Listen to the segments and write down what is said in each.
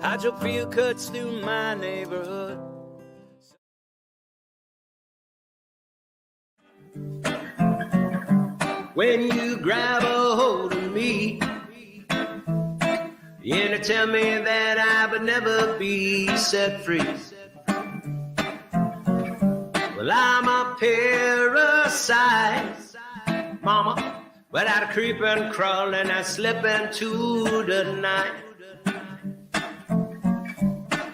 I drove field cuts through my neighborhood. When you grab a hold of me, you tell me that I would never be set free. Well, I'm a parasite, mama, without a creeping, crawling, I slip into the night.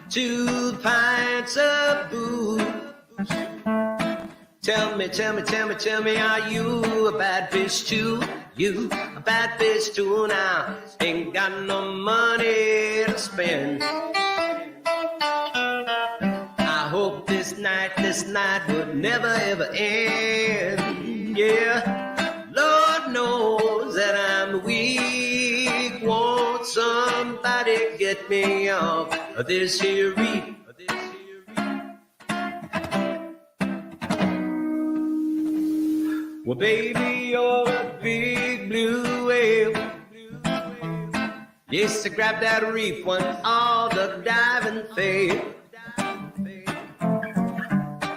2 pints of booze. Tell me, are you a bad bitch too? You a bad bitch too now? Ain't got no money to spend. I hope this night would never ever end. Yeah, Lord knows that I'm weak. Won't somebody get me off of this here reef? Well, baby, you're a big blue whale. Yes, I grabbed that reef when all the diving failed.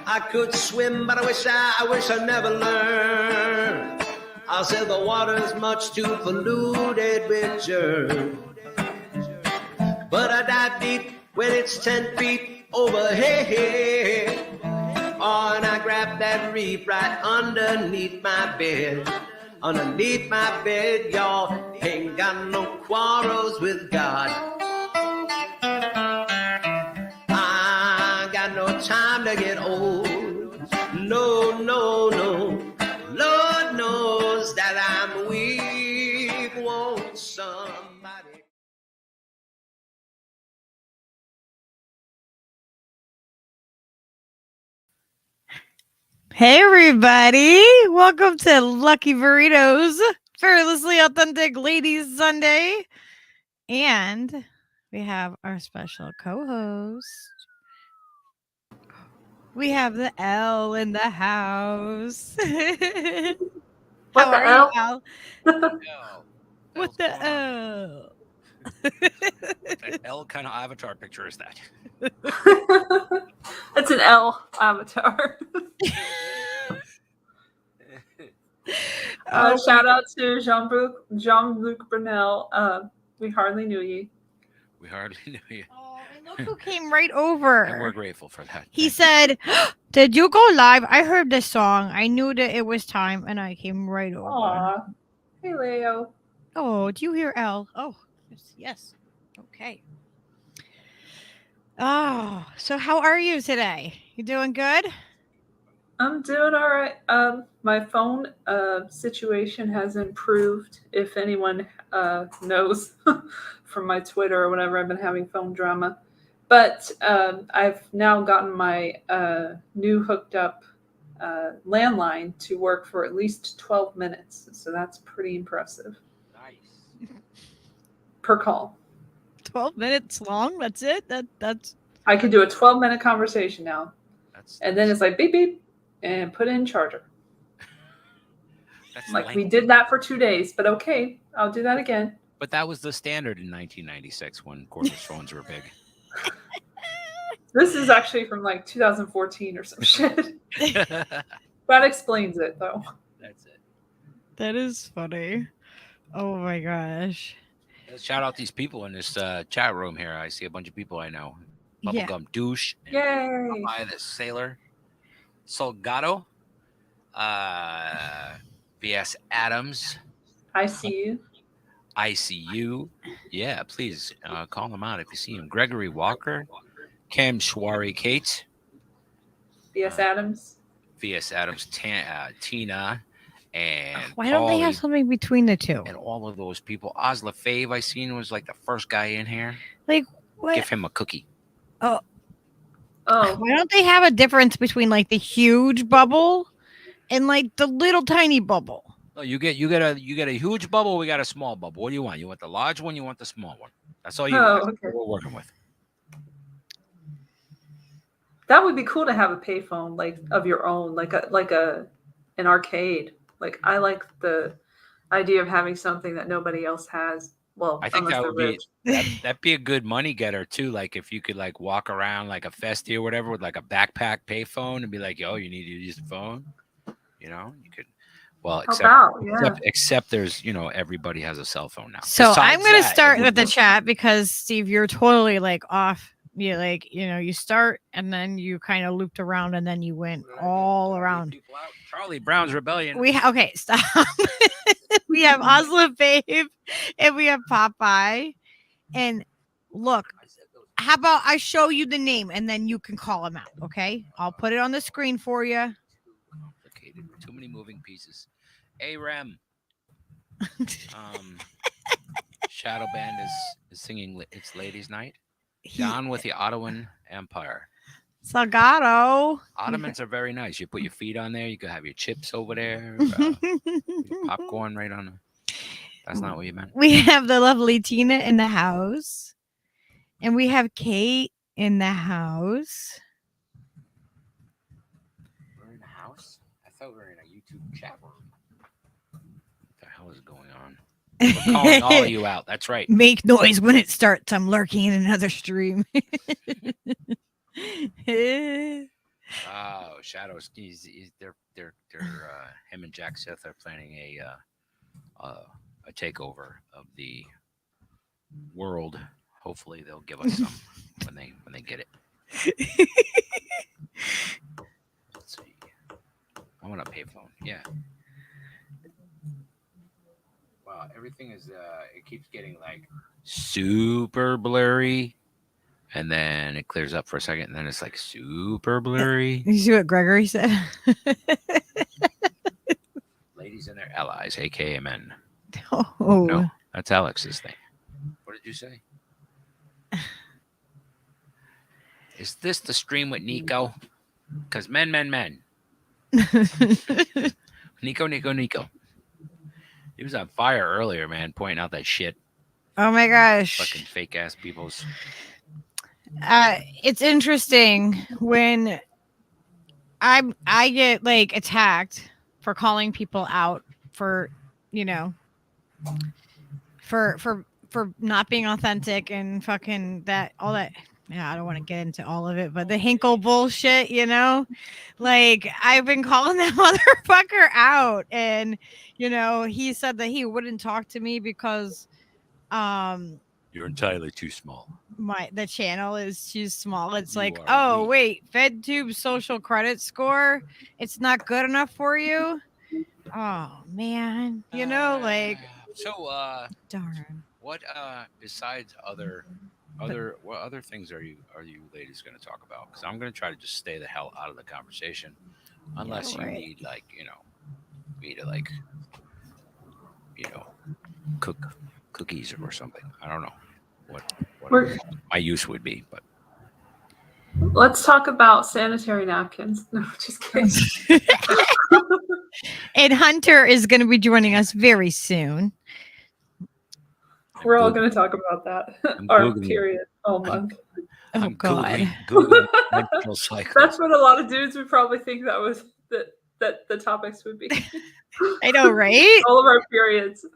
I could swim, but I wish I never learned. I said the water's much too polluted with germs. But I dive deep when it's 10 feet overhead. Oh, and I grabbed that reef right underneath my bed. Underneath my bed, y'all. Ain't got no quarrels with God. I got no time to get old. No. Lord knows that I'm weak. Won't somebody... Hey everybody, welcome to Lucky Burritos, Fearlessly Authentic Ladies Sunday. And we have our special co-host. We have the Elle in the house. What How the are L? you, Elle? What the Elle? What Elle kind of avatar picture is that? It's an L avatar. Shout out to Jean-Luc Brunel. We hardly knew you. We hardly knew you. Oh, and look who came right over. And we're grateful for that. He said, "Did you go live? I heard this song. I knew that it was time, and I came right over." Aw. Hey, Leo. Oh, do you hear Elle? Oh, yes. Okay. Oh, so how are you today? You doing good? I'm doing all right. My phone situation has improved. If anyone knows from my Twitter or whatever, I've been having phone drama. But I've now gotten my new hooked up landline to work for at least 12 minutes. So that's pretty impressive. Nice. Per call. 12 minutes long? That's it? That's. I can do a 12-minute conversation now. And then it's like beep beep and put in charger. Like we did that for 2 days, but okay, I'll do that again. But that was the standard in 1996 when cordless phones were big. This is actually from like 2014 or some shit. That explains it, though. That's it. That is funny. Oh my gosh. Let's shout out these people in this chat room here. I see a bunch of people I know. Bubblegum Douche. Yay. The Sailor. Solgado. VS Adams. I see you. ICU. Yeah, please call them out if you see him. Gregory Walker. Cam Schwari Kate. VS Adams. VS Adams. Tina. And why don't they have something between the two? And all of those people. Osla Fave I seen was like the first guy in here. Like what? Give him a cookie. Oh. Why don't they have a difference between like the huge bubble and like the little tiny bubble? Oh, you get a huge bubble. We got a small bubble. What do you want? You want the large one? You want the small one? That's all you. That's okay. what we're working with. That would be cool to have a payphone like of your own, like an arcade. Like I like the idea of having something that nobody else has. Well, I think unless that they're would be rich. that'd be a good money getter too. Like if you could like walk around like a festy or whatever with like a backpack payphone and be like, "Yo, you need to use the phone." You know, you could. Well, except there's everybody has a cell phone now. So I'm Besides gonna that, it start would with the work. chat because Steve, you're totally like off. You like you start and then you kind of looped around and then you went all around. People out. Charlie Brown's Rebellion. Okay, stop. We have Oslo Babe and we have Popeye. And look, how about I show you the name and then you can call him out, okay? I'll put it on the screen for you. Complicated. Too many moving pieces. Rem. Shadow Band is singing It's Ladies' Night. Down with the Ottoman Empire. Salgado. Ottomans are very nice. You put your feet on there. You could have your chips over there. Popcorn right on. That's not what you meant. We have the lovely Tina in the house. And we have Kate in the house. We're in the house? I thought we were in a YouTube chat room. What the hell is going on? We're calling all of you out. That's right. Make noise when it starts. I'm lurking in another stream. Oh, Shadows. They're him and Jack Sith are planning a takeover of the world. Hopefully, they'll give us some when they get it. Let's see. I want a payphone. Yeah. Wow, everything is. It keeps getting like super blurry, and then it clears up for a second, and then it's like super blurry. You see what Gregory said? Ladies and their allies, aka men. Oh. No, that's Alex's thing. What did you say? Is this the stream with Nico? Because men. Nico. He was on fire earlier, man, pointing out that shit. Oh my gosh. Fucking fake ass peoples. It's interesting when I get like attacked for calling people out for for not being authentic and fucking all that. Yeah, I don't want to get into all of it, but the Hinkle bullshit, like I've been calling that motherfucker out, and he said that he wouldn't talk to me because you're entirely too small. The channel is too small. It's like, are oh weak. wait, FedTube social credit score, it's not good enough for you. Oh man, So darn. what besides what other things are you ladies going to talk about? Because I'm going to try to just stay the hell out of the conversation, unless you need like me to like cook cookies or something. I don't know what my use would be, but Let's talk about sanitary napkins. No, just kidding. And Hunter is going to be joining us very soon. We're all going to talk about that. Our period all month. I'm God. Googling menstrual cycles. That's what a lot of dudes would probably think that the topics would be. I know, right? All of our periods.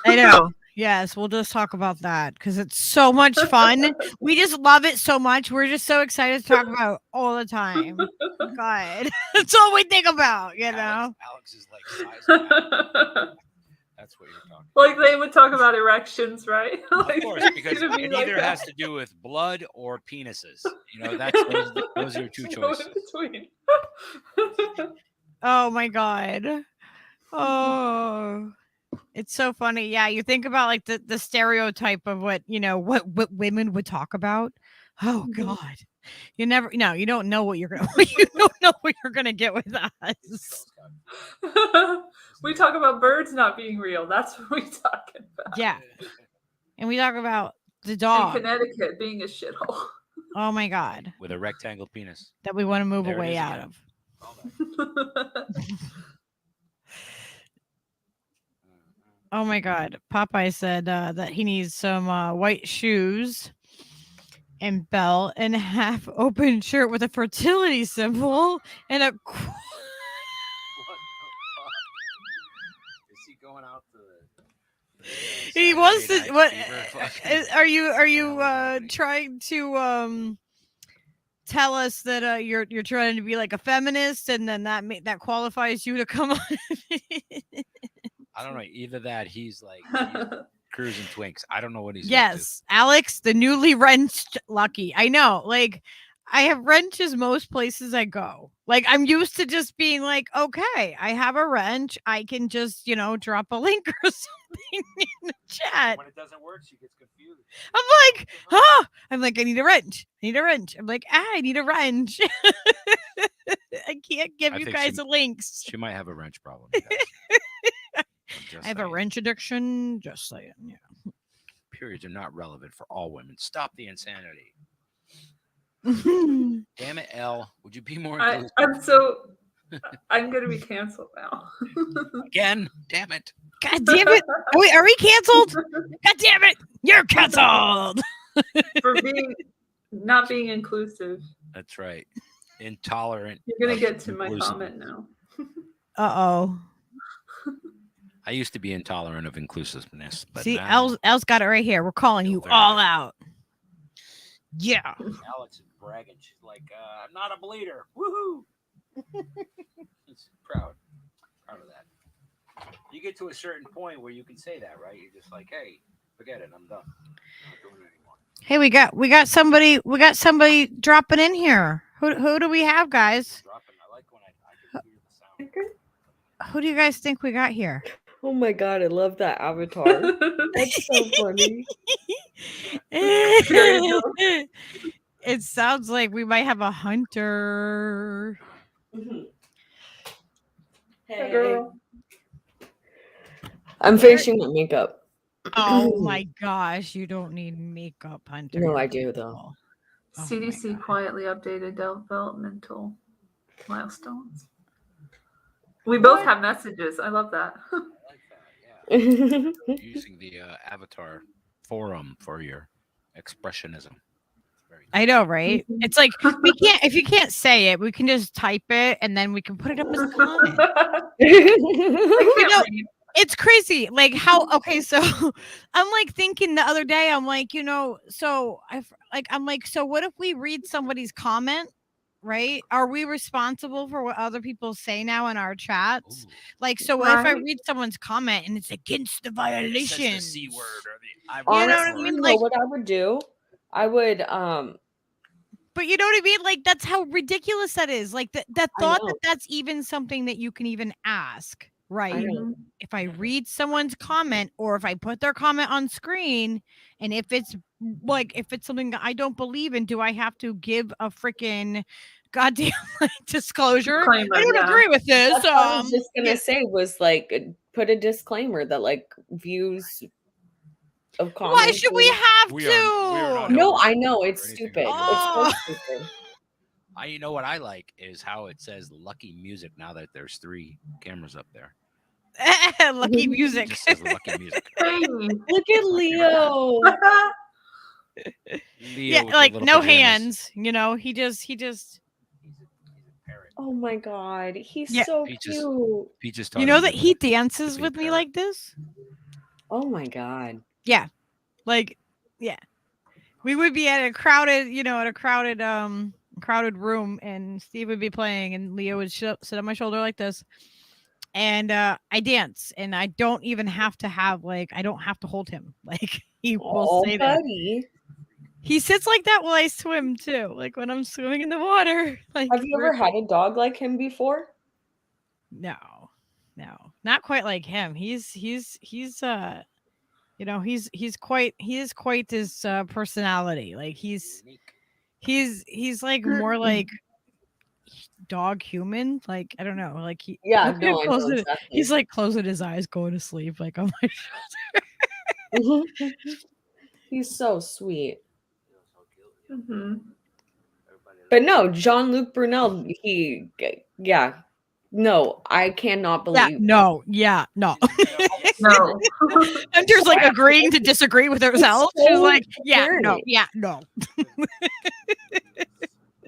I know. Yes, we'll just talk about that because it's so much fun. We just love it so much. We're just so excited to talk about it all the time. God, that's all we think about, Alex is like size. That's what you're talking about. Like they would talk about erections, right? Of course, because it either has to do with blood or penises. Those are your two choices. Oh my God. Oh, it's so funny. Yeah, you think about like the stereotype of what women would talk about. Oh God, you don't know what you're gonna get with us. We talk about birds not being real. That's what we talk about. Yeah, and we talk about the dog in Connecticut being a shithole. Oh my God, with a rectangle penis that we want to move away out of. Oh my God. Popeye said that he needs some white shoes and belt and a half open shirt with a fertility symbol and a. Is he going out to the He wants to. Saturday What Night Fever fucking- are you happening. trying to tell us that you're trying to be like a feminist, and then that qualifies you to come on? I don't know. Either that, he's cruising twinks. I don't know what he's up to. Yes, Alex, the newly wrenched Lucky. I know. Like, I have wrenches most places I go. Like, I'm used to just being like, okay, I have a wrench. I can just, drop a link or something in the chat. When it doesn't work, she gets confused. I'm like, huh? I'm like, I need a wrench. I'm like, I need a wrench. I can't give I you think guys the links. She might have a wrench problem. I have a wrench addiction. Just saying. Yeah. Periods are not relevant for all women. Stop the insanity. Damn it, Elle. Would you be more inclusive? I'm going to be canceled now. Again? Damn it. God damn it. Are we canceled? God damn it. You're canceled. For not being inclusive. That's right. Intolerant. You're going to get to my comment now. Uh-oh. I used to be intolerant of inclusiveness, but see, now Elle's got it right here. We're calling you all out. Yeah. Alex is bragging. She's like, I'm not a bleeder. Woohoo! She's proud of that. You get to a certain point where you can say that, right? You're just like, hey, forget it. I'm done. I'm not doing it anymore. Hey, we got somebody dropping in here. Who do we have, guys? I like when I can hear the sound. Who do you guys think we got here? Oh my god, I love that avatar. That's so funny. It sounds like we might have a hunter. Hey, girl. I'm finishing my makeup. Oh my gosh, you don't need makeup, hunter. No, I do though. Oh CDC quietly updated developmental milestones. We both have messages. I love that. I like that, yeah. Using the avatar forum for your expressionism. I know, right? It's like we can't. If you can't say it, we can just type it, and then we can put it up as a comment. It's crazy. Like how? Okay, so I'm like thinking the other day. I'm like, so so what if we read somebody's comment? Right? Are we responsible for what other people say now in our chats? Ooh. Like, so what if I read someone's comment and it's against the violation? It says the C word or the you know what I mean? Like, what I would do, I would but you know what I mean? Like, that's how ridiculous that is. Like that thought that that's even something that you can even ask, right? If I read someone's comment or if I put their comment on screen, and if it's something that I don't believe in, do I have to give a freaking goddamn disclosure? Disclaimer, I don't agree with this. That's what I was just gonna say was like put a disclaimer that like views of comments. Why should we have we to? are not No, eligible I know for it's anything stupid. like Oh. It's so stupid. You know what I like is how it says Lucky Music now that there's 3 cameras up there. Lucky It music. just says Lucky Music. Look at Leo. Yeah, with like the no little pajamas. hands. He just. He's a parrot. Oh my god, he's Yeah. so Peaches. cute. Peaches You know that he dances be with me parrot. like this. Oh my god. Like, yeah, we would be at a crowded, crowded room, and Steve would be playing, and Leo would sit on my shoulder like this, and I dance, and I don't even have to have I don't have to hold him. Like he will say that. Buddy. He sits like that while I swim too. Like when I'm swimming in the water. Like, Have you ever had a dog like him before? No, not quite like him. He is quite his personality. Like he's like more like dog human. Like I don't know. Like he Yeah, look at no, him I know closing- exactly. He's like closing his eyes, going to sleep, like on my shoulder. He's so sweet. Mhm. But no, Jean-Luc Brunel, no, I cannot believe. No. No. Hunter's like agreeing to disagree with herself. so She's like, weird. no. You're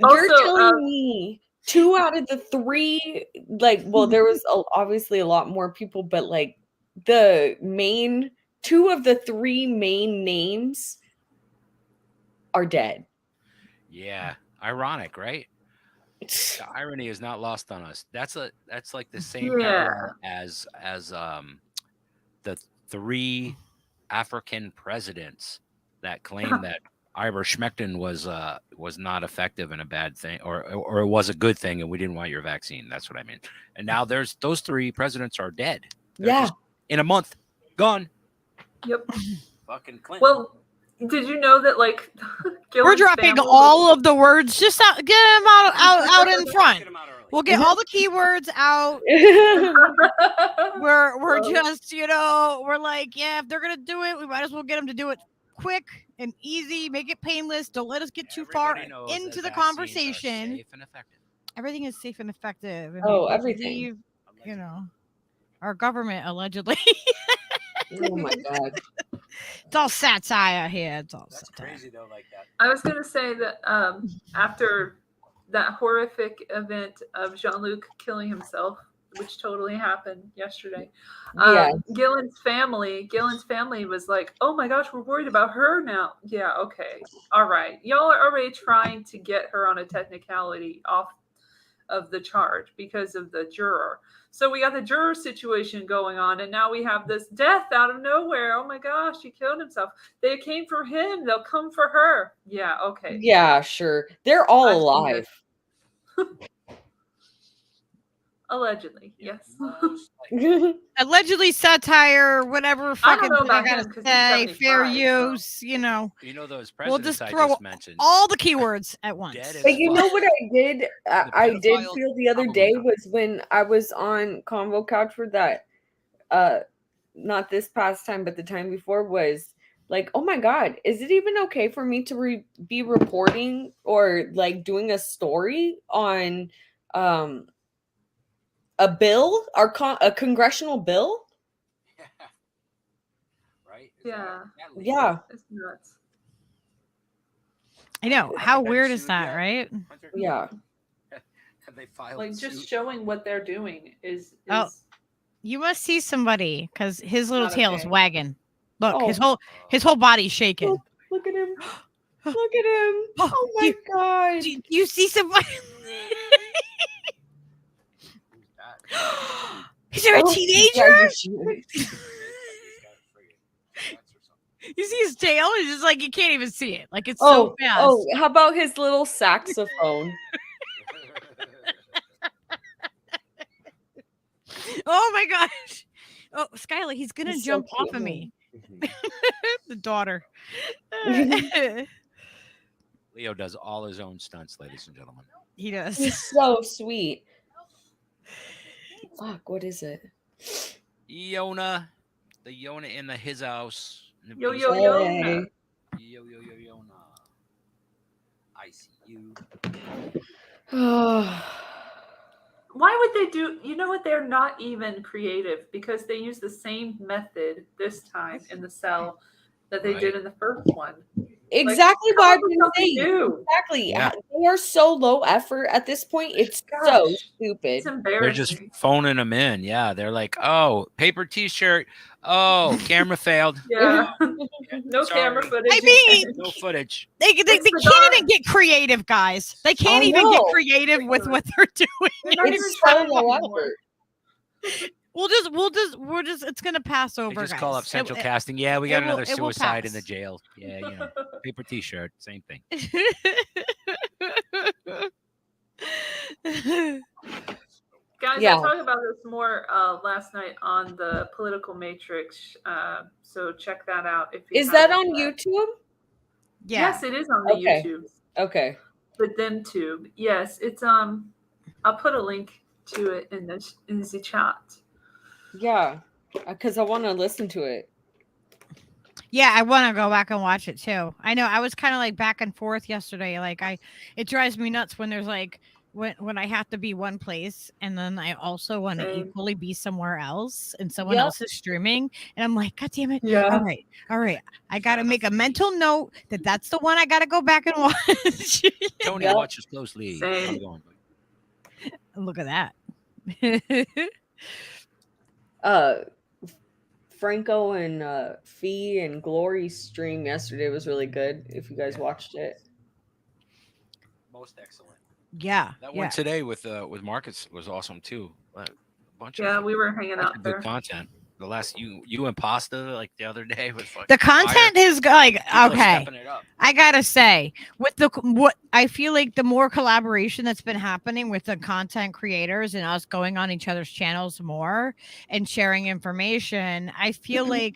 Also, telling me 2 out of the 3, there was obviously a lot more people, but like the main 2 of the 3 main names are dead. Yeah, ironic, right? The irony is not lost on us. That's like the same parallel as the 3 African presidents that claimed that ivermectin was not effective and a bad thing, or it was a good thing, and we didn't want your vaccine. That's what I mean. And now there's those 3 presidents are dead. They're just in a month, gone. Yep. Fucking Clinton. Well, did you know that like we're dropping all of the words? Just out, get them out in front. We'll get all the keywords out. We're just, we're like, yeah, if they're gonna do it, we might as well get them to do it quick and easy. Make it painless. Don't let us get too far into the conversation. Safe and effective. Everything is safe and effective. And everything. Our government allegedly. Oh my god. It's all satire here. It's all That's satire. crazy though, like that. I was gonna say that after that horrific event of Jean-Luc killing himself, which totally happened yesterday, Gillen's family was like, oh my gosh, we're worried about her now. Yeah, okay, all right, y'all are already trying to get her on a technicality off of the charge because of the juror. So we got the juror situation going on, and now we have this death out of nowhere. Oh my gosh, he killed himself. They came for him. They'll come for her. Yeah, okay. Yeah, sure. They're all alive. Allegedly, yes. Allegedly satire, whatever fucking thing I gotta say, fair use, You know those presidents we'll just I throw just mentioned. all the keywords at once. But you know what I did? I did feel the other day was when I was on Convo Couch for that, not this past time, but the time before, was like, oh my god, is it even okay for me to be reporting or like doing a story on a bill, a congressional bill? Right? Yeah. Yeah. It's nuts. I know. How weird is that, right? Yeah. Have they filed Like suit? just showing what they're doing is you must see somebody because his little Not tail is okay. wagging. Look, his whole body's shaking. Look at him. Look at him. Oh my god. Do you see somebody? Is there a teenager? You see his tail? It's just like you can't even see it. Like it's so fast. Oh, how about his little saxophone? Oh my gosh. Oh, Skylar, he's gonna jump off of me. The daughter. Leo does all his own stunts, ladies and gentlemen. He does. He's so sweet. Fuck, what is it? Yona. The Yona in his house. Yo. Yona. I see you. Why would they do? You know what? They're not even creative because they use the same method this time in the cell that they did in the first one. Exactly what I've been saying. Exactly. Yeah. They are so low effort at this point. It's so stupid. It's embarrassing. They're just phoning them in. Yeah. They're like, oh, paper t-shirt. Oh, camera failed. Yeah. No camera footage. I mean, no footage. They can't even get creative, guys. They can't even get creative with what they're doing. It's so low effort. We're just it's gonna pass over. They just guys. call up central casting. Yeah, we got another suicide in the pass. jail. Yeah, paper t-shirt, same thing. Guys, I talked about this more last night on the Political Matrix. So check that out. If you is that on YouTube? Yeah. Yes, it is on the YouTube. Okay. The DemTube. Yes, it's I'll put a link to it in the chat. Yeah, because I want to listen to it. Yeah, I want to go back and watch it too. I know I was kind of like back and forth yesterday. Like it drives me nuts when there's like when I have to be one place and then I also want to equally be somewhere else and someone else is streaming and I'm like, God damn it! Yeah. All right. I got to make a mental note that that's the one I got to go back and watch. Tony watches closely. Look at that. Franco and Fee and Glory stream yesterday was really good. If you guys watched it, most excellent. Yeah, that one today with Marcus was awesome too. A bunch of we were hanging out good there. content. The last you and Pasta like the other day was fucking the content fire. is like People okay. stepping it up. I gotta say, with what I feel like the more collaboration that's been happening with the content creators and us going on each other's channels more and sharing information, I feel like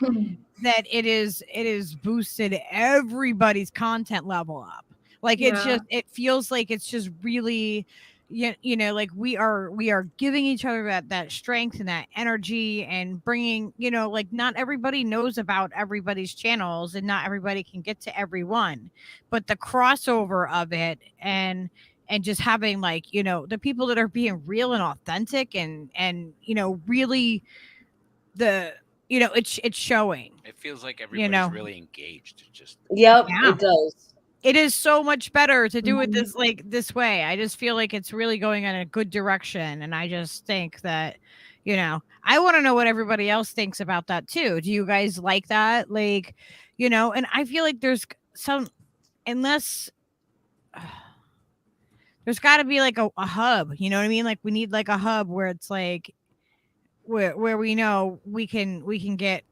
that it is boosted everybody's content level up. Like it's just it feels like it's just really you know like we are giving each other that strength and that energy and bringing like not everybody knows about everybody's channels and not everybody can get to everyone, but the crossover of it and just having like the people that are being real and authentic and really the it's showing. It feels like everybody's really engaged. it does. It is so much better to do it this way. I just feel like it's really going in a good direction, and I just think that I want to know what everybody else thinks about that too. Do you guys like that? Like, and I feel like there's some unless there's got to be like a hub. You know what I mean? Like we need like a hub where it's like where we know we can get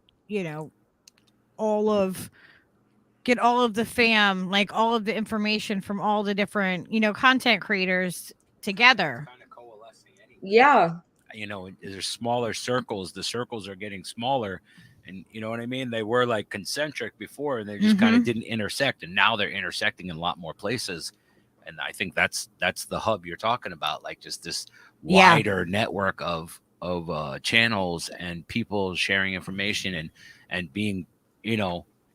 all of the fam, like all of the information from all the different content creators together. Yeah, there's smaller circles. The circles are getting smaller, and you know what I mean. They were like concentric before, and they just kind of didn't intersect, and now they're intersecting in a lot more places. And I think that's the hub you're talking about, like just this wider network of channels and people sharing information and being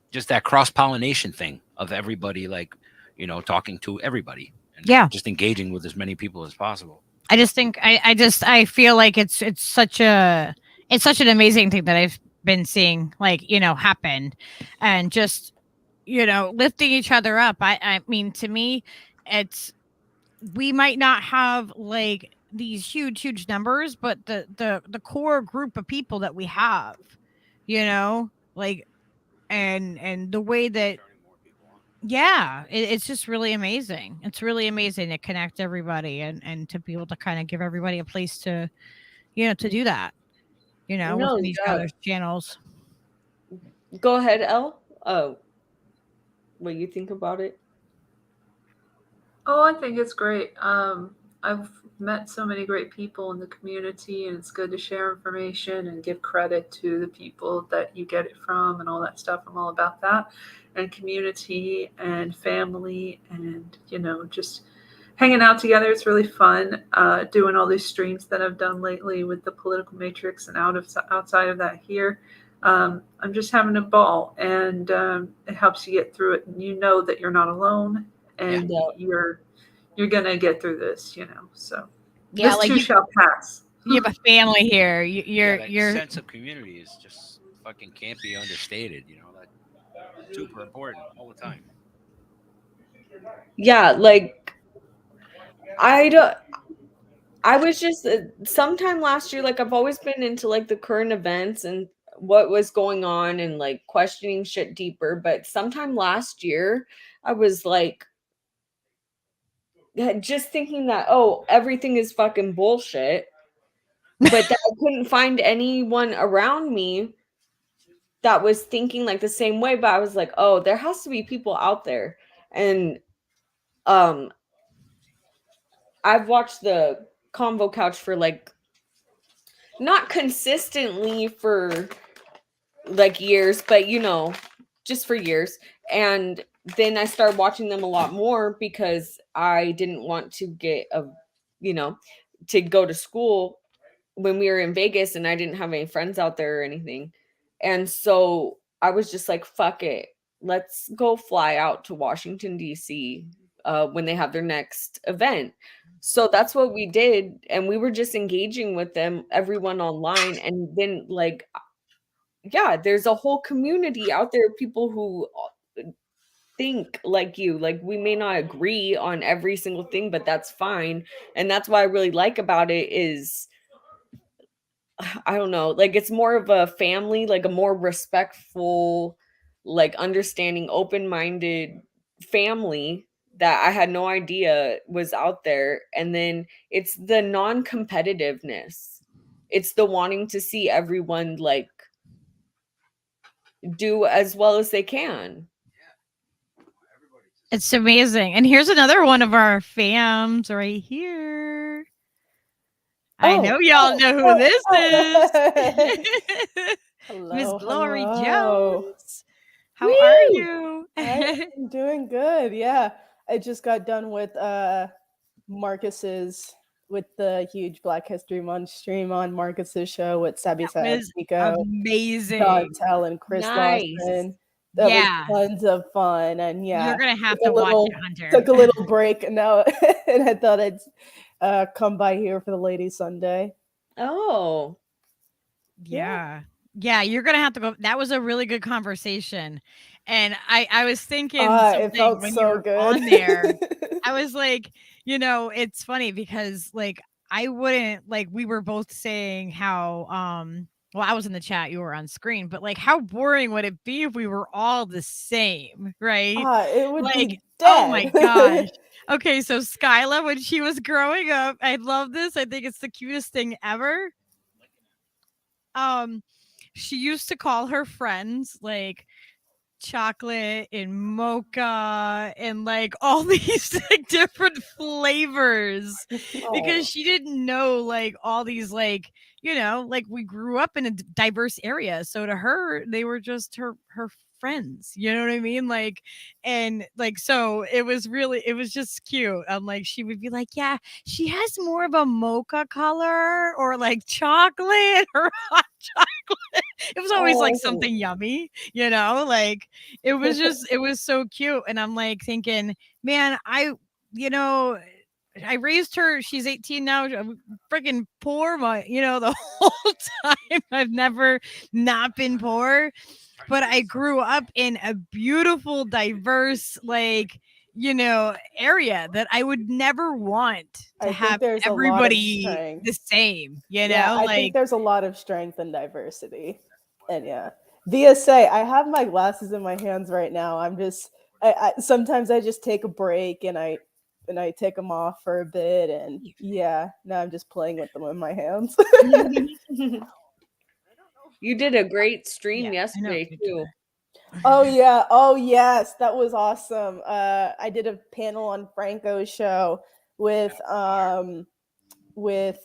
just that cross-pollination thing of everybody, like talking to everybody and just engaging with as many people as possible. I just think I feel like it's such an amazing thing that I've been seeing like happen, and just lifting each other up. I mean, to me, we might not have like these huge numbers, but the core group of people that we have, like and the way that it's just really amazing. It's really amazing to connect everybody and to be able to kind of give everybody a place to to do that within each other's channels. Go ahead, Elle. What you think about it? I think it's great. I've met so many great people in the community, and it's good to share information and give credit to the people that you get it from and all that stuff. I'm all about that, and community and family and just hanging out together. It's really fun doing all these streams that I've done lately with the political matrix and outside of that here. I'm just having a ball, and it helps you get through it, and that you're not alone, and you're gonna get through this, so this like too shall pass. You have a family here. Your sense of community is just fucking can't be understated. That's super important all the time. Yeah, like I was just sometime last year, like I've always been into like the current events and what was going on and like questioning shit deeper, but sometime last year I was like just thinking that everything is fucking bullshit, but that I couldn't find anyone around me that was thinking like the same way. But I was like, there has to be people out there. And I've watched the Convo Couch for like not consistently for like years, but just for years. And then I started watching them a lot more because I didn't want to get to go to school when we were in Vegas and I didn't have any friends out there or anything. And so I was just like, fuck it. Let's go fly out to Washington, D.C. When they have their next event. So that's what we did. And we were just engaging with them, everyone online. And then like, there's a whole community out there, people who think like you. Like we may not agree on every single thing, but that's fine. And that's what I really like about it is I don't know, like it's more of a family, like a more respectful, like understanding, open-minded family that I had no idea was out there. And then it's the non-competitiveness. It's the wanting to see everyone like do as well as they can. It's amazing. And here's another one of our fams right here. I know y'all know who this is. Miss Glory Jones. How are you? I'm doing good. Yeah. I just got done with Marcus's with the huge Black History Month stream on Marcus's show with Sabby, Nico, amazing. Dontel, and Chris Lawson. That was tons of fun. And yeah, you're gonna have to watch it, Hunter. Took a little break and now and I thought I'd come by here for the Ladies Sunday. Oh. Yeah. Yeah, you're gonna have to go. That was a really good conversation. And I was thinking it felt when so you were good on there. I was like, it's funny because like I wouldn't like we were both saying how well, I was in the chat, you were on screen, but like how boring would it be if we were all the same, right? It would be dead. Oh my gosh. Okay, so Skyla, when she was growing up, I love this. I think it's the cutest thing ever. She used to call her friends like chocolate and mocha and like all these like different flavors because she didn't know like all these like like we grew up in a diverse area, so to her they were just her friends, you know what I mean, like, and like so it was just cute. Like she would be like, yeah, she has more of a mocha color or like chocolate or hot chocolate. It was always like something yummy, like it was just it was so cute. And I'm like thinking, man, I raised her. She's 18 now. I'm freaking poor. The whole time I've never not been poor, but I grew up in a beautiful, diverse, like, area that I would never want to have everybody the same, I think there's a lot of strength and diversity. And yeah, VSA, I have my glasses in my hands right now. I'm just, sometimes I just take a break and I take them off for a bit. And yeah, now I'm just playing with them in my hands. You did a great stream yesterday too. Oh yeah. Oh yes. That was awesome. I did a panel on Franco's show with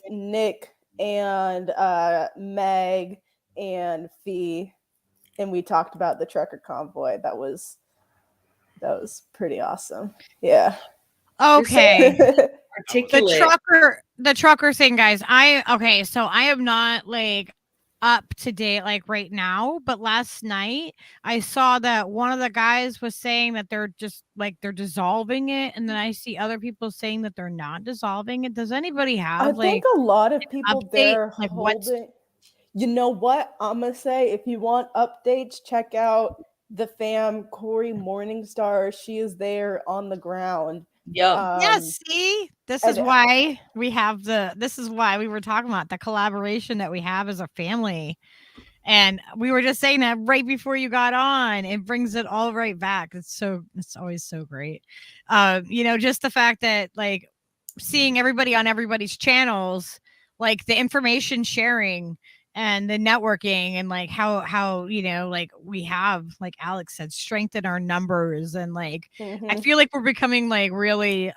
Nick and Meg and Fee, and we talked about the trucker convoy. That was pretty awesome. Yeah. Okay. The trucker thing, guys. So I am not like up to date like right now, but last night I saw that one of the guys was saying that they're just like they're dissolving it, and then I see other people saying that they're not dissolving it. Does anybody have I think a lot of people there holding. You know what I'm gonna say? If you want updates, check out the fam Corey Morningstar. She is there on the ground. See, this is why we have this is why we were talking about the collaboration that we have as a family. And we were just saying that right before you got on. It brings it all right back. It's always so great. Just the fact that like seeing everybody on everybody's channels, like the information sharing and the networking, and like how like we have, like Alex said, strengthen our numbers, and like I feel like we're becoming like really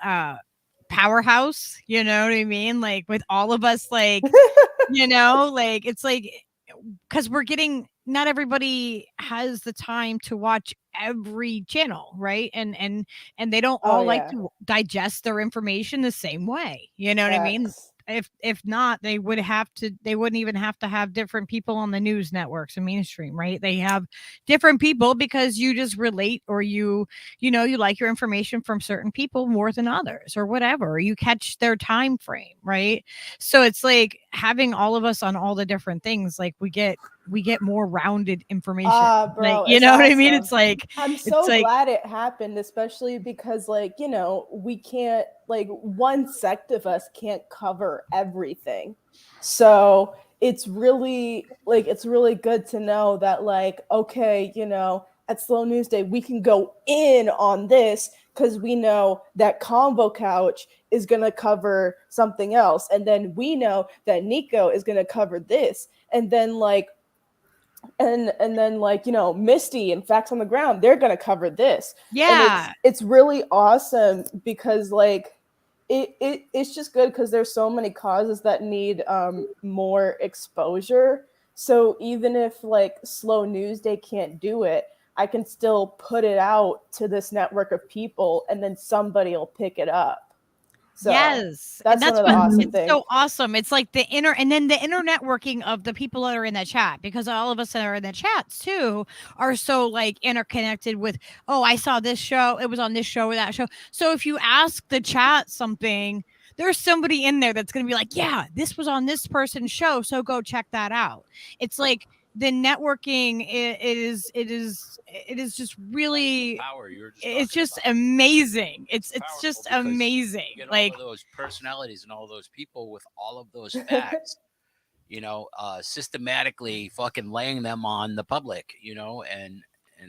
powerhouse, you know what I mean, like with all of us, like like it's like because we're getting, not everybody has the time to watch every channel, right? And they don't all like to digest their information the same way, you know what I mean? If not, they wouldn't even have to have different people on the news networks and mainstream, right? They have different people because you just relate, or you like your information from certain people more than others, or whatever, or you catch their time frame, right? So it's like having all of us on all the different things, like we get more rounded information. Bro, like, you know what I mean? It's like I'm so glad it happened, especially because like, we can't, like one sect of us can't cover everything. So it's really good to know that, like, okay, you know, at Slow News Day we can go in on this because we know that Convo Couch is going to cover something else, and then we know that Nico is going to cover this, and then like and then like, you know, Misty and Facts on the Ground, they're going to cover this. Yeah. And it's really awesome because like it's just good because there's so many causes that need more exposure. So even if like Slow News Day can't do it, I can still put it out to this network of people, and then somebody will pick it up. So yes, that's one of the awesome things. So awesome. It's like the inner networking of the people that are in that chat, because all of us that are in the chats too are so like interconnected with, oh, I saw this show, it was on this show or that show. So if you ask the chat something, there's somebody in there that's going to be like, yeah, this was on this person's show, so go check that out. It's like the networking, it is just really, it's just amazing. It's just amazing. Like all of those personalities and all those people with all of those facts, you know, systematically fucking laying them on the public, you know, and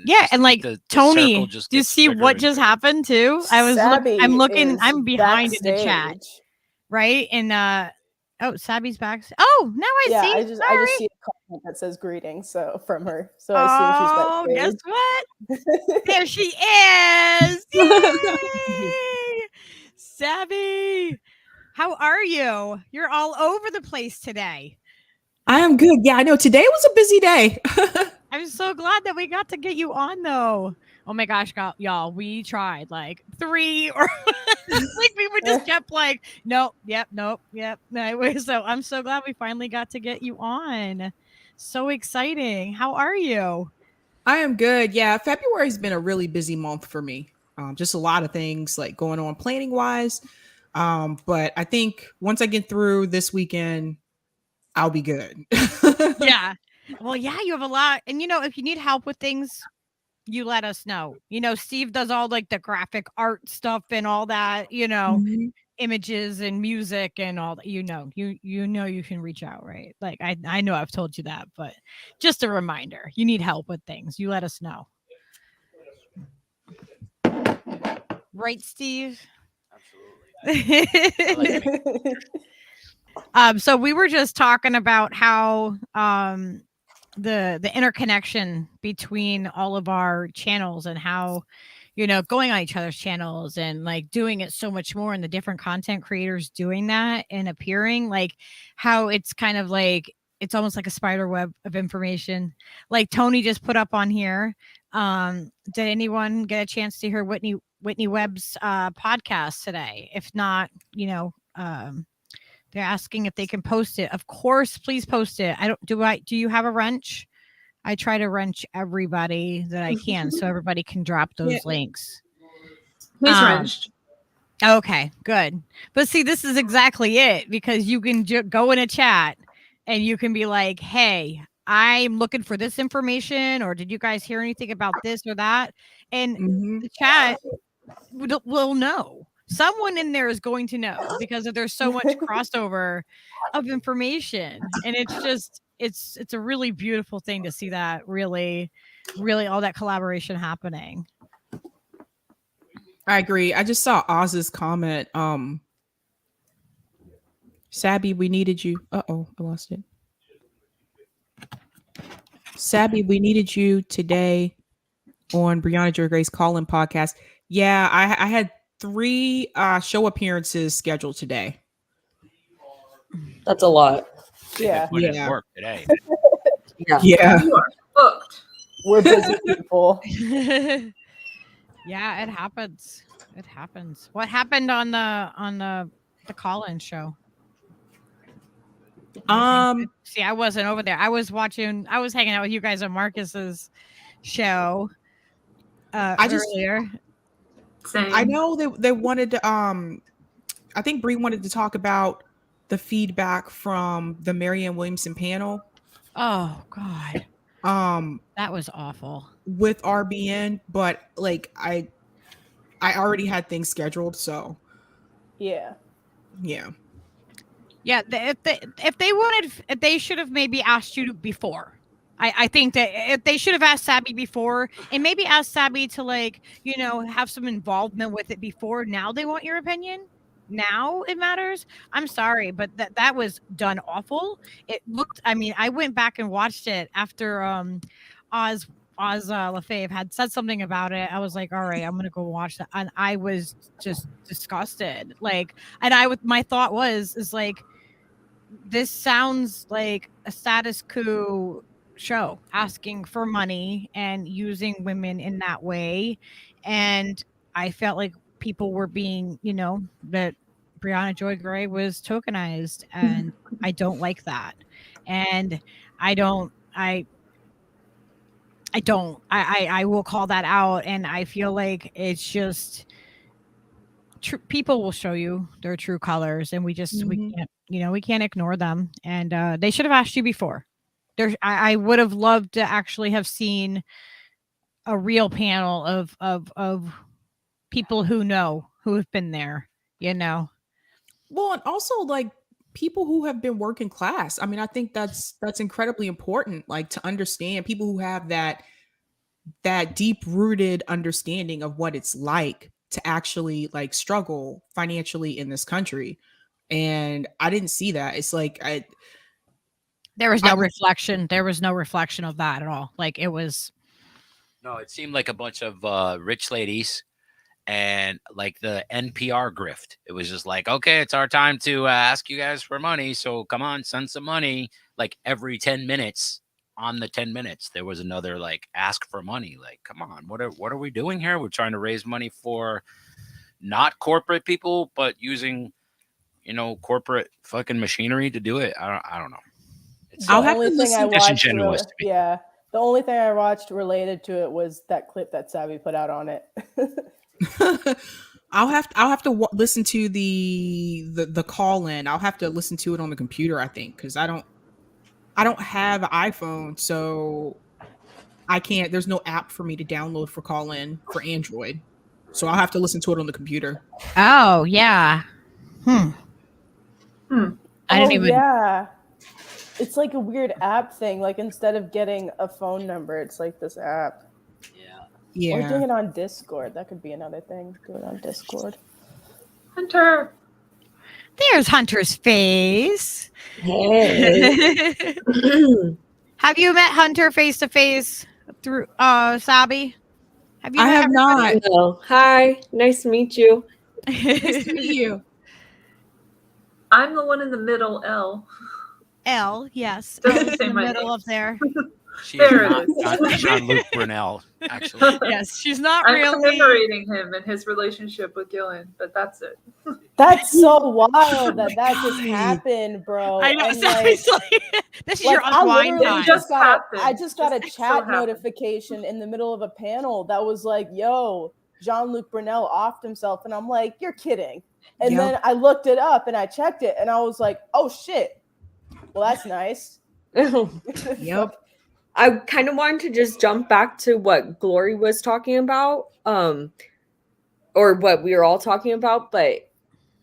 yeah, and like Tony, do you see what just happened too? I'm looking, I'm behind in the chat, right? And oh, Sabby's back. Oh, now I see. I just see a comment that says greetings, so from her. So I assume she's backstage. Guess what? There she is. Yay! Sabby, how are you? You're all over the place today. I am good. Yeah, I know. Today was a busy day. I'm so glad that we got to get you on, though. Oh my gosh, y'all, we tried like 3 or like we were just kept like, nope. No. So I'm so glad we finally got to get you on. So exciting. How are you? I am good. Yeah, February's been a really busy month for me. Just a lot of things like going on planning wise. But I think once I get through this weekend, I'll be good. Yeah. Well, yeah, you have a lot. And, you know, if you need help with things, you let us know. You know, Steve does all like the graphic art stuff and all that, you know, images and music and all that. You know, you can reach out, right? Like, I know I've told you that, but just a reminder, you need help with things, you let us know. Right, Steve? Absolutely. So we were just talking about how the interconnection between all of our channels and how, you know, going on each other's channels and like doing it so much more, and the different content creators doing that and appearing, like how it's kind of like it's almost like a spider web of information. Like Tony just put up on here. Did anyone get a chance to hear Whitney Webb's podcast today? If not, you know, they're asking if they can post it. Of course, please post it. Do you have a wrench? I try to wrench everybody that I can so everybody can drop those links. He's wrenched. Okay, good. But see, this is exactly it, because you can go in a chat and you can be like, hey, I'm looking for this information, or did you guys hear anything about this or that? And the chat will know. Someone in there is going to know, because there's so much crossover of information, and it's a really beautiful thing to see that really all that collaboration happening. I agree. I just saw Oz's comment. Sabby, we needed you. I lost it. Sabby, we needed you today on Brianna Joy Grace Call-In podcast. Yeah, I had 3 show appearances scheduled today. That's a lot. Yeah. Work today. Yeah. You are booked. We're busy people. Yeah, it happens. It happens. What happened on the call-in show? See, I wasn't over there. I was hanging out with you guys on Marcus's show earlier. Same. I know they wanted to I think Bree wanted to talk about the feedback from the Marianne Williamson panel. Oh God. That was awful. With RBN, but like I already had things scheduled, so yeah. Yeah, if they should have maybe asked you before. I think that if they should have asked Sabby before, and maybe asked Sabby to like, have some involvement with it before. Now they want your opinion. Now it matters. I'm sorry, but that was done awful. It looked. I mean, I went back and watched it after Oz Lefebvre had said something about it. I was like, all right, I'm gonna go watch that, and I was just disgusted. Like, and my thought is like, this sounds like a status quo show asking for money and using women in that way. And I felt like people were being, that Brianna Joy Gray was tokenized, and I don't like that. And I will call that out. And I feel like it's just people will show you their true colors, and we can't, we can't ignore them. And they should have asked you before. I would have loved to actually have seen a real panel of people who have been there, Well, and also like people who have been working class. I mean, I think that's incredibly important, like to understand people who have that deep rooted understanding of what it's like to actually like struggle financially in this country. And I didn't see that. It's like there was no reflection. There was no reflection of that at all. Like it was. No, it seemed like a bunch of rich ladies and like the NPR grift. It was just like, okay, it's our time to ask you guys for money. So come on, send some money. Like every 10 minutes on the 10 minutes, there was another like ask for money. Like, come on, what are we doing here? We're trying to raise money for not corporate people, but using, corporate fucking machinery to do it. I don't know. The only thing I watched, the only thing I watched related to it was that clip that Sabby put out on it. I'll have to listen to the call in. I'll have to listen to it on the computer, I think, because I don't have an iPhone, so I can't. There's no app for me to download for call in for Android, so I'll have to listen to it on the computer. Oh yeah. I didn't even. Yeah. It's like a weird app thing. Like instead of getting a phone number, it's like this app. Yeah. Or doing it on Discord. That could be another thing. Do it on Discord. Hunter. There's Hunter's face. Hey. Have you met Hunter face to face through Sabby? I have not. No. Hi. Nice to meet you. Nice to meet you. I'm the one in the middle, Elle. Elle, yes. Doesn't in say the my middle name. of there. She's There it not is. Jean-Luc Brunel, actually. Yes, she's not I'm really. commemorating him and his relationship with Gillian, but that's it. That's so wild that just happened, bro. I know. And, Sabby's like, this is your I unwind literally time. just happened. I just got a Just chat so happened. notification in the middle of a panel that was like, yo, Jean-Luc Brunel offed himself. And I'm like, you're kidding. And then I looked it up and I checked it and I was like, oh shit. Well, that's nice. Yep. I kind of wanted to just jump back to what Glory was talking about, or what we were all talking about. But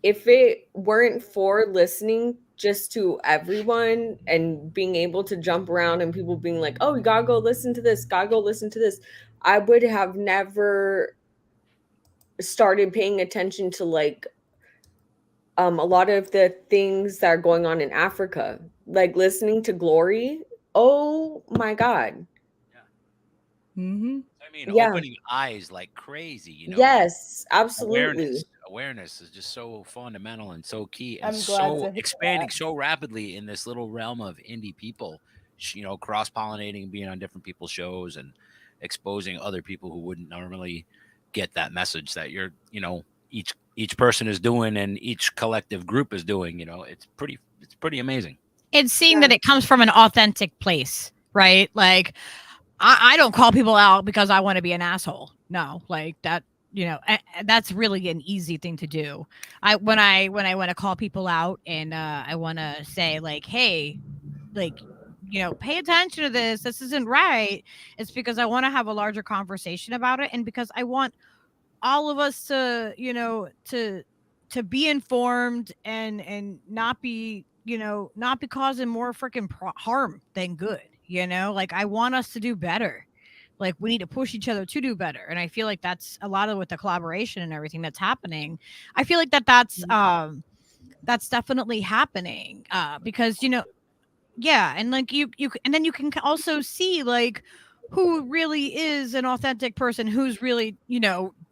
if it weren't for listening just to everyone and being able to jump around and people being like, oh, you gotta go listen to this, gotta go listen to this, I would have never started paying attention to like a lot of the things that are going on in Africa. Like listening to Glory. Oh my God. Mm-hmm. I mean, opening eyes like crazy, Yes, absolutely. Awareness is just so fundamental and so key, and I'm glad so to expanding so rapidly in this little realm of indie people, cross-pollinating, being on different people's shows and exposing other people who wouldn't normally get that message that you're, each person is doing and each collective group is doing. It's pretty amazing. It's seeing that it comes from an authentic place, right? Like, I don't call people out because I want to be an asshole. No, like that, that's really an easy thing to do. When I want to call people out and I want to say like, hey, like, pay attention to this. This isn't right. It's because I want to have a larger conversation about it, and because I want all of us to, to to be informed and not be, not be causing more freaking harm than good. Like I want us to do better. Like we need to push each other to do better. And I feel like that's a lot of with the collaboration and everything that's happening. I feel like that's definitely happening because, yeah. And like and then you can also see like who really is an authentic person, who's really,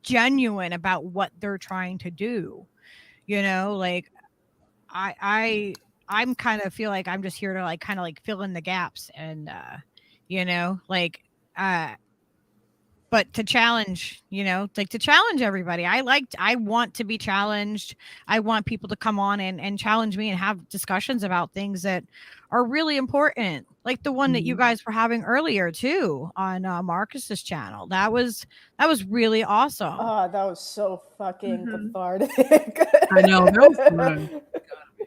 genuine about what they're trying to do. Like I'm kind of feel like I'm just here to like kind of like fill in the gaps and like but to challenge, like to challenge everybody. I want to be challenged. I want people to come on and challenge me and have discussions about things that are really important. Like the one that you guys were having earlier too on Marcus's channel. That was really awesome. Oh, that was so fucking cathartic. I know. That was fun.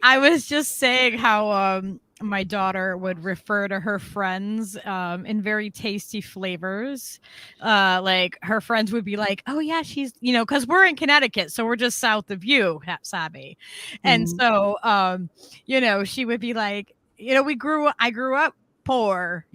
I was just saying how my daughter would refer to her friends in very tasty flavors. Like her friends would be like, "Oh yeah, she's," because we're in Connecticut, so we're just south of you, Sabby. And so she would be like, I grew up poor,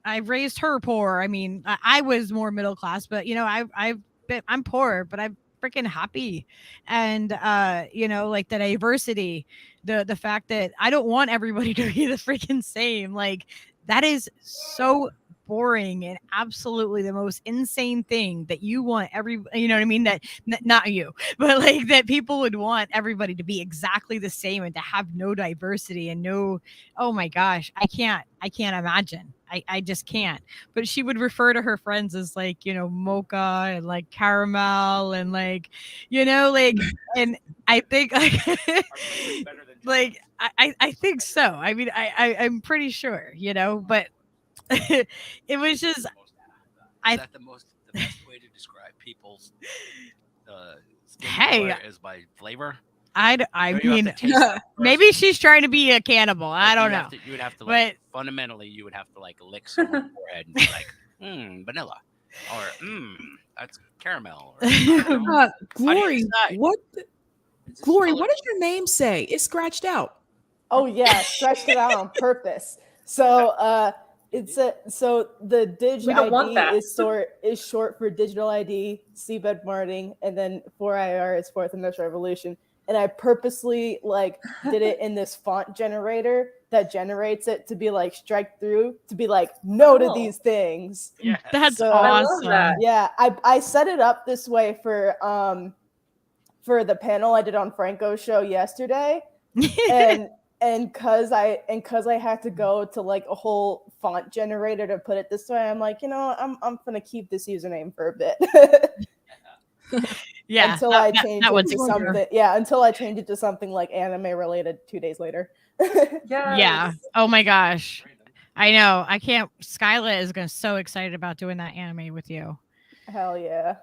I've raised her poor. I mean, I was more middle class, but I'm poor, but I'm freaking happy. And like the diversity, the fact that I don't want everybody to be the freaking same, like that is so boring and absolutely the most insane thing that you want you know what I mean, that not you, but like that people would want everybody to be exactly the same and to have no diversity and no, oh my gosh, I can't imagine. I just can't. But she would refer to her friends as like, mocha and like caramel and like, like, and I think like, I think so. I mean, I'm pretty sure, but it was just, is that the best way to describe people's skin is by flavor? I mean, maybe she's trying to be a cannibal. Like I don't know. You would have to, like, fundamentally, you would have to like lick someone's forehead and be like, vanilla, or that's caramel. Or, Glory, what? Glory, what does your name say? It's scratched out. Oh yeah, scratched it out on purpose. So so the dig ID is short for digital ID, seabed marting, and then 4IR is fourth industrial revolution. And I purposely like did it in this font generator that generates it to be like strike through, to be like no to these things. Yeah. That's awesome. That. Yeah, I set it up this way for the panel I did on Franco's show yesterday, and cause I had to go to like a whole font generator to put it this way, I'm like, I'm gonna keep this username for a bit. Yeah, until I change it to something. Yeah, until I change it to something like anime related 2 days later. Yeah. Oh my gosh, I know. I can't. Skyla is so excited about doing that anime with you. Hell yeah!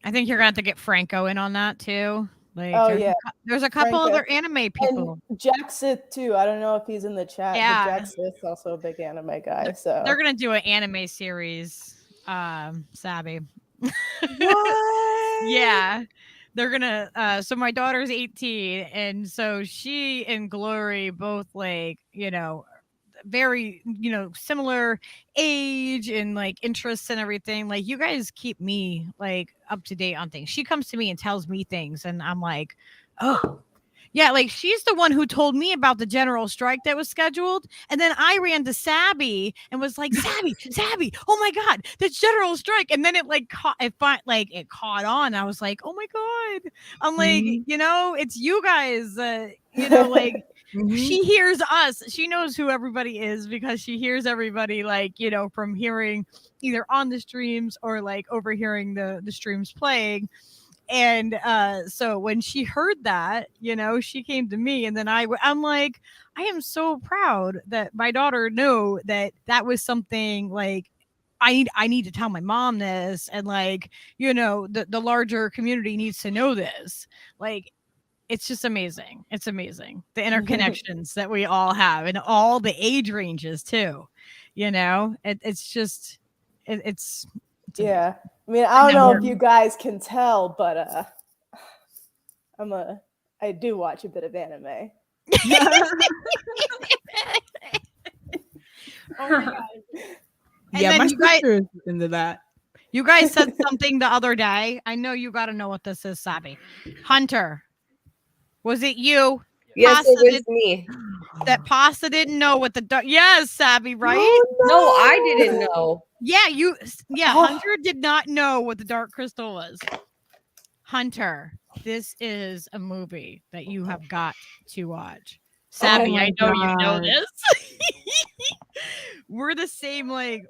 I think you're gonna have to get Franco in on that too. Like, there's a couple Franco. other anime people. And Jack Sith too. I don't know if he's in the chat. Yeah, but Jack Sith's also a big anime guy. So they're gonna do an anime series. Sabby. What? Yeah, they're gonna so my daughter's 18, and so she and Glory both like, very, similar age and like interests and everything. Like you guys keep me like up to date on things. She comes to me and tells me things and I'm like, oh yeah, like she's the one who told me about the general strike that was scheduled. And then I ran to Sabby and was like, Sabby, oh my God, the general strike. And then it like it caught on. I was like, oh my God. I'm like, it's you guys, like she hears us. She knows who everybody is because she hears everybody like, from hearing either on the streams or like overhearing the streams playing. And so when she heard that, she came to me, and then I'm like, I am so proud that my daughter knew that was something like I need to tell my mom this, and like, the larger community needs to know this. Like, it's just amazing. It's amazing. The interconnections that we all have and all the age ranges too. It's just, it's yeah. I mean, I don't know if you guys can tell, but I do watch a bit of anime. Oh my god. And Yeah, then my you guys, sister is into that. you guys said something the other day. I know you got to know what this is, Sabby. Hunter, was it you? Yes, Pasta it was did- me. That Pasta didn't know what the yes, Sabby, right? No, I didn't know. Yeah, Oh. Hunter did not know what the Dark Crystal was. Hunter, this is a movie that you have got to watch. Sabby, my I know you know God. this. We're the same age.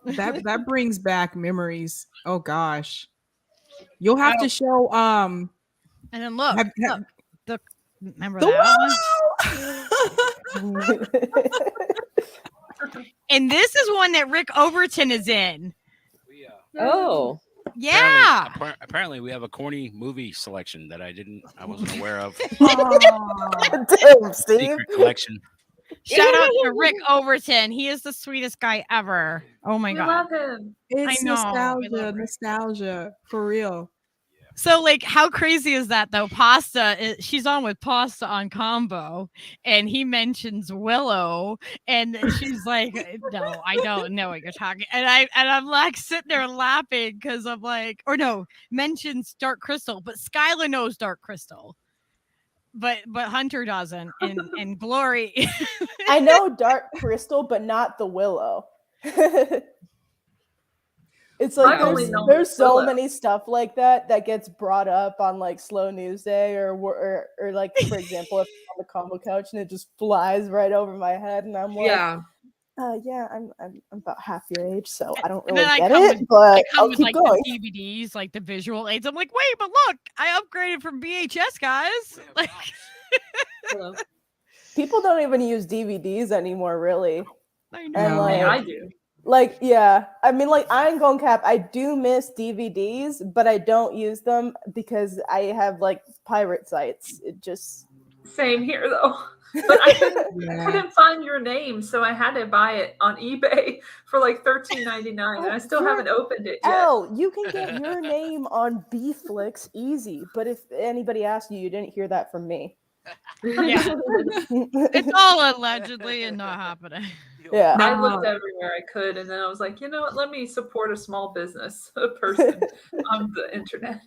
That brings back memories. Oh gosh. You'll have to show And then look, remember the that one? And this is one that Rick Overton is in. Oh. Yeah. Apparently, we have a corny movie selection that I wasn't aware of. Damn, Steve. Secret collection. Shout out to Rick Overton. He is the sweetest guy ever. Oh my We god. love him. It's I know. I love nostalgia for real. So, like, how crazy is that though? She's on with Pasta on Combo, and he mentions Willow, and she's like, "No, I don't know what you're talking." And I'm like sitting there laughing because I'm like, or no, mentions Dark Crystal, but Skylar knows Dark Crystal, but Hunter doesn't, and Glory. I know Dark Crystal, but not the Willow. It's like there's so many stuff like that gets brought up on like Slow News Day or like, for example, if I'm on the combo couch and it just flies right over my head and I'm like, I'm about half your age, so I don't really get it, but I'll keep like going. The DVDs, like the visual aids. I'm like, wait, but look, I upgraded from VHS, guys. Like, people don't even use DVDs anymore, really. I know. And like, I do. Like, yeah, I mean, like, I ain't gonna cap. I do miss DVDs, but I don't use them because I have like pirate sites. It just same here though. But I couldn't find your name, so I had to buy it on eBay for like $13.99, and I still haven't opened it yet. Elle, you can get your name on B-Flix easy, but if anybody asks you, you didn't hear that from me. Yeah. It's all allegedly and not happening. Yeah. I looked everywhere I could, and then I was like, you know what? Let me support a small business person on the internet.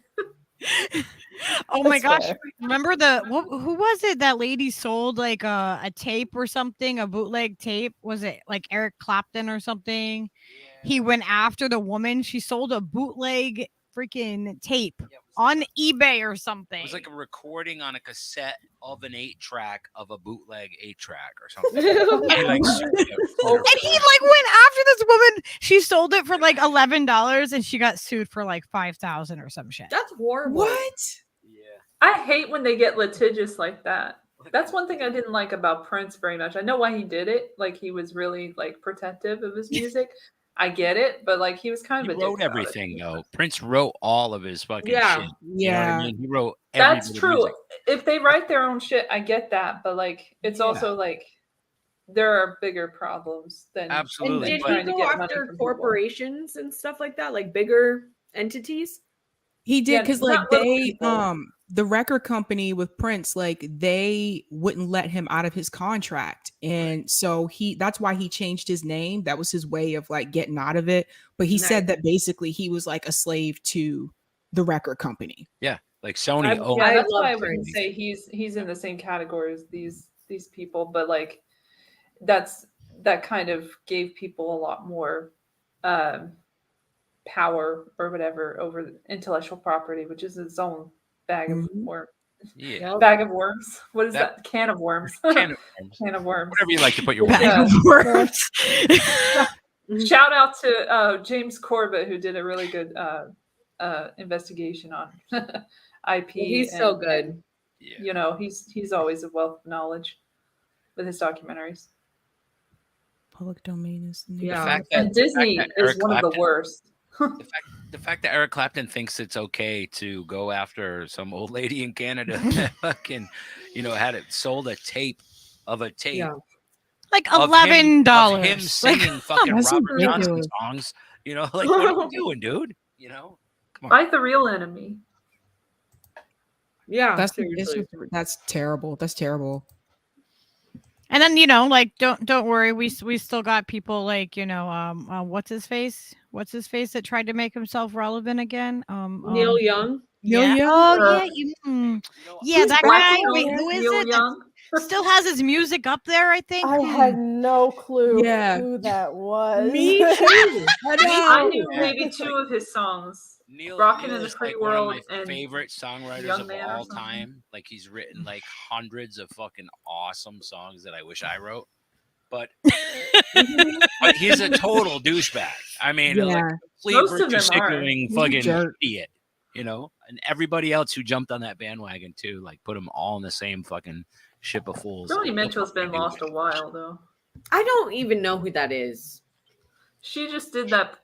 Oh my gosh. Remember who was it that lady sold like a tape or something, a bootleg tape? Was it like Eric Clapton or something? He went after the woman. She sold a bootleg freaking tape on eBay or something. It was like a recording on a cassette of an 8-track of a bootleg 8-track or something. And he like went after this woman. She sold it for like $11 and she got sued for like $5,000 or some shit. That's horrible. What? Yeah. I hate when they get litigious like that. That's one thing I didn't like about Prince very much. I know why he did it. Like, he was really like protective of his music. I get it, but like he was kind of he wrote everything though. Prince wrote all of his fucking shit. Yeah. You know what I mean? He wrote that's true. If they write their own shit, I get that, but like it's also like there are bigger problems than absolutely. And did he go after corporations and stuff like that, like bigger entities? He did, because like they the record company with Prince, like they wouldn't let him out of his contract, and so that's why he changed his name. That was his way of like getting out of it. But he said that basically he was like a slave to the record company. Yeah, like Sony. That's why I wouldn't say he's in the same category as these people, but like that kind of gave people a lot more power or whatever over intellectual property, which is its own bag of worms. Yeah. Bag of worms. What is that? Can of worms. Can of worms. Whatever you like to put your bag of worms. Shout out to James Corbett, who did a really good investigation on IP. He's so good. You know, he's always a wealth of knowledge with his documentaries. Public domain is and Disney is one of the worst. The fact that Eric Clapton thinks it's okay to go after some old lady in Canada that fucking, sold a tape of a tape. Yeah. Like $11. Of him singing fucking Robert Johnson songs. Like what are you doing, dude? Come on. Fight the real enemy. Yeah, that's terrible. That's terrible. And then like don't worry, we still got people like what's his face that tried to make himself relevant again. Neil Young. Yeah. Young? Oh yeah, that guy. Wait, Young? who is Neil it? Young? Still has his music up there, I think. I had no clue Yeah. who that was. Me too. I knew Yeah. maybe 2 of his songs. Neil Rockin' in the is Free like World one of my and favorite songwriters Young of Man or all something. time. Like he's written like hundreds of fucking awesome songs that I wish I wrote. But he's a total douchebag. I mean, like complete Most of them virtue are. signaling He's a fucking jerk. idiot, and everybody else who jumped on that bandwagon too, like put them all in the same fucking ship of fools. Joni Like, Mitchell's been do lost it. a while though. I don't even know who that is. She just did that.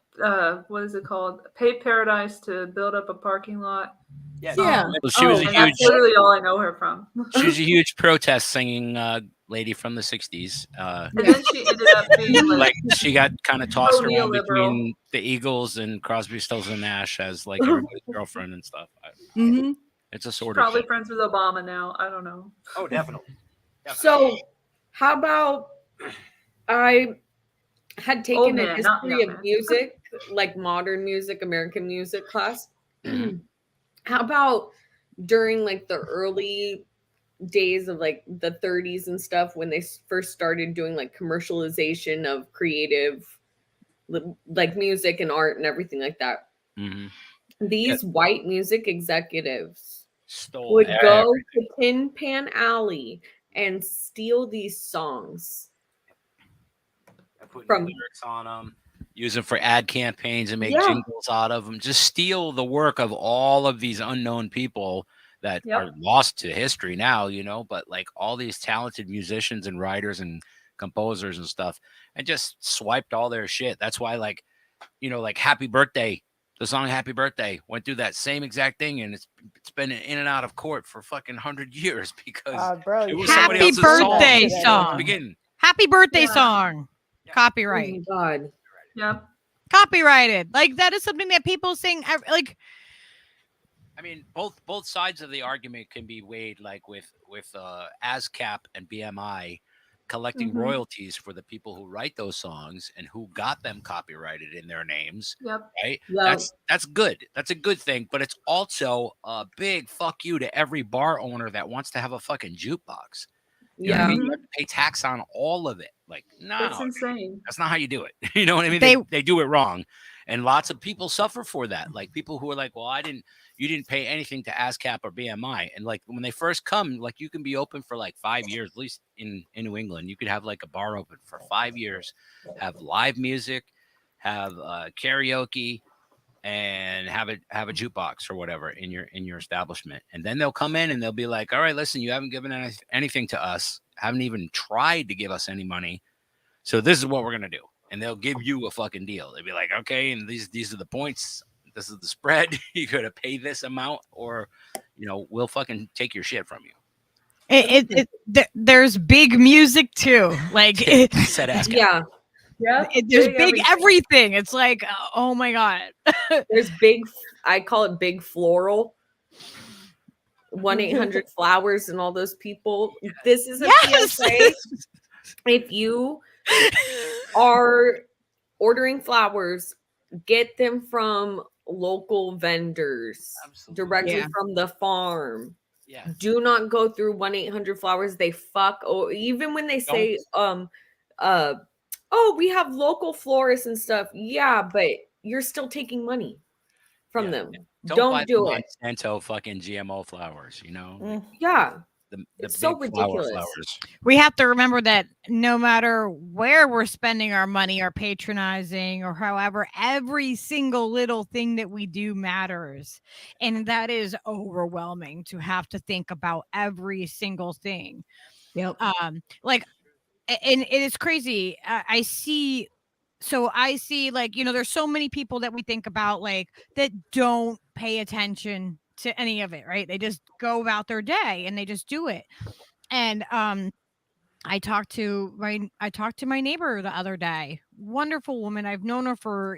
What is it called? Pay Paradise to build up a parking lot. Yeah. Well, she was a And huge. that's literally all I know her from. She was a huge protest singing lady from the '60s. And then she ended up being Like she got kind of tossed around neoliberal. between the Eagles and Crosby, Stills and Nash as like everybody's girlfriend and stuff. Mm-hmm. It's a sort probably of thing. friends with Obama now. I don't know. Oh, definitely. So, how about I had taken a man, not history young of man. music, like modern music, American music class. Mhm. How about during like the early days of like the 30s and stuff when they first started doing like commercialization of creative like music and art and everything like that? Mhm. These white music executives Stole would go everything. to Tin Pan Alley and steal these songs. Putting from- lyrics on them, use them for ad campaigns and make Yeah. jingles out of them. Just steal the work of all of these unknown people that are lost to history now, but like all these talented musicians and writers and composers and stuff, and just swiped all their shit. That's why, like Happy Birthday, the song Happy Birthday went through that same exact thing, and it's been in and out of court for fucking 100 years because Bro, it was you somebody Happy else's birthday song. song. At the beginning. Happy birthday Yeah. song. Copyright. Oh my God. Yep. Copyrighted. Like that is something that people sing like I mean, both sides of the argument can be weighed, like with ASCAP and BMI collecting Mhm. royalties for the people who write those songs and who got them copyrighted in their names. Yep. Right? Yeah. That's good. That's a good thing, but it's also a big fuck you to every bar owner that wants to have a fucking jukebox. You know what I Yeah. mean? You have to pay tax on all of it. Like, That's no, insane. that's not how you do it. You know what I mean? They do it wrong. And lots of people suffer for that. Like people who are like, well, you didn't pay anything to ASCAP or BMI. And like when they first come, like you can be open for like 5 years, at least in New England. You could have like a bar open for 5 years, have live music, have karaoke, and have a jukebox or whatever in your establishment. And then they'll come in and they'll be like, all right, listen, you haven't given anything to us, haven't even tried to give us any money. So this is what we're going to do. And they'll give you a fucking deal. They'll be like, okay, and these are the points. This is the spread. You got to pay this amount or, we'll fucking take your shit from you. There's big music too. Like Said ASCAP. Yeah. Yeah. There's big everything. It's like, oh my God. There's big, I call it big floral. 1-800 flowers and all those people. This is a PSA. If you are ordering flowers, get them from local vendors. Absolutely. Directly from the farm. Yeah. Do not go through 1-800 flowers. They fuck. Or even when they say, oh, we have local florists and stuff. Yeah, but you're still taking money from them. Don't do buy it. Monsanto fucking GMO flowers, Yeah. The It's so big flower ridiculous. flowers. We have to remember that no matter where we're spending our money or patronizing or however, every single little thing that we do matters. And that is overwhelming to have to think about every single thing. Yep. And it is crazy. I see like, there's so many people that we think about like that don't pay attention to any of it, right? They just go about their day and they just do it. And I talked to my neighbor the other day. Wonderful woman. I've known her for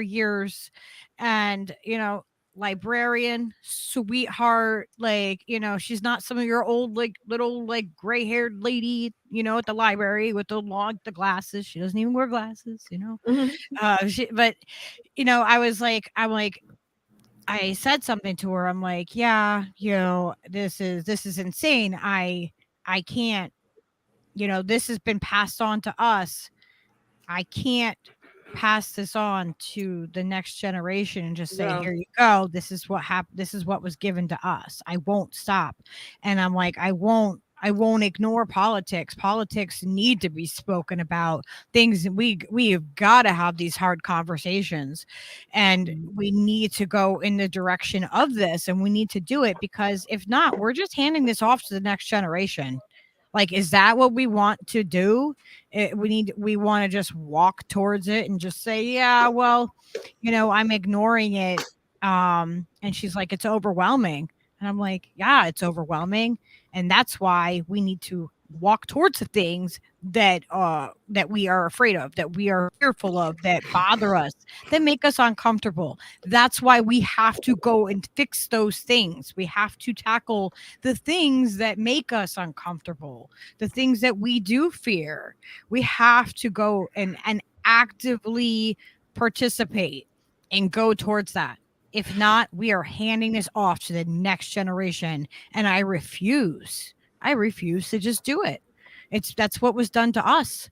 years. And librarian, sweetheart, like, you know, she's not some of your old, like, little, like, gray-haired lady, you know, at the library with the glasses. She doesn't even wear glasses, you know. But you know, I said something to her. I'm like, yeah, you know, this is insane. I can't, you know, this has been passed on to us. I can't pass this on to the next generation and just say, here you go. This is what happened. This is what was given to us. I won't stop. And I'm like, I won't ignore politics. Politics need to be spoken about. Things we have got to have these hard conversations, and we need to go in the direction of this, and we need to do it, because if not, we're just handing this off to the next generation. Like, is that what we want to do? We want to just walk towards it and just say, yeah, well, you know, I'm ignoring it. And she's like, it's overwhelming. And I'm like, yeah, it's overwhelming. And that's why we need to walk towards the things that we are afraid of, that we are fearful of, that bother us, that make us uncomfortable. That's why we have to go and fix those things. We have to tackle the things that make us uncomfortable, the things that we do fear. We have to go and actively participate and go towards that. If not, we are handing this off to the next generation, and I refuse to just do it. That's what was done to us.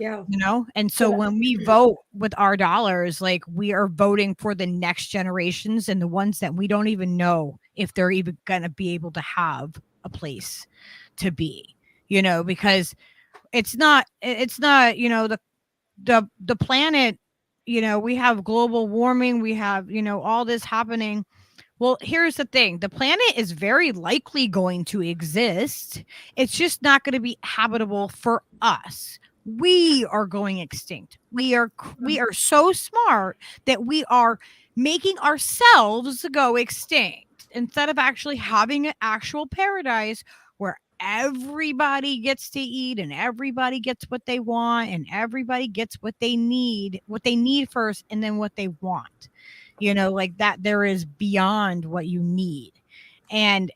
Yeah. You know? And so when we vote with our dollars, like, we are voting for the next generations, and the ones that we don't even know if they're even going to be able to have a place to be, you know, because it's not, you know, the planet, you know, we have global warming, we have, you know, all this happening. Well, here's the thing. The planet is very likely going to exist. It's just not going to be habitable for us. We are going extinct. We are so smart that we are making ourselves go extinct instead of actually having an actual paradise where everybody gets to eat and everybody gets what they want and everybody gets what they need first, and then what they want. You know, like that, there is beyond what you need. And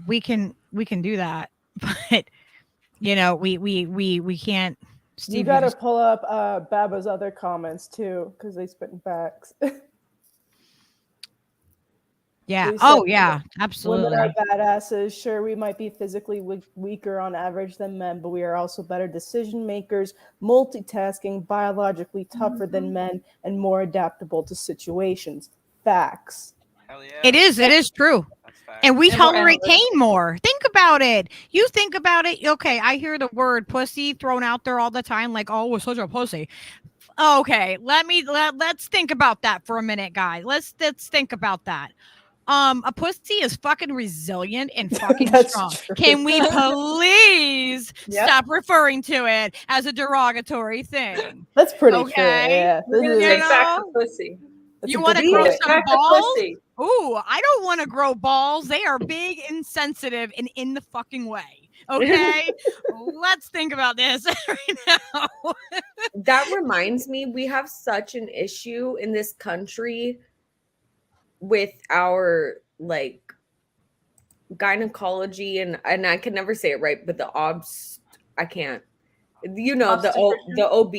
we can do that. But you know, we can't. Steve, you got to pull up Baba's other comments too, because they spitting facts. Yeah. Oh, yeah. Absolutely. Women are badasses. Sure, we might be physically weaker on average than men, but we are also better decision makers, multitasking, biologically tougher than men, and more adaptable to situations. Facts. Hell yeah. It is true. And we tolerate pain more. Think about it. You think about it. Okay, I hear the word pussy thrown out there all the time, like, oh, we're such a pussy. Okay, let's think about that for a minute, guys. Let's think about that. A pussy is fucking resilient and fucking strong. True. Can we please stop referring to it as a derogatory thing? That's pretty true. Yeah. We're gonna take back the pussy. You want to grow some balls? Ooh, I don't want to grow balls. They are big and sensitive and in the fucking way. Okay, let's think about this right now. That reminds me, we have such an issue in this country with our like gynecology and I can never say it right, but I can't. You know, the OB,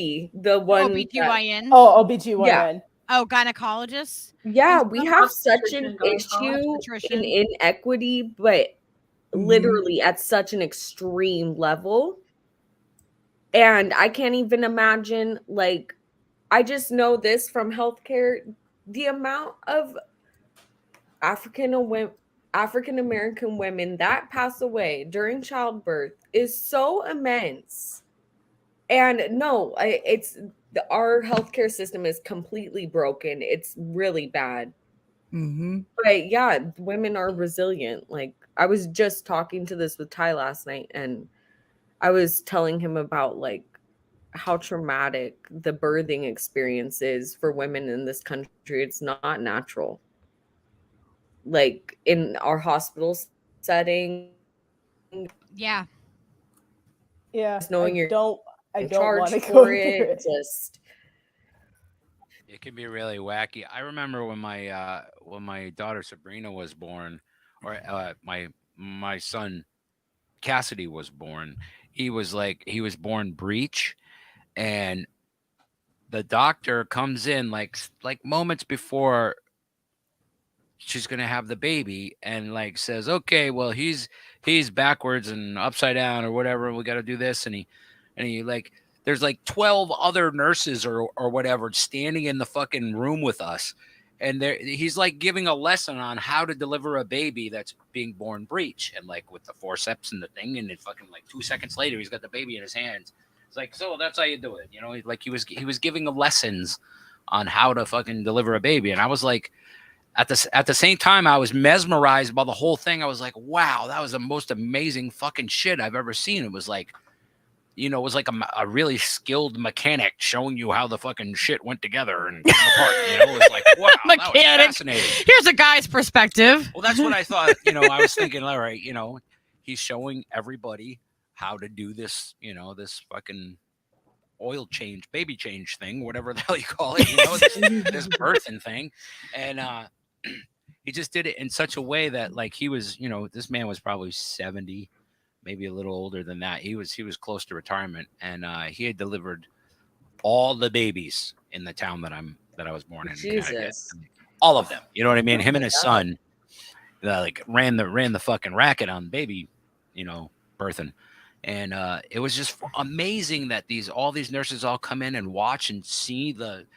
the one OBGYN. OBGYN. Yeah. Oh, gynecologists. Yeah, we have such an issue in inequity, but literally at such an extreme level. And I can't even imagine, like, I just know this from healthcare, the amount of African American women that pass away during childbirth is so immense. And no, our healthcare system is completely broken. It's really bad. But yeah, women are resilient. Like, I was just talking to this with Ty last night, and I was telling him about like how traumatic the birthing experience is for women in this country. It's not natural. Like in our hospital setting. Yeah. Yeah. Just knowing I don't want to for go it. through it. Just It can be really wacky. I remember when my daughter Sabrina was born, or my son Cassidy was born. He was born breech, and the doctor comes in like moments before she's gonna have the baby, and like says, okay, well he's backwards and upside down or whatever, and we got to do this, and he like there's like 12 other nurses or whatever standing in the fucking room with us, and he's like giving a lesson on how to deliver a baby that's being born breech, and like with the forceps and the thing, and then fucking like 2 seconds later he's got the baby in his hands. It's like, so that's how you do it, you know. Like he was giving lessons on how to fucking deliver a baby, and I was like, at the same time, I was mesmerized by the whole thing. I was like, wow, that was the most amazing fucking shit I've ever seen. It was like, you know, it was like a really skilled mechanic showing you how the fucking shit went together and came apart. You know, it was like, wow, that was fascinating. Here's a guy's perspective. Well, that's what I thought. You know, I was thinking, all right, you know, he's showing everybody how to do this, you know, this fucking oil change, baby change thing, whatever the hell you call it, you know, this birthing thing. And he just did it in such a way that, like, he was, you know, this man was probably 70, maybe a little older than that. He was close to retirement, and he had delivered all the babies in the town that I was born in. Jesus. All of them. You know what I mean? Him and his son like ran the fucking racket on baby, you know, birthing. And it was just amazing that all these nurses all come in and watch and see the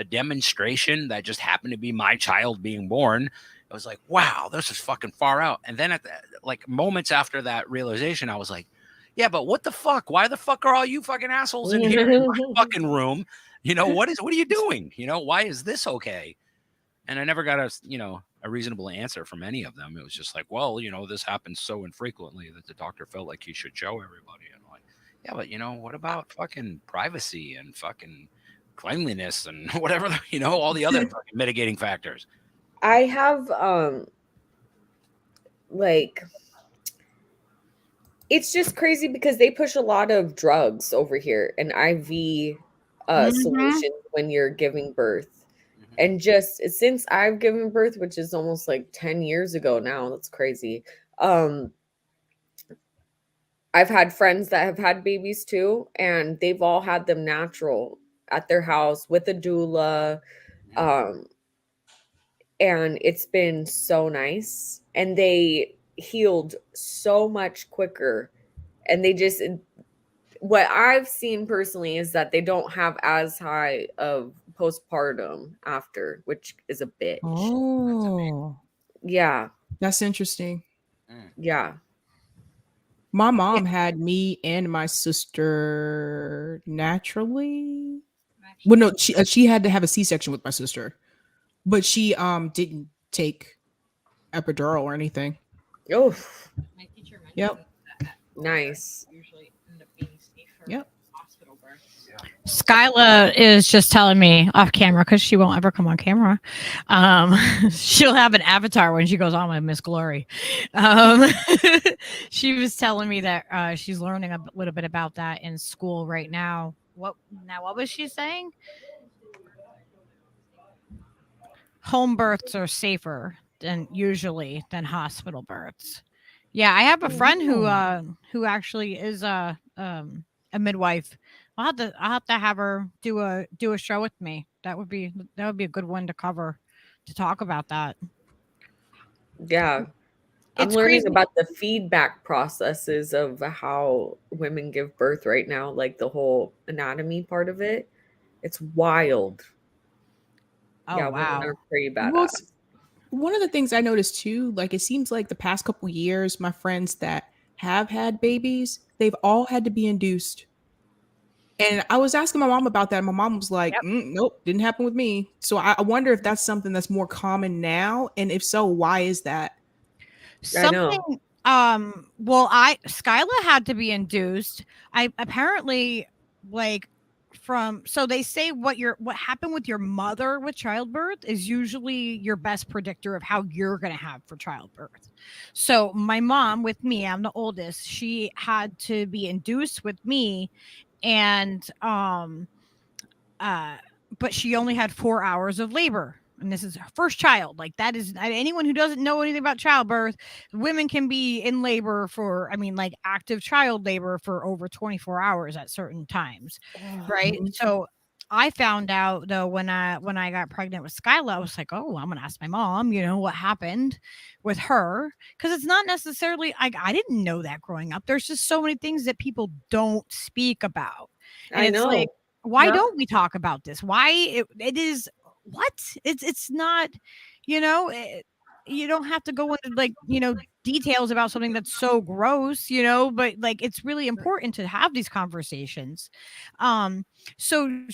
demonstration that just happened to be my child being born. It was like, wow, this is fucking far out. And then like moments after that realization, I was like, yeah, but what the fuck? Why the fuck are all you fucking assholes in here in my fucking room? You know, what are you doing? You know, why is this okay? And I never got a reasonable answer from any of them. It was just like, well, you know, this happens so infrequently that the doctor felt like he should show everybody. And I'm like, yeah, but you know, what about fucking privacy and fucking cleanliness and whatever, you know, all the other fucking mitigating factors. I have like, it's just crazy because they push a lot of drugs over here and IV solutions when you're giving birth. And just since I've given birth, which is almost like 10 years ago now, that's crazy. I've had friends that have had babies too, and they've all had them natural at their house with a doula. And it's been so nice. And they healed so much quicker. And they just, what I've seen personally is that they don't have as high of postpartum after, which is a bitch. Oh, yeah, that's interesting. Yeah, my mom had me and my sister naturally. Well, no, she had to have a C-section with my sister, but she didn't take epidural or anything. Oh, yep, nice. Yep. Skyla is just telling me off camera because she won't ever come on camera. She'll have an avatar when she goes on with Miss Glory. She was telling me that she's learning a little bit about that in school right now. What was she saying? Home births are safer than hospital births. Yeah, I have a friend who actually is a midwife. I'll have to have her do a show with me. That would be a good one to cover, to talk about that. Yeah. I'm learning about the feedback processes of how women give birth right now, like the whole anatomy part of it. It's wild. Oh, yeah, wow. Women are pretty badass. Well, one of the things I noticed too, like it seems like the past couple years, my friends that have had babies, they've all had to be induced. And I was asking my mom about that, and my mom was like, nope, didn't happen with me. So I wonder if that's something that's more common now. And if so, why is that? Something, Skyla had to be induced. I apparently so they say what happened with your mother with childbirth is usually your best predictor of how you're going to have for childbirth. So my mom with me, I'm the oldest, she had to be induced with me. And but she only had 4 hours of labor. And this is her first child. Like, that is, anyone who doesn't know anything about childbirth, women can be in labor for, like active child labor for over 24 hours at certain times. Right. So I found out though, when I got pregnant with Skyla, I was like, oh, I'm going to ask my mom, what happened with her. Cause it's not necessarily, I didn't know that growing up. There's just so many things that people don't speak about. And I it's know. like, why don't we talk about this? Why it is what it's not, you don't have to go into like, details about something that's so gross, but like, it's really important to have these conversations. So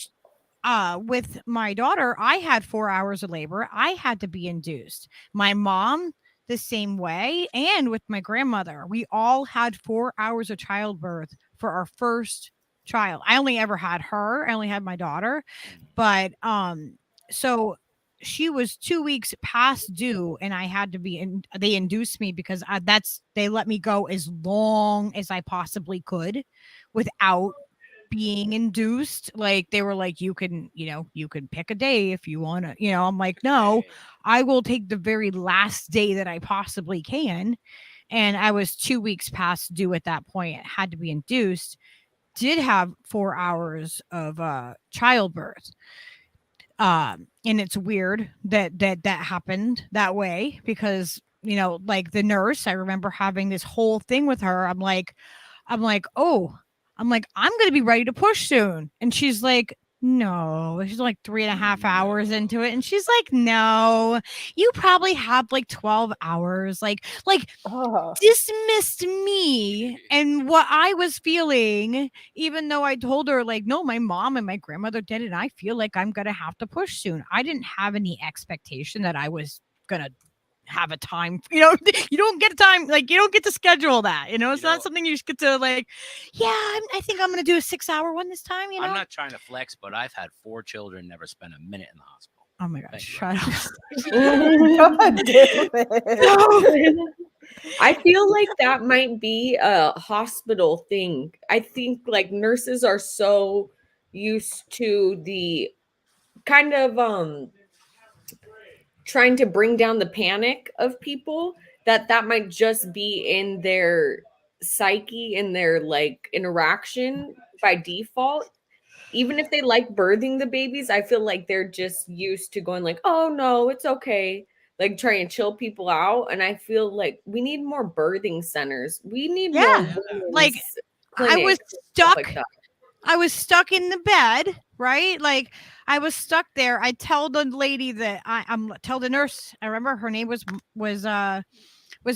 with my daughter, I had 4 hours of labor. I had to be induced. My mom, the same way. And with my grandmother, we all had 4 hours of childbirth for our first child. I only ever had her. I only had my daughter. But so she was 2 weeks past due, and I had to be they induced me because they let me go as long as I possibly could without being induced. Like, they were like, you can pick a day if you want to, I'm like, no, I will take the very last day that I possibly can. And I was 2 weeks past due at that point. It had to be induced. Did have 4 hours of childbirth. And it's weird that happened that way because, like the nurse, I remember having this whole thing with her. I'm like, oh, I'm going to be ready to push soon. And she's like, no, she's like 3.5 hours into it. And she's like, no, you probably have like 12 hours. Like dismissed me and what I was feeling, even though I told her like, no, my mom and my grandmother did it. And I feel like I'm going to have to push soon. I didn't have any expectation that I was going to have a time, you don't get a time, like you don't get to schedule that, it's not something you just get to like, I think I'm going to do a 6-hour one this time, I'm not trying to flex, but I've had 4 children, never spent a minute in the hospital. Oh my gosh, shut up. I feel like that might be a hospital thing. I think like nurses are so used to the kind of trying to bring down the panic of people that might just be in their psyche, in their like interaction by default. Even if they like birthing the babies, I feel like they're just used to going like, oh no, it's okay. Like trying to chill people out. And I feel like we need more birthing centers. We need more like clinics, I was stuck in the bed, right? Like I was stuck there. I tell the lady that tell the nurse, I remember her name was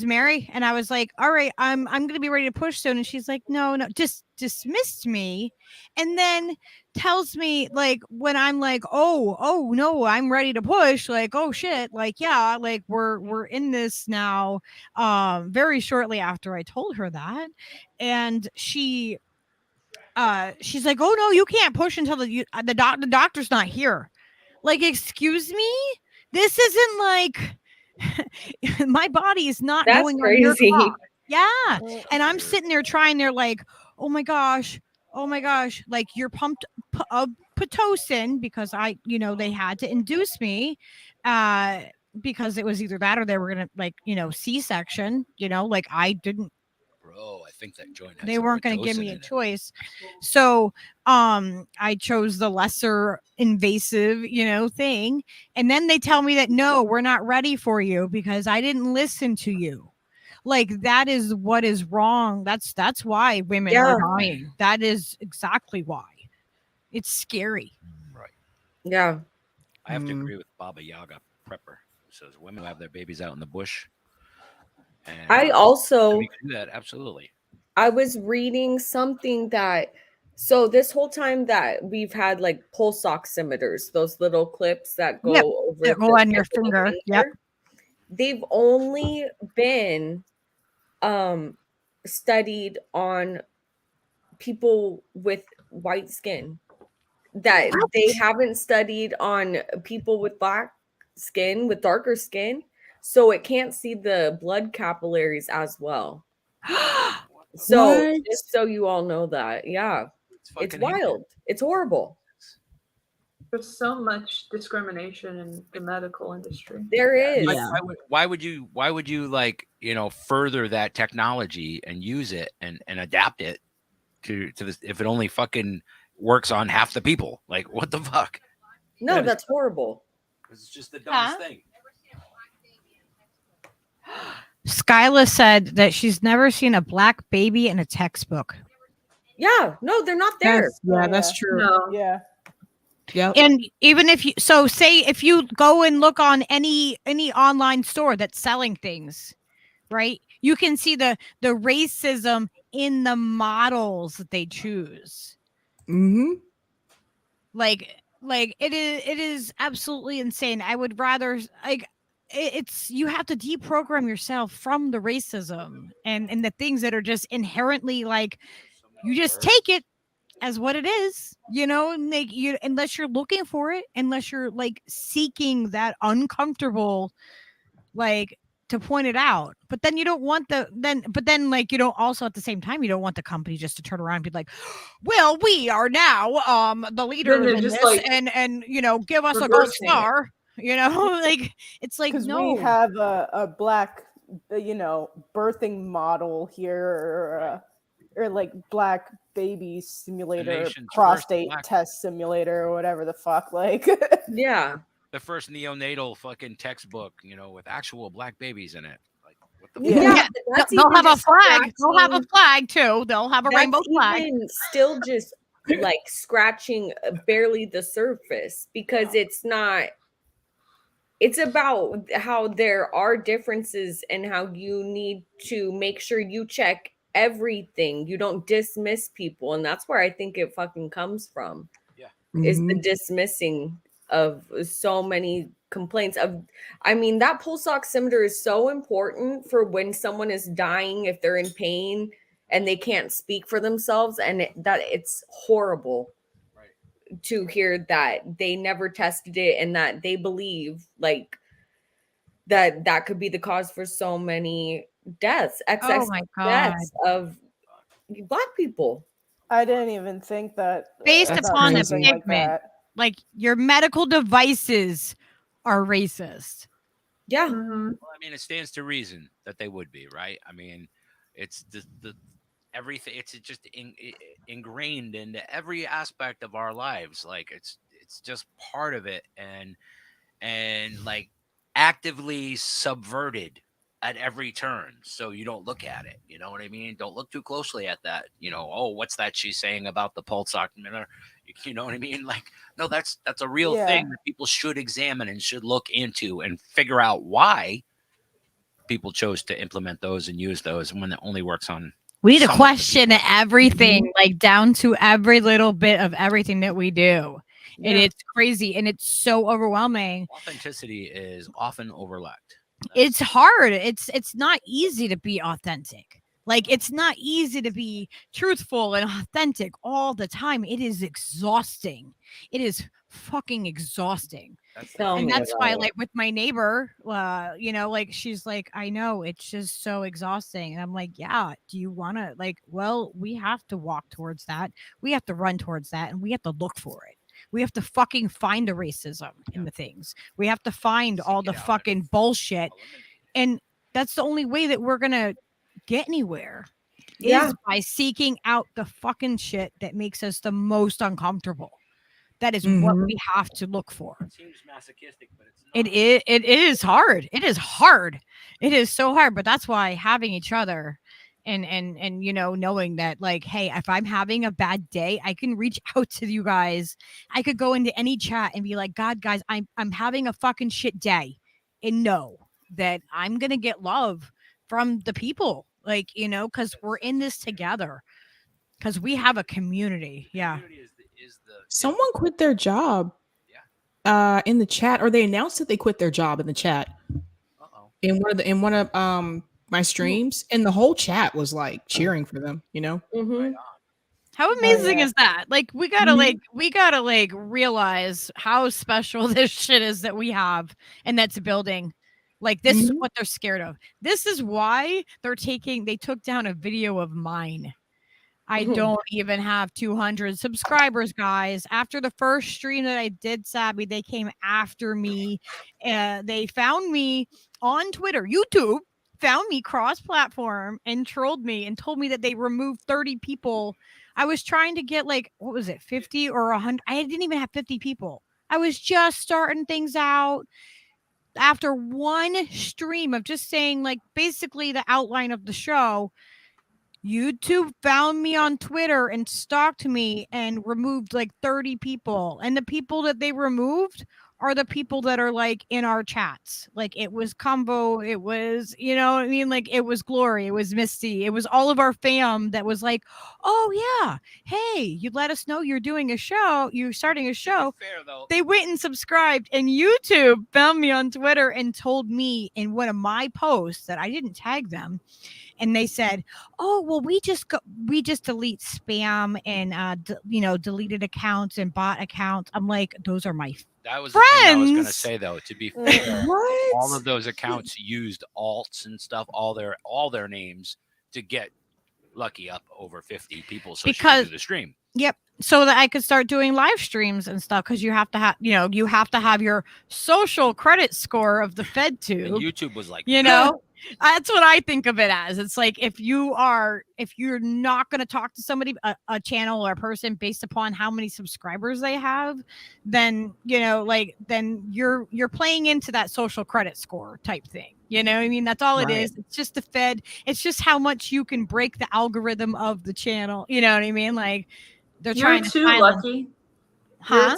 Mary. And I was like, all right, I'm going to be ready to push soon. And she's like, no, just dismissed me. And then tells me like, when I'm like, oh no, I'm ready to push. Like, oh shit. Like, yeah, like we're in this now. Very shortly after I told her that. And she's like, oh no, you can't push until the doctor's not here. Like, excuse me, this isn't like my body is not going on your clock. Yeah. And I'm sitting there trying, they're like, oh my gosh, like you're pumped Pitocin because they had to induce me because it was either that or they were gonna like C-section, like I didn't. Bro, I think that joint. They weren't going to give me a choice. So I chose the lesser invasive, thing. And then they tell me that, no, we're not ready for you because I didn't listen to you. Like, that is what is wrong. That's why women are dying. That is exactly why. It's scary. Right. Yeah. I have to agree with Baba Yaga Prepper, who says women who have their babies out in the bush. And I also we can do that, absolutely. I was reading something that so this whole time that we've had like pulse oximeters, those little clips that go over that go on your finger. Yep. They've only been studied on people with white skin. That they haven't studied on people with black skin, with darker skin. So it can't see the blood capillaries as well. So just so you all know that. Yeah. It's wild. It's horrible. There's so much discrimination in the medical industry. There is. Yeah. Why would you like, further that technology and use it and adapt it to this if it only fucking works on half the people? Like, what the fuck? No, that's horrible. It's just the dumbest thing. Skyla said that she's never seen a black baby in a textbook. Yeah, no, they're not there. That's true. No. Yeah. Yeah. And even if if you go and look on any online store that's selling things, right? You can see the racism in the models that they choose. Mm-hmm. Like it is absolutely insane. I would rather it's you have to deprogram yourself from the racism and the things that are just inherently like you just take it as what it is, like you unless you're looking for it, unless you're like seeking that uncomfortable like to point it out. But then you don't want like you don't also at the same time you don't want the company just to turn around and be like, well, we are now the leader in this like, and give us a gold star. Like it's like because no. we have a black birthing model here or like black baby simulator, prostate test simulator or whatever the fuck, like yeah, the first neonatal fucking textbook, with actual black babies in it. Like, what the fuck? They'll have a flag. They'll have a flag too. They'll have a rainbow flag. Still just like scratching barely the surface because it's not. It's about how there are differences and how you need to make sure you check everything. You don't dismiss people. And that's where I think it fucking comes from. Yeah. Is the dismissing of so many complaints that pulse oximeter is so important for when someone is dying, if they're in pain and they can't speak for themselves. And it's horrible to hear that they never tested it and that they believe like that could be the cause for so many deaths, excess deaths of black people. I didn't even think that based upon a pigment, like your medical devices are racist. Yeah. Mm-hmm. Well, it stands to reason that they would be, right? It's the everything. It's just ingrained into every aspect of our lives. Like it's just part of it, and like actively subverted at every turn, so you don't look at it. You know what I mean? Don't look too closely at that. Oh, what's that she's saying about the pulse oximeter? You know what I mean? Like, no, that's a real thing that people should examine and should look into and figure out why people chose to implement those and use those when it only works on. We need to question everything, like down to every little bit of everything that we do. Yeah. And it's crazy and it's so overwhelming. Authenticity is often overlooked. It's hard. It's not easy to be authentic. Like it's not easy to be truthful and authentic all the time. It is exhausting. It is fucking exhausting. That's why, like with my neighbor, like she's like, I know it's just so exhausting. And I'm like, yeah, do you want to well, we have to walk towards that. We have to run towards that and we have to look for it. We have to fucking find the racism in the things. We have to find all the fucking bullshit. And that's the only way that we're going to get anywhere is by seeking out the fucking shit that makes us the most uncomfortable. That is what we have to look for. It seems masochistic, but it's not. It is hard. It is hard. It is so hard. But that's why having each other and knowing that like, hey, if I'm having a bad day, I can reach out to you guys. I could go into any chat and be like, God, guys, I'm having a fucking shit day, and know that I'm gonna get love from the people, because we're in this together, because we have a community. Yeah. Someone quit their job in the chat, or they announced that they quit their job in the chat. In one of my streams, and the whole chat was like cheering for them, How amazing is that? Like we gotta realize how special this shit is that we have and that's building. Like this is what they're scared of. This is why they took down a video of mine I don't even have 200 subscribers, guys. After the first stream that I did, Sabby, they came after me. They found me on Twitter, YouTube, found me cross-platform and trolled me and told me that they removed 30 people. I was trying to get like, what was it, 50 or 100? I didn't even have 50 people. I was just starting things out. After one stream of just saying like basically the outline of the show, YouTube found me on Twitter and stalked me and removed like 30 people. And the people that they removed are the people that are like in our chats. Like it was Combo, it was, you know what I mean? Like it was Glory, it was Misty, it was all of our fam that was like, oh yeah, hey, you let us know you're doing a show, you're starting a show. Fair, though. They went and subscribed, and YouTube found me on Twitter and told me in one of my posts that I didn't tag them. And they said, "Oh, well, we just delete spam and deleted accounts and bot accounts." I'm like, "Those are my That was friends." the thing I was going to say, though. To be fair, What? all of those accounts used alts and stuff, all their names to get Lucky up over 50 people, so she could do the stream. Yep. So that I could start doing live streams and stuff, because you have to have, you have to have your social credit score of the FedTube. And YouTube was like, That's what I think of it as. It's like if you're not going to talk to somebody, a channel or a person based upon how many subscribers they have, then then you're playing into that social credit score type thing. You know what I mean? That's all it is. It's just the Fed. It's just how much you can break the algorithm of the channel. You know what I mean? Like they're trying to silence. Lucky. Huh?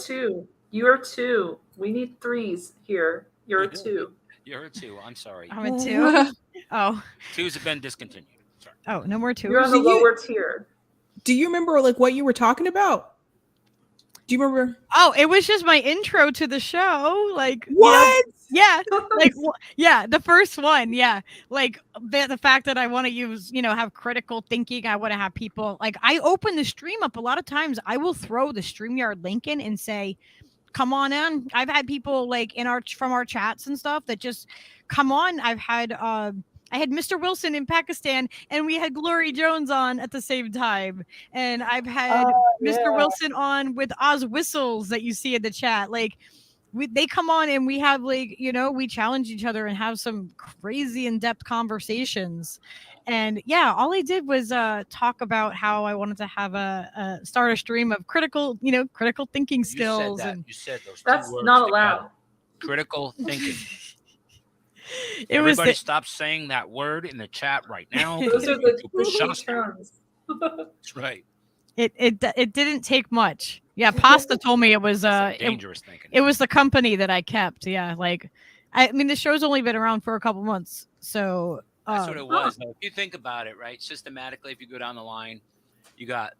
You're two. We need threes here. You're a two. You're a two. I'm sorry. I'm a two. Oh. Twos have been discontinued. Sorry. Oh, no more twos. You're on the lower tier. Do you remember like what you were talking about? Do you remember? Oh, it was just my intro to the show. Like what? Yeah, like the first one. Yeah, like the fact that I want to use, have critical thinking. I want to have people like I open the stream up a lot of times. I will throw the StreamYard link in and say, come on in. I've had people like from our chats and stuff that just come on. I had Mr. Wilson in Pakistan, and we had Glory Jones on at the same time. And I've had Mr. Wilson on with Oz Whistles that you see in the chat. Like they come on and we have like, we challenge each other and have some crazy in-depth conversations. And yeah, all I did was talk about how I wanted to have start a stream of critical thinking skills. You said those. That's two words not allowed. Together. Critical thinking. Everybody stop saying that word in the chat right now. Those are the terms. That's right. It didn't take much. Yeah, Pasta told me it was dangerous thinking. It was the company that I kept. Yeah, like I mean the show's only been around for a couple months, so that's what it was. If you think about it, right, systematically, if you go down the line, you got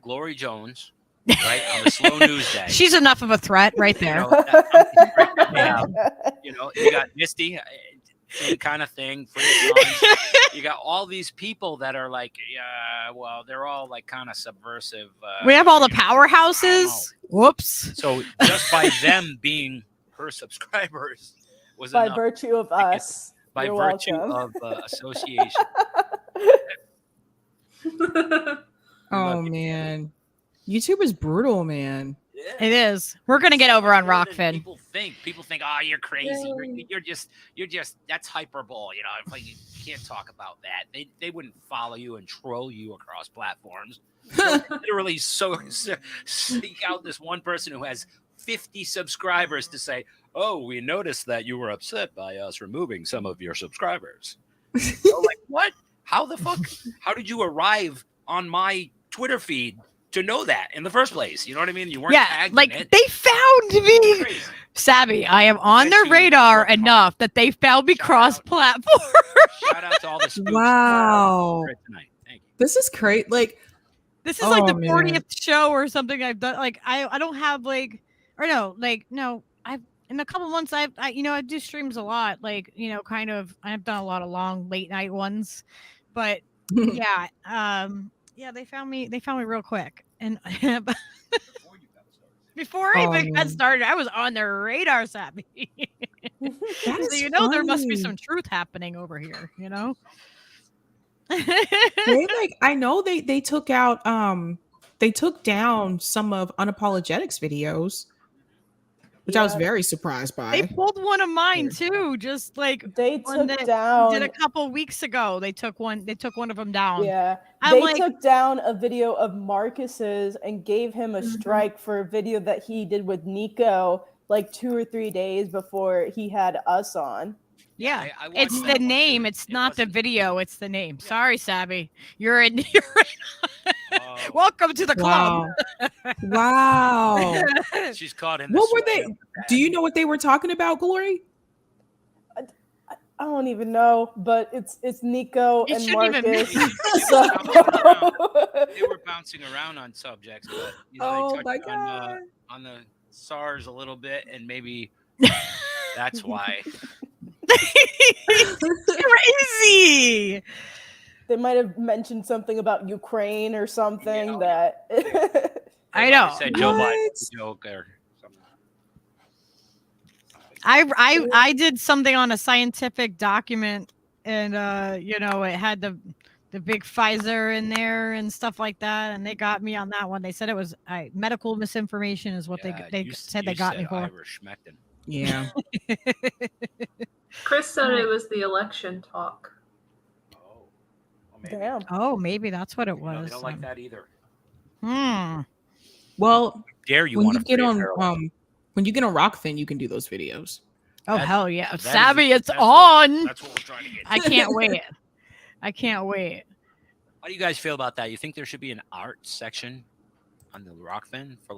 Glory Jones, right, on the slow news day. She's enough of a threat right there. You got Misty, same kind of thing. You got all these people that are like, they're all like kind of subversive. We have all the powerhouses. Whoops. So just by them being her subscribers was by enough virtue of us. By You're virtue welcome. of association. Oh man, YouTube is brutal, man. Yeah. It is. We're gonna get over on Rockfin. People think, oh, you're crazy. You're just. That's hyperbole. Like you can't talk about that. They wouldn't follow you and troll you across platforms. Literally, seek out this one person who has 50 subscribers to say, oh, we noticed that you were upset by us removing some of your subscribers. Like, what? How the fuck? How did you arrive on my Twitter feed to know that in the first place? You know what I mean? You weren't tagged in it. They found me. Sabby, I am on their radar enough that they found me cross-platform. Shout out to all the scoops. Wow. Tonight. Thank you. This is great. Like, this is like the 40th show or something I've done. Like, I don't have in a couple months I do streams a lot. Like, I've done a lot of long late night ones, but yeah. They found me real quick. And before I even got started, I was on their radar, Sabby. So there must be some truth happening over here, I know they took down some of Unapologetics videos, which I was very surprised They by. pulled one of mine too, just like They one took that down. we did a couple weeks ago. They took one of them down. Yeah, I'm they like, took down a video of Marcus's and gave him a strike for a video that he did with Nico like 2 or 3 days before he had us on. yeah, I watched it's that the one, name. too. It's It not the wasn't- video. It's the name. Yeah. Sorry, Sabby. You're in. Oh, Welcome to the club. Wow. she's caught in the What were sway they? of the Do you bad. know what they were talking about, Glory? I don't even know, but it's Nico It and shouldn't even Marcus. be. They were bouncing around on subjects, but they touched on the SARS a little bit, and maybe that's why. Crazy. They might have mentioned something about Ukraine or something that. I know. Said Joe Biden's a joke or something. I did something on a scientific document, and it had the big Pfizer in there and stuff like that, and they got me on that one. They said it was medical misinformation is what they said they got me for. Irish Schmeckton. Yeah. Chris said it was the election talk. Oh, well, maybe. Damn. Oh, maybe that's what it No, was. they don't like that either. Well, Dare you when want you to get on Rockfin, you can do those videos. Oh, hell yeah. that Sabby, is- it's that's on. That's what we're trying to get. I can't wait. I can't wait. How do you guys feel about that? You think there should be an art section on the Rockfin for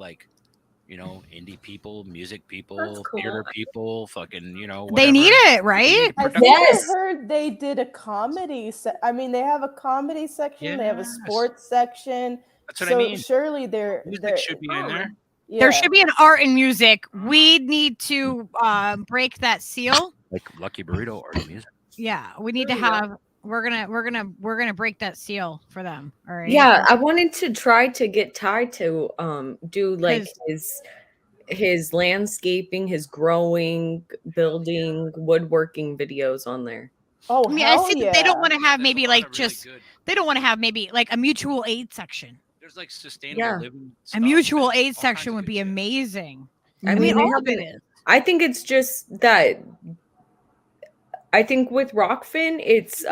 indie people, music people, That's cool. theater people, fucking, whatever. They need it, right? I think I heard they did a comedy. They have a comedy section. They have a Yes. sports section. That's what so I mean. surely there Music should be in there. Yeah. There should be an art and music. We need to break that seal. Like Lucky Burrito or music. Yeah, we need to have. We're gonna break that seal for them. All right. Yeah, I wanted to try to get Ty to do like his landscaping, his growing, building, woodworking videos on there. Oh, I mean, hell I see yeah. that they don't want to have There's maybe a lot like of really just. good- They don't want to have maybe like a mutual aid section. There's like sustainable living. A stuff mutual and aid all kinds section of would good be shit. amazing. I I mean, they all of it haven't- is. I think it's just that. I think with Rockfin, it's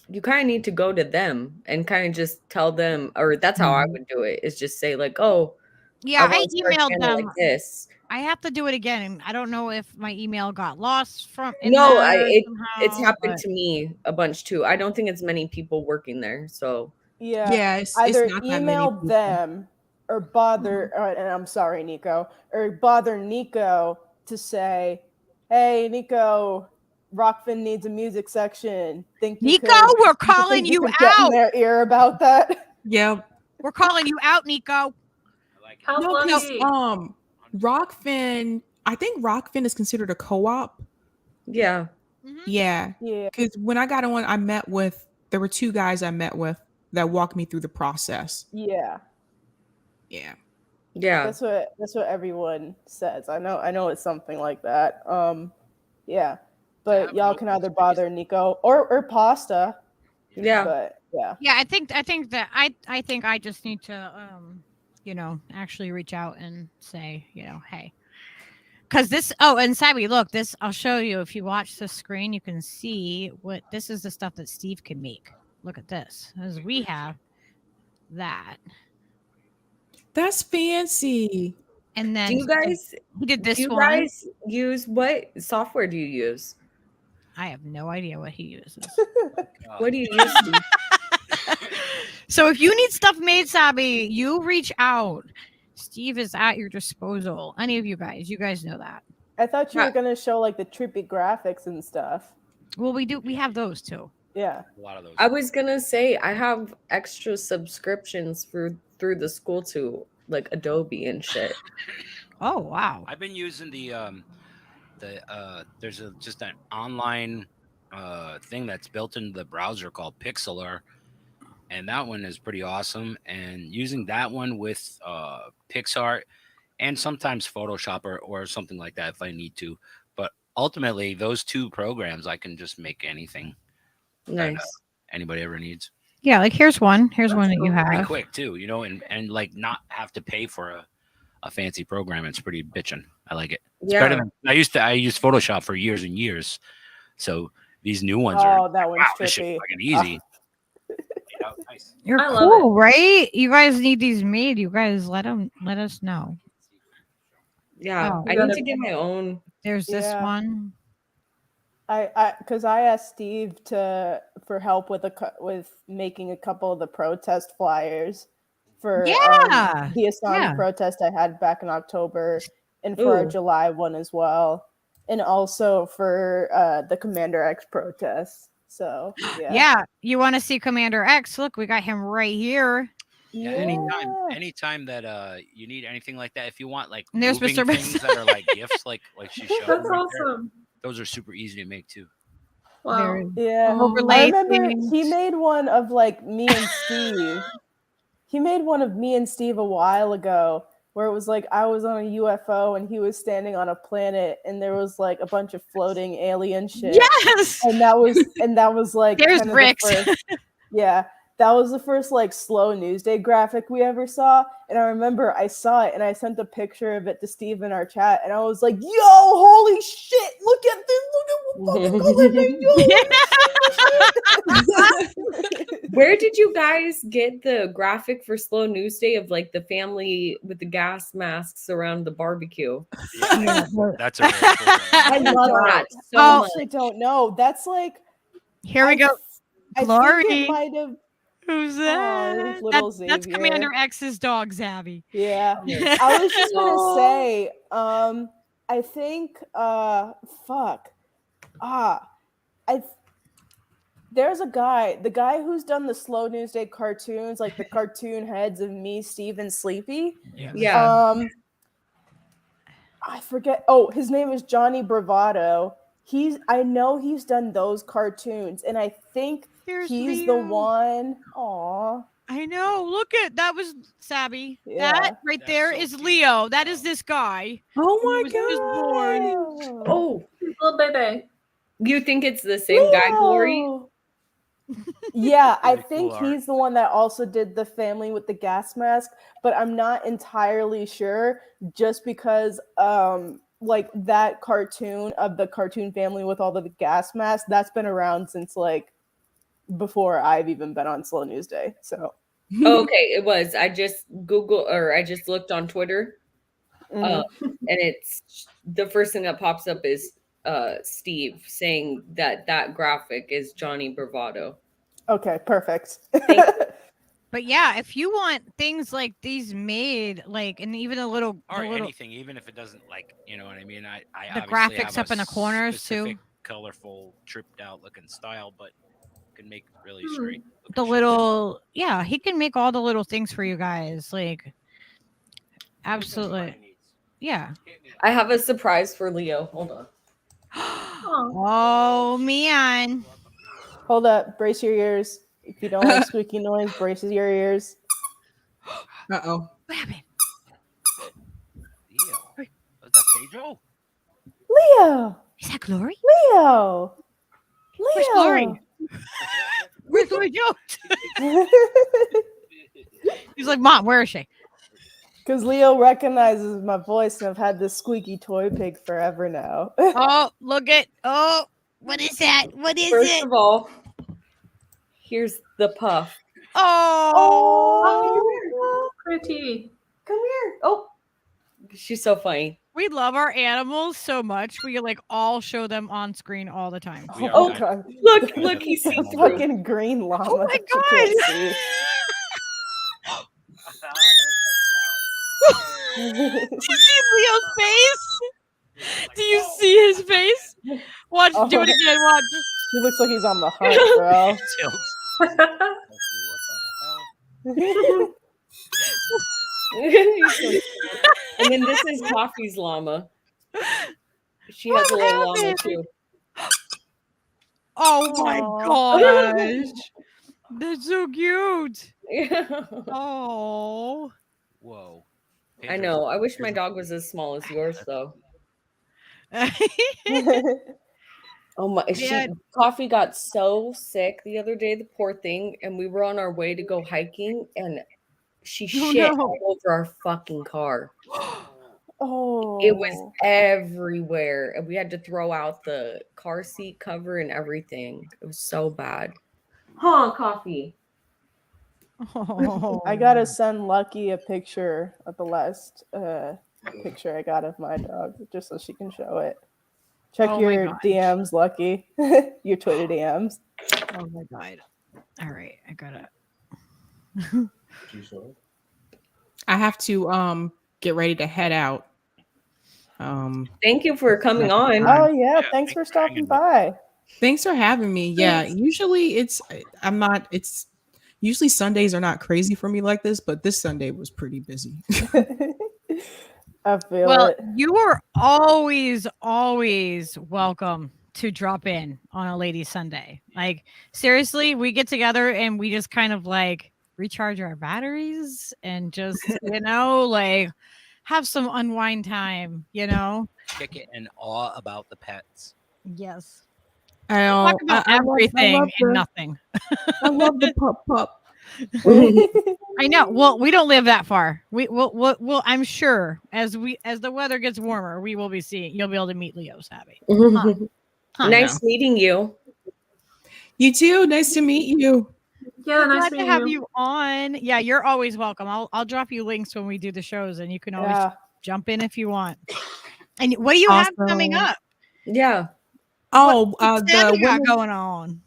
you kind of need to go to them and kind of just tell them, or that's how I would do it. Is just say like, oh, Yeah, I wanna start a emailed channel them. like this. I have to do it again, and I don't know if my email got lost from. No, it's it's happened to me a bunch too. I don't think it's many people working there, so Yeah, it's either not that many email people. them or bother. And I'm sorry, Nico, or bother Nico to say, "Hey, Nico, Rockfin needs a music section. Think you Nico, could- we're think calling you could get in out. their ear about that." Yeah. We're calling you out, Nico. I like it. How No, lucky. because Rockfin, I think Rockfin is considered a co-op. yeah. Yeah. Yeah, Because when I got on, there were two guys I met with that walked me through the process. yeah. Yeah. Yeah. That's what everyone says. I know it's something like that. Yeah, but have y'all no can either space. bother Nico or Pasta. Yeah. But yeah. Yeah, I think that I think I just need to actually reach out and say, hey. Because this, and Sabby, look, this, I'll show you. If you watch the screen, you can see this is the stuff that Steve can make. Look at this. As we have that. That's fancy. And then Do you guys he did this do you one. guys use what software do you use? I have no idea what he uses. What do you use? Steve? So if you need stuff made, Sabby, you reach out. Steve is at your disposal. Any of you guys know that. I thought you were gonna show like the trippy graphics and stuff. Well, we have those too. Yeah. A lot of those. I was gonna say I have extra subscriptions through the school to like Adobe and shit. Oh wow. I've been using there's just an online thing that's built into the browser called Pixlr, and that one is pretty awesome. And using that one with PixArt and sometimes Photoshop or something like that if I need to. But ultimately, those two programs I can just make anything. Nice. anybody ever needs. Yeah, like here's one. Here's one that you Pretty have. quick too, you know, and like not have to pay for a fancy program. It's pretty bitchin'. I like it. It's better than I used Photoshop for years and years. So these new ones are that one's this shit trippy. fucking easy. Nice. You're I love cool, right? You guys need these made. You guys let us know. Yeah, Oh. I need to get my own. There's this one. Because I asked Steve for help with making a couple of the protest flyers for the Assange protest I had back in October, and for our July one as well, and also for the Commander X protest. So yeah, you want to see Commander X? Look, we got him right here. Yeah, anytime that you need anything like that, if you want like there's moving things that are like gifts, like she showed. That's awesome. Those are super easy to make too. Wow. Yeah. I remember he made one of like me and Steve. He made one of me and Steve a while ago where it was like I was on a UFO and he was standing on a planet and there was like a bunch of floating alien shit. Yes. And that was like there's bricks. Yeah. That was the first like slow news day graphic we ever saw. And I remember I saw it and I sent a picture of it to Steve in our chat. And I was like, yo, holy shit. Look at this. Look at what fucking Where did you guys get the graphic for slow news day of like the family with the gas masks around the barbecue? Yeah, that's a really cool I love that so much. I don't know. That's like, here we go. Glory. I think it might have. Who's that? That's Commander X's dog, Sabby. Yeah. I was just gonna say, I think there's a guy, the guy who's done the Slow News Day cartoons, like the cartoon heads of me, Steve, and Sleepy. Yeah. I forget. Oh, his name is Johnny Bravado. I know he's done those cartoons, and I think he's the one. Aw. I know. Look at that was Sabby. Yeah. That right there is Leo. That is this guy. Oh my god. Oh, little baby. You think it's the same guy, Glory? Yeah, I think he's the one that also did the family with the gas mask, but I'm not entirely sure just because like that cartoon of the cartoon family with all the gas masks, that's been around since like before I've even been on Slow News Day. So okay, it was. I just looked on Twitter, and it's the first thing that pops up is Steve saying that graphic is Johnny Bravado. Okay, perfect. But yeah, if you want things like these made, like, and even a little anything, even if it doesn't, like, you know what I mean. I the graphics up in the corners too, colorful, tripped out looking style, but can make really straight. The little, yeah, he can make all the little things for you guys, like, absolutely, yeah. I have a surprise for Leo. Hold on. Oh man! Hold up, brace your ears. If you don't like squeaky noise, brace your ears. Uh-oh. What happened? Leo. Was that Pedro? Leo. Is that Glory? Leo. Where's Glory? Where's Glory Jones? He's like, Mom, where is she? Because Leo recognizes my voice, and I've had this squeaky toy pig forever now. Oh, look at, oh, what is that? What is First it? First of all, here's the puff. Oh, pretty. Come here. Oh, she's so funny. We love our animals so much. We like all show them on screen all the time. Oh god! Look, he's a fucking green llama. Oh my god! Do you see Leo's face? Do you see his face? Watch, do it again. Watch. He looks like he's on the hunt, bro. And then this is Coffee's llama. She has a little llama too. Oh my gosh. That's so cute. Oh. Whoa. I know. I wish my dog was as small as yours, though. Oh my! Coffee got so sick the other day, the poor thing, and we were on our way to go hiking, and she shit all over our fucking car. Oh, it was everywhere, and we had to throw out the car seat cover and everything. It was so bad. Huh, Coffee? I gotta send Lucky a picture of the last picture I got of my dog, just so she can show it. Check your DMs, Lucky. Your Twitter DMs. Oh my god! All right, I gotta. I have to get ready to head out. Thank you for coming on. Oh yeah, thanks for stopping by. Thanks for having me. Yeah, usually it's usually Sundays are not crazy for me like this, but this Sunday was pretty busy. I feel it. You are always welcome to drop in on a Lady Sunday. Like seriously, we get together and we just kind of like recharge our batteries and just like have some unwind time. Chicken and awe about the pets. Yes. Talk about everything and nothing. I love the pup. I know. Well, we don't live that far. We'll I'm sure as the weather gets warmer, we will be seeing. You'll be able to meet Leo, Sabby. Nice meeting you. You too. Nice to meet you. Yeah, nice to have you on. Yeah, you're always welcome. I'll drop you links when we do the shows, and you can always jump in if you want. And what do you have coming up? Yeah. Oh, the got going on.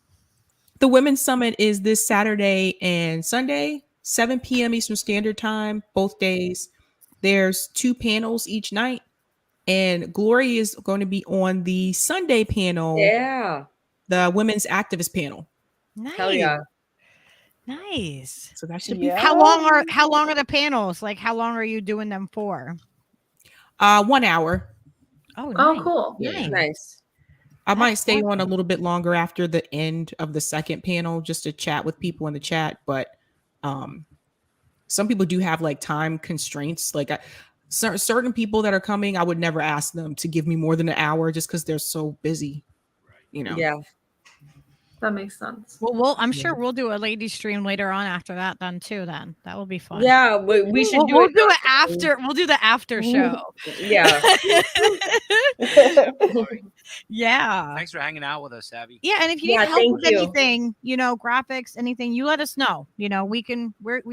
The Women's Summit is this Saturday and Sunday, 7 p.m. Eastern Standard Time, both days. There's 2 panels each night, and Glory is going to be on the Sunday panel. Yeah. The Women's Activist panel. Nice. Hell yeah. Nice. So that should be How long are the panels? Like how long are you doing them for? 1 hour. Oh, nice. Cool. Nice. I might stay on a little bit longer after the end of the second panel just to chat with people in the chat, but some people do have like time constraints. Like certain people that are coming, I would never ask them to give me more than an hour just because they're so busy. Yeah. That makes sense. Well, I'm sure we'll do a lady stream later on after that then too. Then that will be fun. Yeah, we should do it after. We'll do the after show. Yeah. Yeah. Thanks for hanging out with us, Sabby. Yeah, and if you need help with anything, graphics, anything, you let us know. We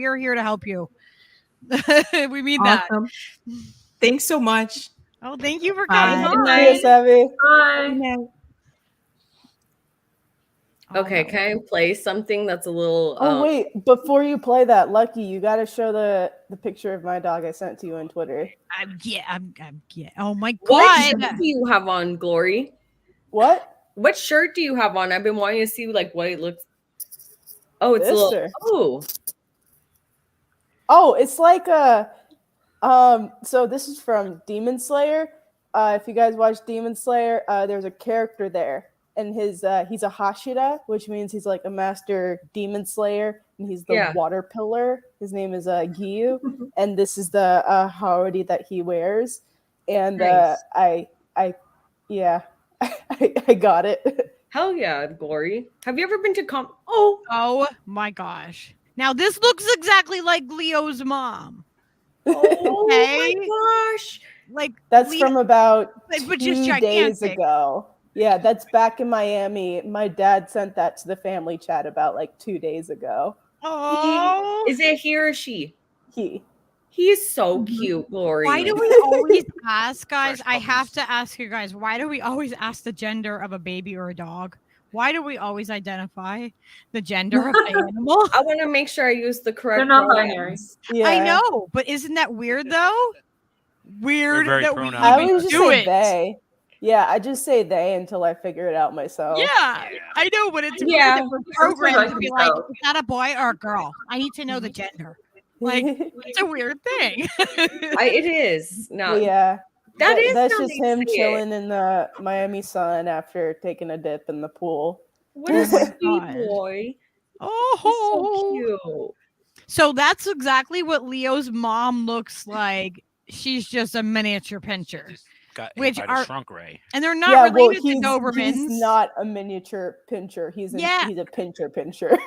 are here to help you. We mean awesome. That. Thanks so much. Oh, thank you for coming. Good night, Sabby. Bye. Okay, can I play something that's a little... Oh, wait. Before you play that, Lucky, you got to show the picture of my dog I sent to you on Twitter. Yeah. Oh, my God. What shirt do you have on, Glory? What? What shirt do you have on? I've been wanting to see, like, what it looks... Oh, it's this a little... Oh. Oh, it's like a... So this is from Demon Slayer. If you guys watch Demon Slayer, there's a character there. And he's a Hashira, which means he's like a master demon slayer, and he's the water pillar. His name is Giyu, and this is the Haori that he wears. And nice. I got it. Hell yeah, Glory. Have you ever been to Oh my gosh. Now this looks exactly like Leo's mom. Oh my gosh. Like that's from about but 2 just days ago. Yeah, that's back in Miami. My dad sent that to the family chat about like 2 days ago. Oh, is it he or she? He is so cute, Glory. Why do we always ask, guys? I have to ask you guys, why do we always ask the gender of a baby or a dog? Why do we always identify the gender of the animal? I want to make sure I use the correct. They're not binary. Yeah. I know, but isn't that weird though? Weird that we I would just say they. Yeah, I just say they until I figure it out myself. Yeah, I know, but it's weird that we're programmed to be like, is that a boy or a girl? I need to know the gender. Like, it's a weird thing. It is. No. Yeah. That's just him chilling it. in the Miami sun after taking a dip in the pool. What a sweet boy. Oh, he's so cute. So that's exactly what Leo's mom looks like. She's just a miniature pincher. which are shrunk ray, and they're not related to Dobermans. He's not a miniature pincher. He's a pincher.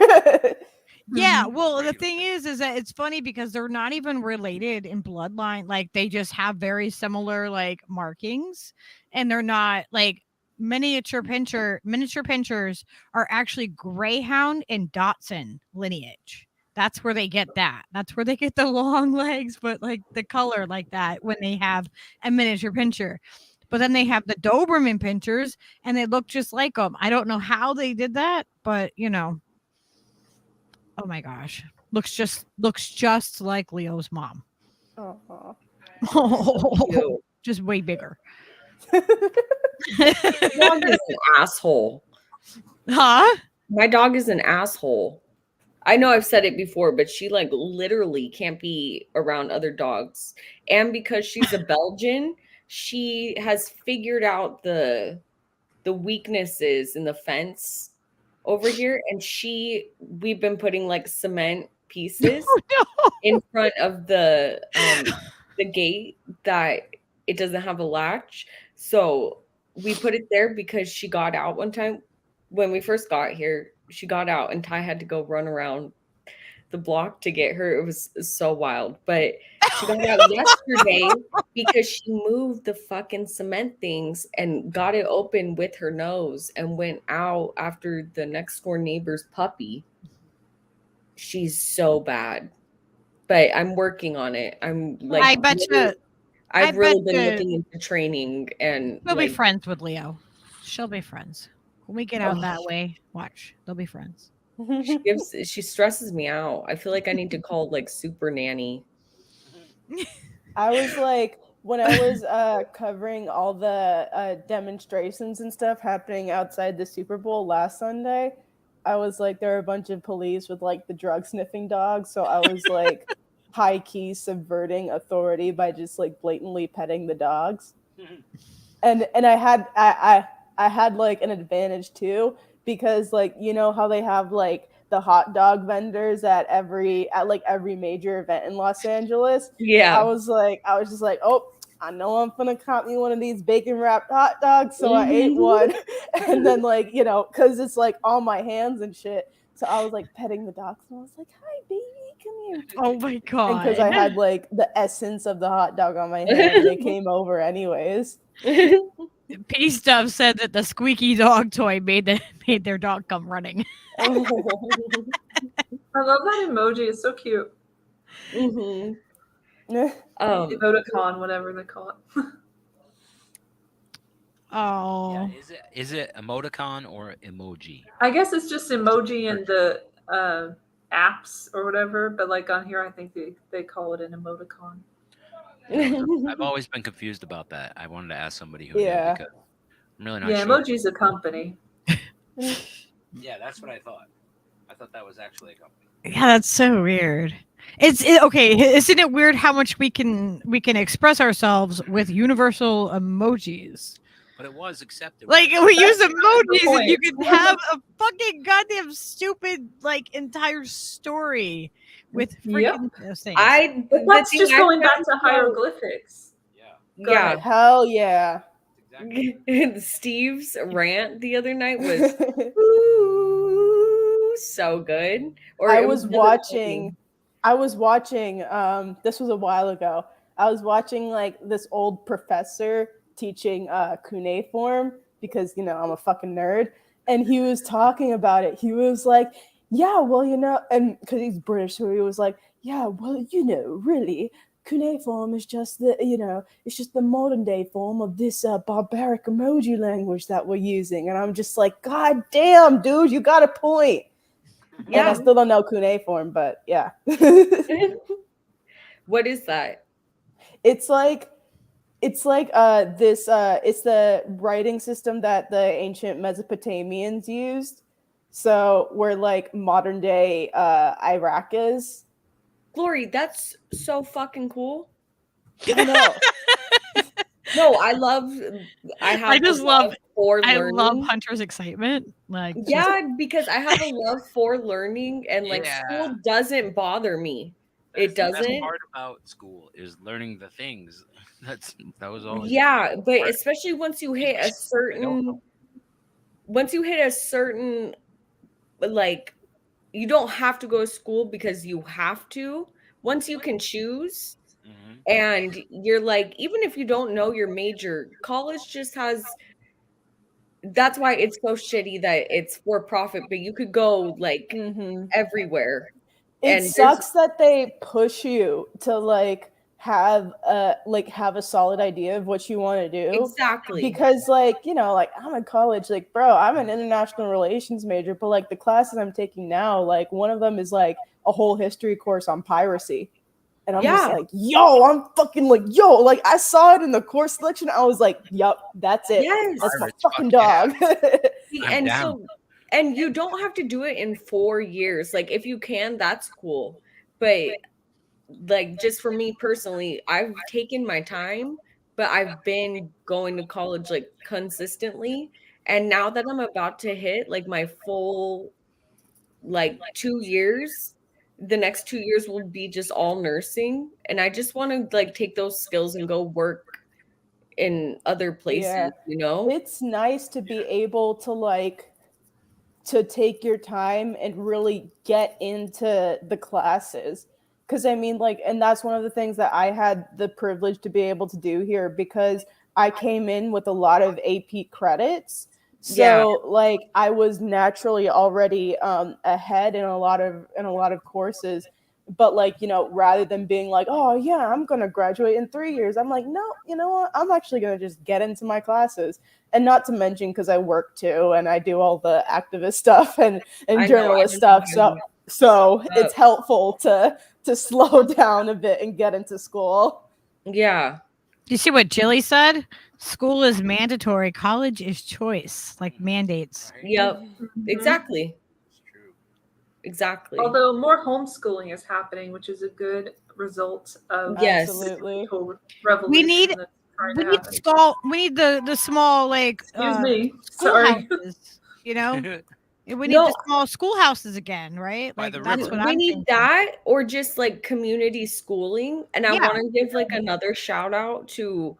Yeah, well, the thing is that it's funny because they're not even related in bloodline. Like they just have very similar like markings, and they're not like miniature pinchers are actually Greyhound and Dachshund lineage. That's where they get that. That's where they get the long legs, but like the color like that when they have a miniature pincher. But then they have the Doberman pinchers, and they look just like them. I don't know how they did that, but you know. Oh my gosh. Looks just like Leo's mom. Oh, just way bigger. My dog is an asshole. Huh? My dog is an asshole. I know I've said it before, but she like literally can't be around other dogs. And because she's a Belgian, she has figured out the weaknesses in the fence over here, and we've been putting like cement pieces in front of the gate that it doesn't have a latch. So we put it there because she got out one time when we first got here. She got out, and Ty had to go run around the block to get her. It was so wild, but she got out yesterday because she moved the fucking cement things and got it open with her nose and went out after the next door neighbor's puppy. She's so bad, but I'm working on it. I'm like, I bet you. I've really been looking into training, and she'll be friends with Leo. She'll be friends when we get out that way. Watch, they'll be friends. She stresses me out. I feel like I need to call like super nanny. I was like, when I was covering all the demonstrations and stuff happening outside the Super Bowl last Sunday, I was like, there were a bunch of police with like the drug sniffing dogs. So I was like high key subverting authority by just like blatantly petting the dogs. And I had like an advantage too, because like, you know how they have like the hot dog vendors at every major event in Los Angeles. Yeah. I was just like, oh, I know I'm gonna cop me one of these bacon wrapped hot dogs. So I ate one. And then like, you know, cause it's like on my hands and shit. So I was like petting the dogs and I was like, hi baby, come here. Oh my God. And cause I had like the essence of the hot dog on my hand, they came over anyways. P Stuff said that the squeaky dog toy made their dog come running. I love that emoji. It's so cute. Mm-hmm. Emoticon, whatever they call it. Oh. Yeah, is it emoticon or emoji? I guess it's just emoji in the apps or whatever, but like on here, I think they call it an emoticon. I've always been confused about that. I wanted to ask somebody who knew because I'm really not sure. Yeah, emoji's a company. Yeah, that's what I thought. I thought that was actually a company. Yeah, that's so weird. Okay. Isn't it weird how much we can express ourselves with universal emojis? But it was accepted. Like we use emojis, and you can have a fucking goddamn stupid like entire story with freaking things. But that's just going back to hieroglyphics. Yeah. Hell yeah. Exactly. Steve's rant the other night was ooh, so good. I was watching this was a while ago. I was watching like this old professor teaching cuneiform because, you know, I'm a fucking nerd, and he was talking about it. He was like, yeah, well, you know, and because he's British, so he was like, yeah, well, you know, really, cuneiform is just it's just the modern day form of this barbaric emoji language that we're using. And I'm just like, God damn, dude, you got a point. Yeah, and I still don't know cuneiform, but yeah. What is that? It's the writing system that the ancient Mesopotamians used. So we're like modern day Iraq is. Glory, that's so fucking cool. I know. No, I love Hunter's excitement. Like, yeah, because I have a love for learning, and like school doesn't bother me. It doesn't. The best part about school is learning the things. That was always but especially once you hit a certain like, you don't have to go to school because you have to. Once you can choose, and you're like, even if you don't know your major, college just has. That's why it's so shitty that it's for profit, but you could go like everywhere. It sucks that they push you to like have a solid idea of what you want to do. Exactly. Because like, you know, like I'm in college, like, bro, I'm an international relations major, but like the classes I'm taking now, like one of them is like a whole history course on piracy. And I'm just like, yo, I'm fucking like, yo, like I saw it in the course selection. I was like, yup, that's it. Yes. That's my fucking dog. And you don't have to do it in 4 years. Like if you can, that's cool. But like just for me personally, I've taken my time, but I've been going to college like consistently. And now that I'm about to hit like my full like 2 years, the next 2 years will be just all nursing. And I just want to like take those skills and go work in other places, you know? It's nice to be able to like to take your time and really get into the classes. Because I mean, like, and that's one of the things that I had the privilege to be able to do here, because I came in with a lot of AP credits. So like I was naturally already ahead in a lot of courses. But like, you know, rather than being like, oh yeah, I'm gonna graduate in 3 years, I'm like, no, you know what, I'm actually gonna just get into my classes. And not to mention, because I work too and I do all the activist stuff and journalist stuff, so it's helpful to slow down a bit and get into school. You see what Jilly said? School is mandatory, college is choice, like mandates. Exactly. Although more homeschooling is happening, which is a good result of absolutely revolution. We need the small like excuse me, sorry, you know. We need the small schoolhouses again, right? Like that's what we need that, or just like community schooling. And I want to give like another shout out to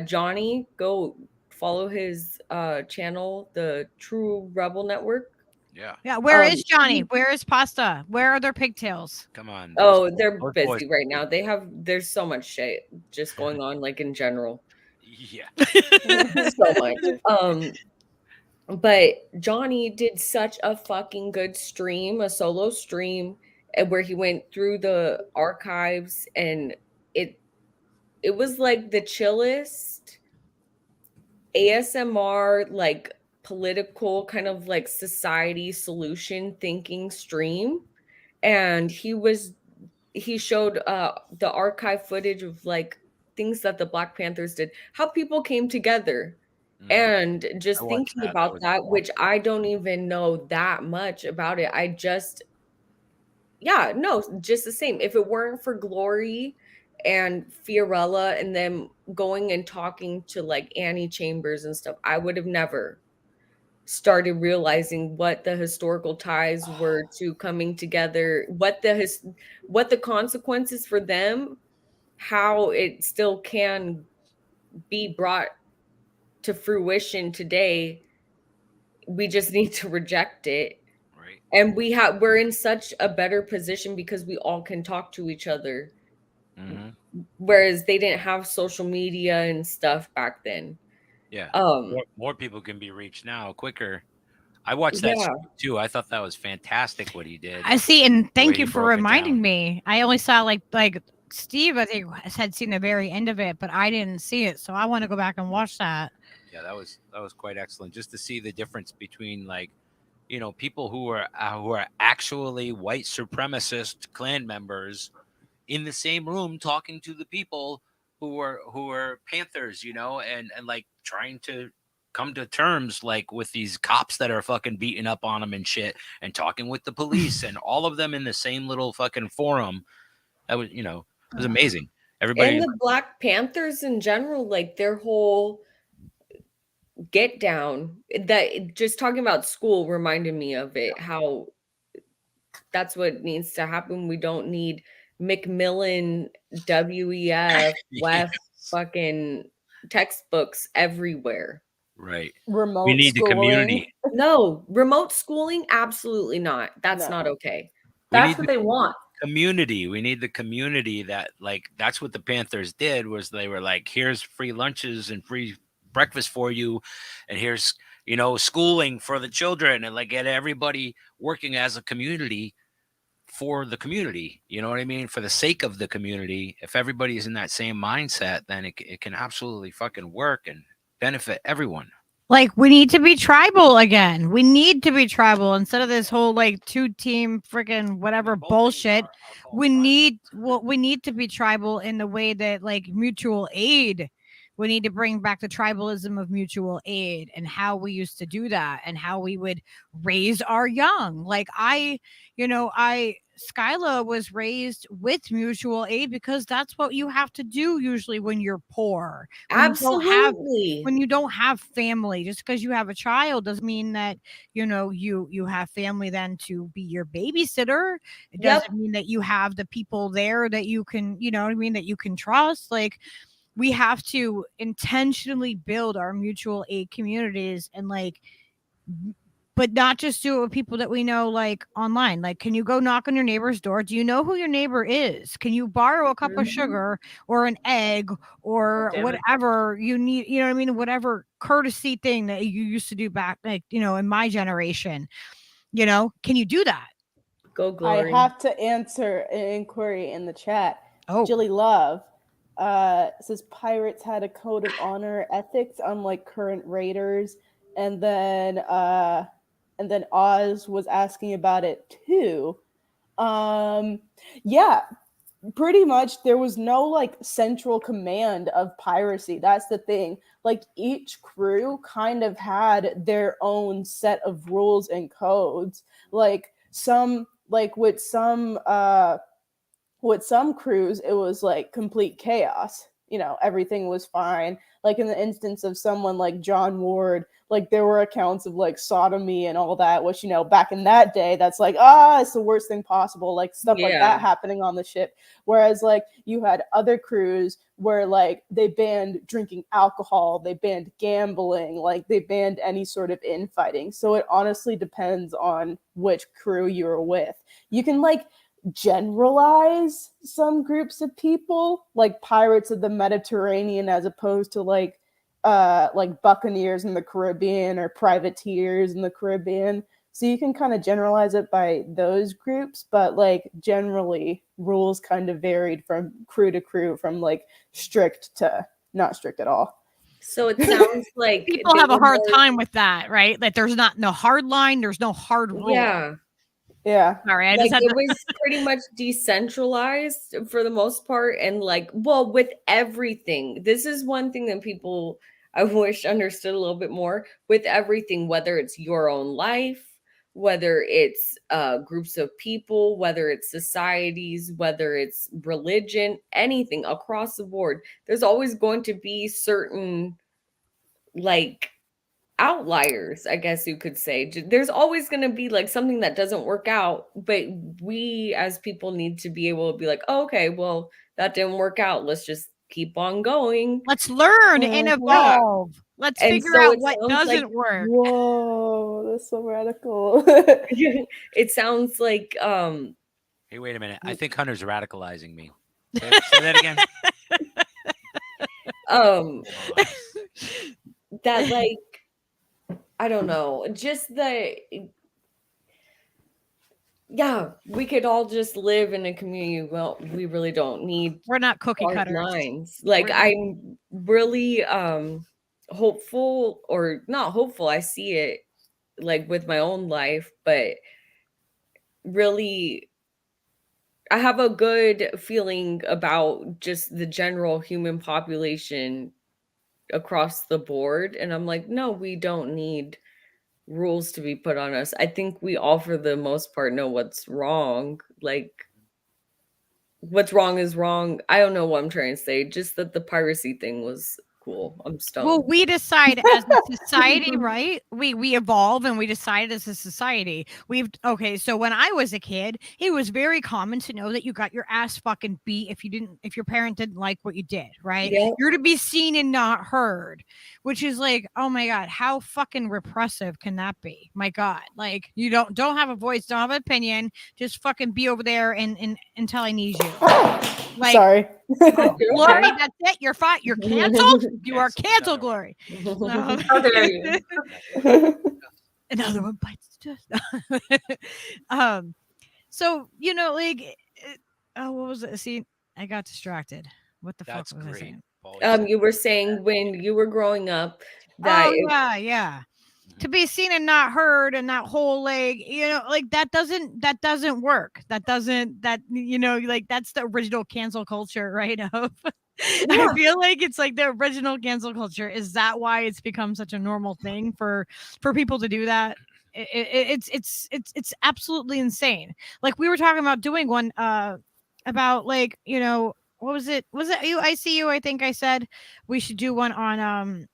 Johnny. Go follow his channel, the True Rebel Network. Yeah. Where is Johnny? Where is Pasta? Where are their pigtails? Come on. They're busy right now. There's so much shit just going on, like in general. So much. But Johnny did such a fucking good stream, a solo stream, where he went through the archives, and it was like the chillest ASMR, like political kind of like society solution thinking stream. And he showed the archive footage of like things that the Black Panthers did, how people came together. And just thinking about that, which I don't even know that much about it. I just, just the same. If it weren't for Glory and Fiorella and them going and talking to like Annie Chambers and stuff, I would have never started realizing what the historical ties were to coming together, what the consequences for them, how it still can be brought to fruition today. We just need to reject it. Right. And we're in such a better position because we all can talk to each other. Whereas they didn't have social media and stuff back then. More people can be reached now quicker. I watched that too. I thought that was fantastic what he did. I see, and thank you for reminding me. I only saw like Steve, I think, had seen the very end of it, but I didn't see it, so I want to go back and watch that. Yeah, that was quite excellent. Just to see the difference between, like, you know, people who are actually white supremacist Klan members in the same room talking to the people who are Panthers, you know, and like trying to come to terms like with these cops that are fucking beating up on them and shit, and talking with the police and all of them in the same little fucking forum. That was, you know, it was amazing. Everybody, and the Black Panthers in general, like their whole get down, that just talking about school reminded me of it, how that's what needs to happen. We don't need Macmillan WEF WEF fucking textbooks everywhere. Right. Remote We need the schooling. community. No, remote schooling, absolutely not. That's No. not okay. That's what they want. Community. We need the community that, like, that's what the Panthers did, was they were like, here's free lunches and free breakfast for you, and here's, you know, schooling for the children, and like get everybody working as a community for the community. You know what I mean? For the sake of the community. If everybody is in that same mindset, then it can absolutely fucking work and benefit everyone. Like, we need to be tribal again. We need to be tribal instead of this whole like 2-team freaking whatever bullshit. We need to be tribal in the way that, like, mutual aid. We need to bring back the tribalism of mutual aid and how we used to do that and how we would raise our young. Like, Skyla was raised with mutual aid because that's what you have to do usually when you're poor. Absolutely. When you don't have family. Just because you have a child doesn't mean that, you have family then to be your babysitter. It doesn't mean that you have the people there that you can, that you can trust. Like, we have to intentionally build our mutual aid communities and, like, but not just do it with people that we know, like, online. Like, can you go knock on your neighbor's door? Do you know who your neighbor is? Can you borrow a cup of sugar or an egg or whatever you need? You know what I mean? Whatever courtesy thing that you used to do back, like, in my generation, can you do that? Go Glory. I have to answer an inquiry in the chat. Oh. Jilly Love says pirates had a code of honor ethics unlike current raiders. And then Oz was asking about it too. Yeah, pretty much there was no like central command of piracy. That's the thing. Like, each crew kind of had their own set of rules and codes. Like, with some crews, it was like complete chaos. Everything was fine. Like, in the instance of someone like John Ward, like, there were accounts of like sodomy and all that, which, back in that day, that's like, it's the worst thing possible. Like, stuff like that happening on the ship. Whereas, like, you had other crews where, like, they banned drinking alcohol, they banned gambling, like, they banned any sort of infighting. So it honestly depends on which crew you're with. You can, like, generalize some groups of people, like pirates of the Mediterranean, as opposed to like buccaneers in the Caribbean or privateers in the Caribbean. So you can kind of generalize it by those groups, but like generally rules kind of varied from crew to crew, from like strict to not strict at all. So it sounds like people have a hard time with that, right? That there's no hard line, there's no hard rule. Yeah. All right. It was pretty much decentralized for the most part. And like, well, with everything, this is one thing that people, I wish, understood a little bit more. With everything, whether it's your own life, whether it's groups of people, whether it's societies, whether it's religion, anything across the board, there's always going to be certain like outliers, I guess you could say. There's always going to be like something that doesn't work out, but we as people need to be able to be like, oh, okay, well, that didn't work out, let's just keep on going, let's learn and evolve. Let's figure out what doesn't work. Whoa, that's so radical. It sounds like hey, wait a minute, I think Hunter's radicalizing me. Say that again. That, like, I don't know, just we could all just live in a community. Well, we really don't need, we're not cookie cutters lines. Like, I'm really hopeful, or not hopeful, I see it like with my own life, but really I have a good feeling about just the general human population across the board. And I'm like, no, we don't need rules to be put on us. I think we all, for the most part, know what's wrong. Like, what's wrong is wrong. I don't know what I'm trying to say. Just that the piracy thing was cool. I'm stoned. Well, we decide as a society, right? We evolve and we decide as a society. Okay, so when I was a kid, it was very common to know that you got your ass fucking beat if your parent didn't like what you did, right? Yep. You're to be seen and not heard, which is like, oh my God, how fucking repressive can that be? My God, like you don't have a voice, don't have an opinion, just fucking be over there and until I need you. Like, sorry. Glory, that's it. You're fine. You're canceled. You are canceled, Glory. How dare you? Another one bites the dust. So like, what was it? See, I got distracted. What the fuck was I saying? You were saying when you were growing up that yeah. To be seen and not heard, and that whole like that doesn't work. Like that's the original cancel culture, right? Of I feel like it's like the original cancel culture. Is that why it's become such a normal thing for people to do that? It's absolutely insane. Like we were talking about doing one about like what was it? Was it you? ICU? I think I said we should do one on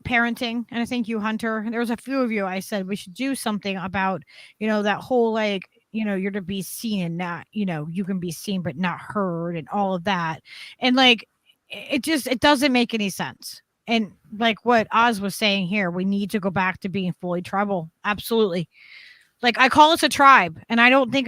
parenting, and I think you, Hunter, there was a few of you. I said we should do something about that whole like you're to be seen and not you can be seen but not heard and all of that, and like it doesn't make any sense. And like what Oz was saying here, we need to go back to being fully tribal. Absolutely. Like I call us a tribe, and I think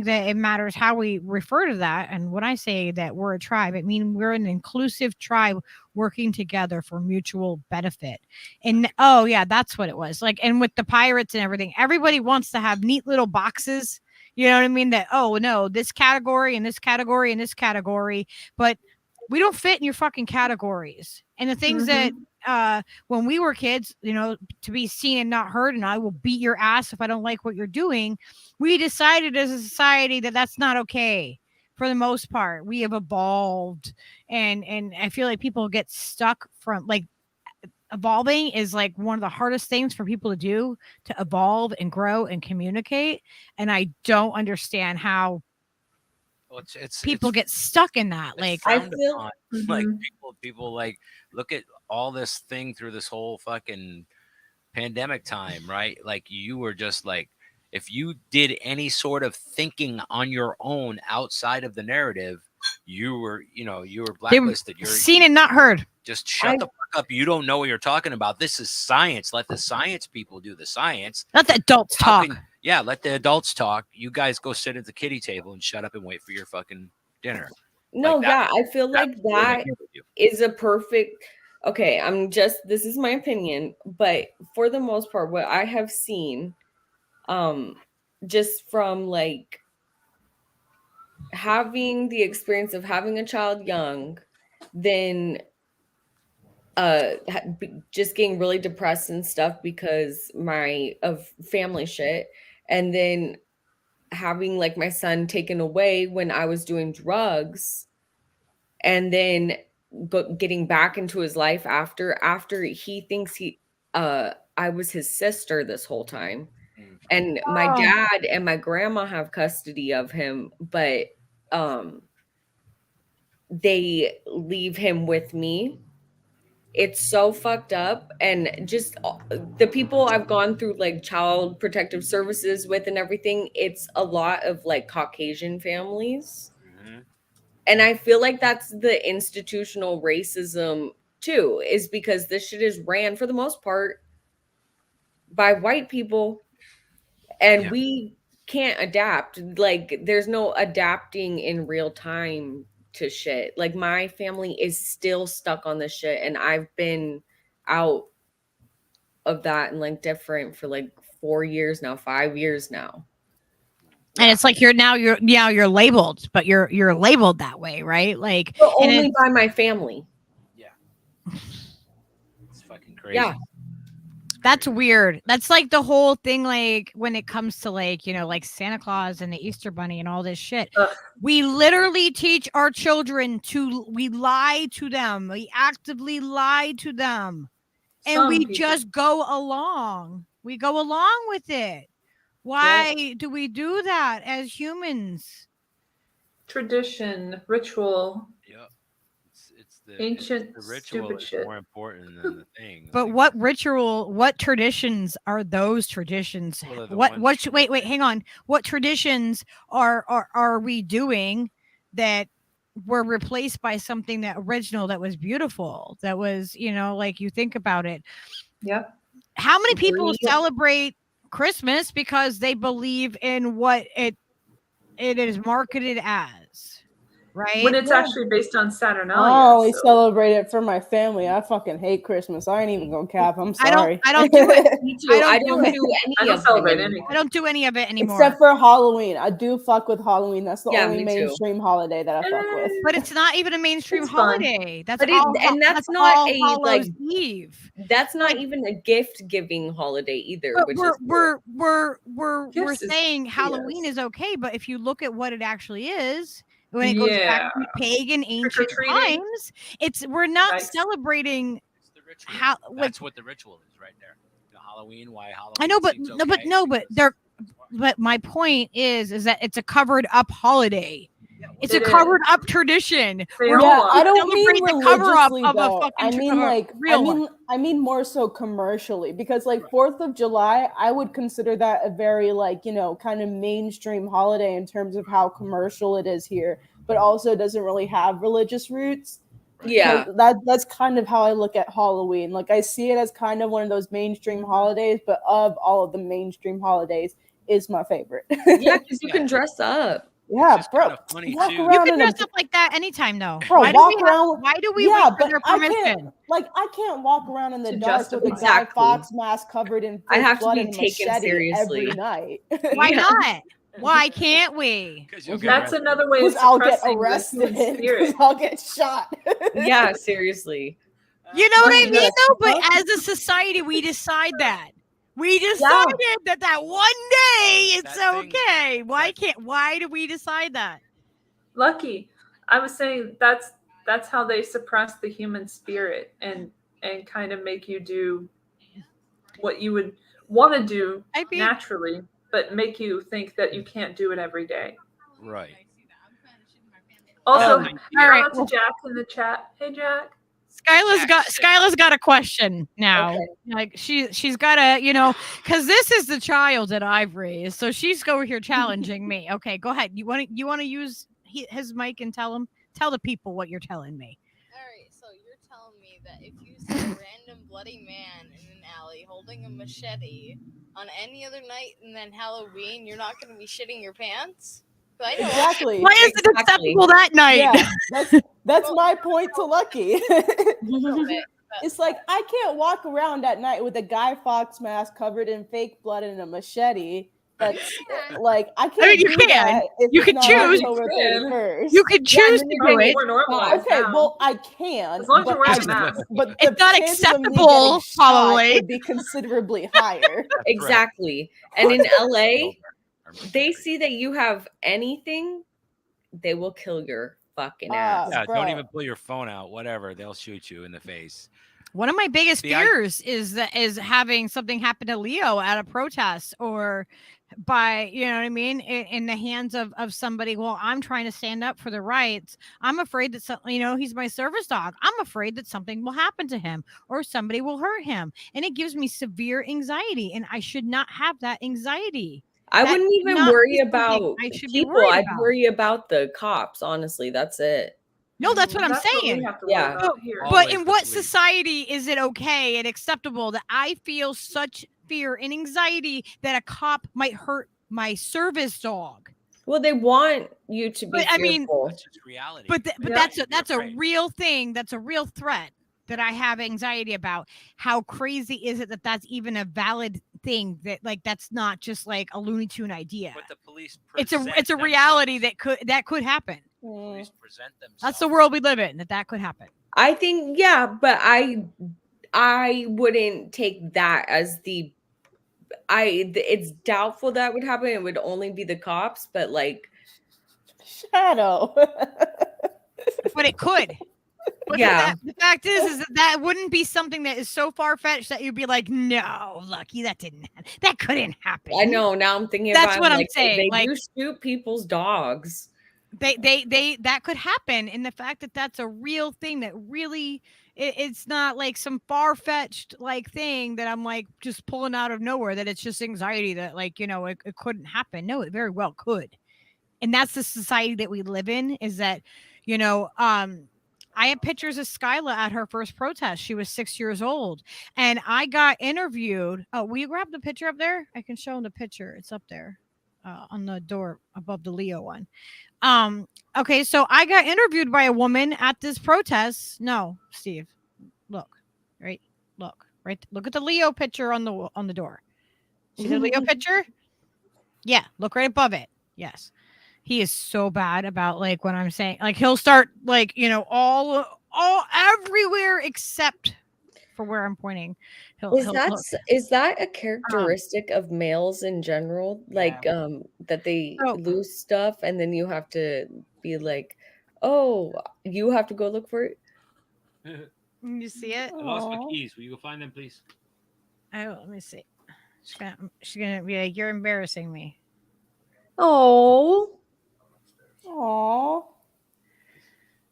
that it matters how we refer to that. And when I say that we're a tribe, it means we're an inclusive tribe working together for mutual benefit. And oh yeah, that's what it was. Like, and with the pirates and everything, everybody wants to have neat little boxes. You know what I mean? That, oh no, this category and this category and this category, but we don't fit in your fucking categories. And the things that when we were kids, to be seen and not heard, and I will beat your ass if I don't like what you're doing. We decided as a society that that's not okay. For the most part, we have evolved, and I feel like people get stuck from like evolving is like one of the hardest things for people to do, to evolve and grow and communicate. And I don't understand how people get stuck in that. Like I feel like people like look at all this thing through this whole fucking pandemic time, right? Like you were just like, if you did any sort of thinking on your own outside of the narrative, you were blacklisted. You're seen and not heard. Just shut the fuck up. You don't know what you're talking about. This is science. Let the science people do the science. Let the adults talk. Let the adults talk. You guys go sit at the kiddie table and shut up and wait for your fucking dinner. No, I feel like that is a perfect. Okay, this is my opinion, but for the most part, what I have seen, just from like having the experience of having a child young, then just getting really depressed and stuff because of family shit, and then having like my son taken away when I was doing drugs, and then getting back into his life after he thinks I was his sister this whole time. And my dad and my grandma have custody of him, but they leave him with me. It's so fucked up. And just the people I've gone through like child protective services with and everything, it's a lot of like Caucasian families. And I feel like that's the institutional racism too, is because this shit is ran for the most part by white people, and we can't adapt. Like there's no adapting in real time to shit. Like my family is still stuck on this shit, and I've been out of that and like different for like 4 years now, 5 years now. And it's like you're labeled, but you're labeled that way, right? Like only by my family. Yeah. It's fucking crazy. Yeah. That's weird. That's like the whole thing, like when it comes to like, like Santa Claus and the Easter Bunny and all this shit. We literally teach our children we lie to them. We actively lie to them. And we just go along. We go along with it. Why do we do that as humans? Tradition, ritual. Yeah. It's the ancient the ritual stupid is shit. more important than the thing. But Like, what traditions are those traditions? Well, they're the What ones wait, hang on. What traditions are we doing that were replaced by something that original, that was beautiful, that was, like, you think about it. Yep. How many people Agreed. celebrate Christmas because they believe in what it is marketed as, right? When it's actually based on Saturnalia. I always so- celebrate it for my family. I fucking hate Christmas. I ain't even gonna cap. I'm sorry. I don't do it. Me too. I I don't don't do do I any don't of celebrate them. anything. I don't do any of it anymore. Except for Halloween. I do fuck with Halloween. That's the Yeah, only me too. mainstream holiday that I fuck with. But it's not even a mainstream It's fun. holiday. That's But all. and that's that's not all a, Hallows like, Eve. That's not Like- even a gift giving holiday either. But Which we're is cool. we're Yes, it's- saying Halloween yes. is okay, but if you look at what it actually is, when it goes back to pagan ancient Trick-or-treating. times, we're not Nice. celebrating. it's the ritual. How- That's what the ritual is right there. The Halloween, why Halloween? I know, but seems no, but okay, no, but because they're. that's why. But my point is that it's a covered up holiday. It's a It is. covered up tradition. They We're all Yeah, are. I don't mean celebrate the cover-up religiously of a though. fucking I mean of a like real one. I mean more so commercially, because like 4th of July, I would consider that a very kind of mainstream holiday in terms of how commercial it is here, but also doesn't really have religious roots. Yeah. That's kind of how I look at Halloween. Like I see it as kind of one of those mainstream holidays, but of all of the mainstream holidays is my favorite. Yeah, because you can dress up. Yeah, just bro. kinda funny, Walk too. You around can in a dress up like that anytime, though. Bro, why walk do we around. why do we Yeah, wait for but their I permission? can't walk around in the To dark with a justify. Guy Exactly. Fox mask covered in I fake have to blood be and a taken machete seriously. every night. Why Yeah. not? Why can't we? 'Cause you'll get That's arrested. another way of Because I'll get suppressing the arrested. human Because spirit. I'll get shot. Yeah, seriously. You know what I Well, mean, yeah, though? But well- as a society, we decide that. We decided that one day it's That thing- okay. that- Why do we decide that? Lucky. I was saying that's how they suppress the human spirit and kind of make you do what you would want to do I mean, naturally, but make you think that you can't do it every day. Right. Also, all shout right, out to well- Jack in the chat. Hey, Jack. Skyla's got a question now. Okay. Like she's got a, because this is the child that I've raised, so she's over here challenging me. Okay, go ahead. You want to use his mic and tell the people what you're telling me. All right, so you're telling me that if you see a random bloody man in an alley holding a machete on any other night and then Halloween, you're not going to be shitting your pants? 'Cause I know Exactly. Why is it Exactly. acceptable that night? Yeah, that's my point to Lucky. a little bit, but It's like I can't walk around at night with a Guy Fox mask covered in fake blood and a machete. That's like I can't you do can. that if You it's could not choose. October You can. 31st. You could choose and to then do you it. More normal. Okay, well I can. As long as but you're wearing I- a mask. But the It's not chances of me acceptable, getting shot probably. would be considerably higher. Exactly. And in LA, Or- they see that you have anything, they will kill your fucking ass. Yeah, Bro. don't even pull your phone out. Whatever, they'll shoot you in the face. One of my biggest See, I- fears is having something happen to Leo at a protest or by, you know what I mean, in the hands of somebody. Well, I'm trying to stand up for the rights. I'm afraid that he's my service dog. I'm afraid that something will happen to him or somebody will hurt him, and it gives me severe anxiety, and I should not have that anxiety. I That wouldn't should even not worry be something about I should be people. worried I'd about. worry about the cops, honestly. That's it. No, that's what I'm That's what we saying. have to worry Yeah. about here. Always But in the what police. society is it okay and acceptable that I feel such fear and anxiety that a cop might hurt my service dog? Well, they want you to be But, I mean, fearful. That's just reality. But Yeah. that's a Right. real thing. That's a real threat that I have anxiety about. How crazy is it that that's even a valid thing? That that's not just like a Looney Tune idea. But the police It's a present reality themselves. that could happen. The police present themselves. That's the world we live in. That could happen. I think, yeah, but I wouldn't take that as it's doubtful that would happen. It would only be the cops, but like, Shadow. But it could. But yeah. the fact is that wouldn't be something that is so far fetched that you'd be like, no, Lucky, that couldn't happen. I know. Now I'm thinking That's about what I'm like, saying, They like- do shoot people's dogs. they that could happen, and the fact that that's a real thing that really it's not like some far-fetched like thing that I'm like just pulling out of nowhere, that it's just anxiety that like it couldn't happen. No, it very well could. And that's the society that we live in, is that I have pictures of Skyla at her first protest. She was 6 years old, and I got interviewed. Oh, will you grab the picture up there? I can show them the picture. It's up there on the door above the Leo one. Okay, so I got interviewed by a woman at this protest. No, Steve, look, right, look, right, look at the Leo picture on the door. See the Leo picture? Yeah, look right above it. Yes, he is so bad about like when I'm saying like he'll start like all everywhere except for where I'm pointing. Is that a characteristic of males in general? Like that they lose stuff and then you have to be like, oh, you have to go look for it. You see it? I lost my keys. Will you go find them, please? Oh, let me see. She's gonna be like, you're embarrassing me. Oh.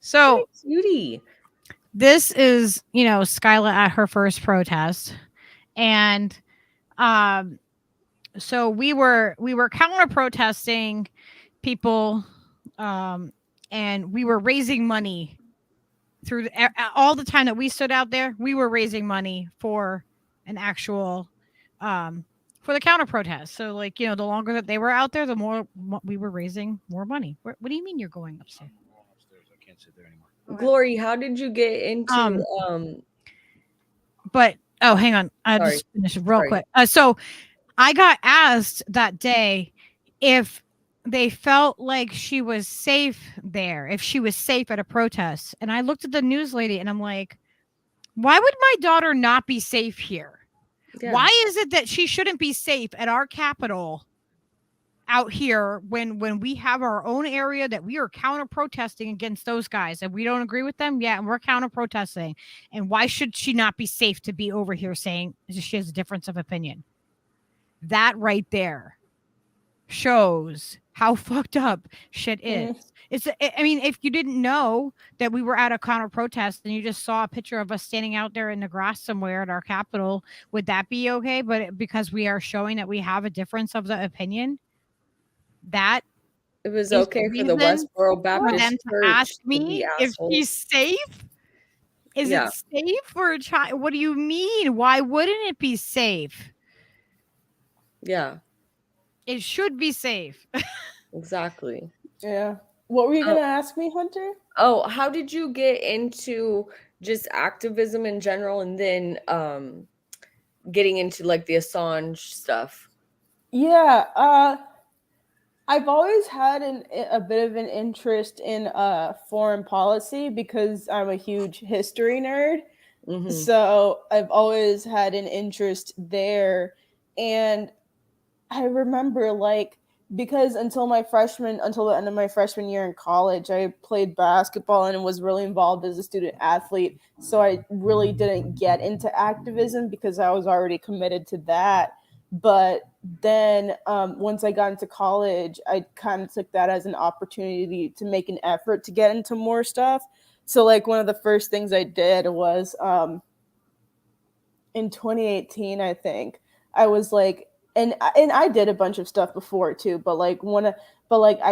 So cutie. This is, Skyla at her first protest. And so we were counter protesting people, and we were raising money through all the time that we stood out there. We were raising money for an actual for the counter protest. So like, the longer that they were out there, the more we were raising more money. What do you mean you're going upstairs? I can't sit there anymore. Glory, how did you get into But hang on, I'll just finish real quick. So I got asked that day if they felt like she was safe there, if she was safe at a protest. And I looked at the news lady and I'm like, why would my daughter not be safe here? Yeah. Why is it that she shouldn't be safe at our capital out here when we have our own area that we are counter protesting against those guys and we don't agree with them? Yeah, and we're counter protesting. And why should she not be safe to be over here saying she has a difference of opinion? That right there shows how fucked up shit is. I mean, if you didn't know that we were at a counter protest and you just saw a picture of us standing out there in the grass somewhere at our capital, would that be okay? But because we are showing that we have a difference of the opinion, that it was okay for the Westboro Baptist Church to ask me if she's safe. Is it safe for a child? What do you mean? Why wouldn't it be safe? Yeah, it should be safe. Exactly. Yeah. What were you gonna ask me, Hunter? Oh, how did you get into just activism in general, and then getting into like the Assange stuff? Yeah, I've always had a bit of an interest in foreign policy because I'm a huge history nerd. Mm-hmm. So I've always had an interest there. And I remember because until the end of my freshman year in college, I played basketball and was really involved as a student athlete. So I really didn't get into activism because I was already committed to that. But then once I got into college, I kind of took that as an opportunity to make an effort to get into more stuff. So one of the first things I did was in 2018, I think, I was and I did a bunch of stuff before too, but I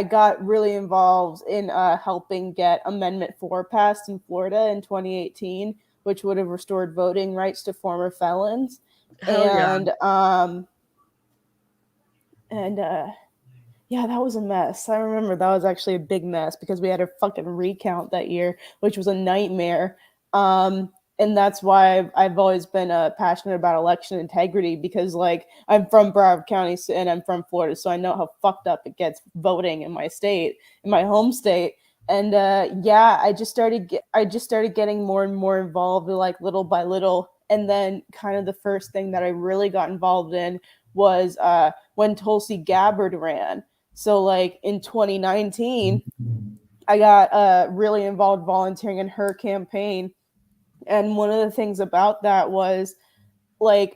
got really involved in helping get Amendment 4 passed in Florida in 2018, which would have restored voting rights to former felons. Yeah, that was a mess. I remember that was actually a big mess because we had a fucking recount that year, which was a nightmare. And that's why I've always been passionate about election integrity because, I'm from Broward County and I'm from Florida, so I know how fucked up it gets voting in my state, in my home state. And I just started getting more and more involved, little by little. And then, kind of the first thing that I really got involved in was when Tulsi Gabbard ran. So, in 2019, I got really involved volunteering in her campaign. And one of the things about that was I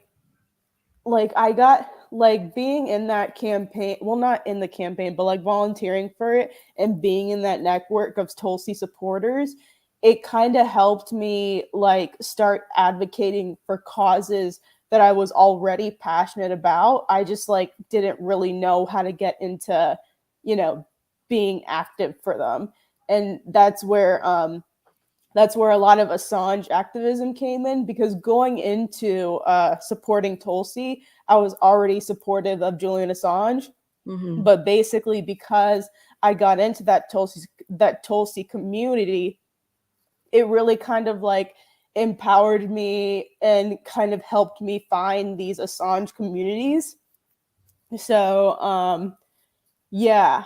got like being in that campaign, well, not in the campaign, but like volunteering for it and being in that network of Tulsi supporters, it kind of helped me like start advocating for causes that I was already passionate about. I just like didn't really know how to get into, being active for them. And that's where a lot of Assange activism came in, because going into supporting Tulsi, I was already supportive of Julian Assange. Mm-hmm. But basically, because I got into that Tulsi community, it really kind of like empowered me and kind of helped me find these Assange communities. So, yeah.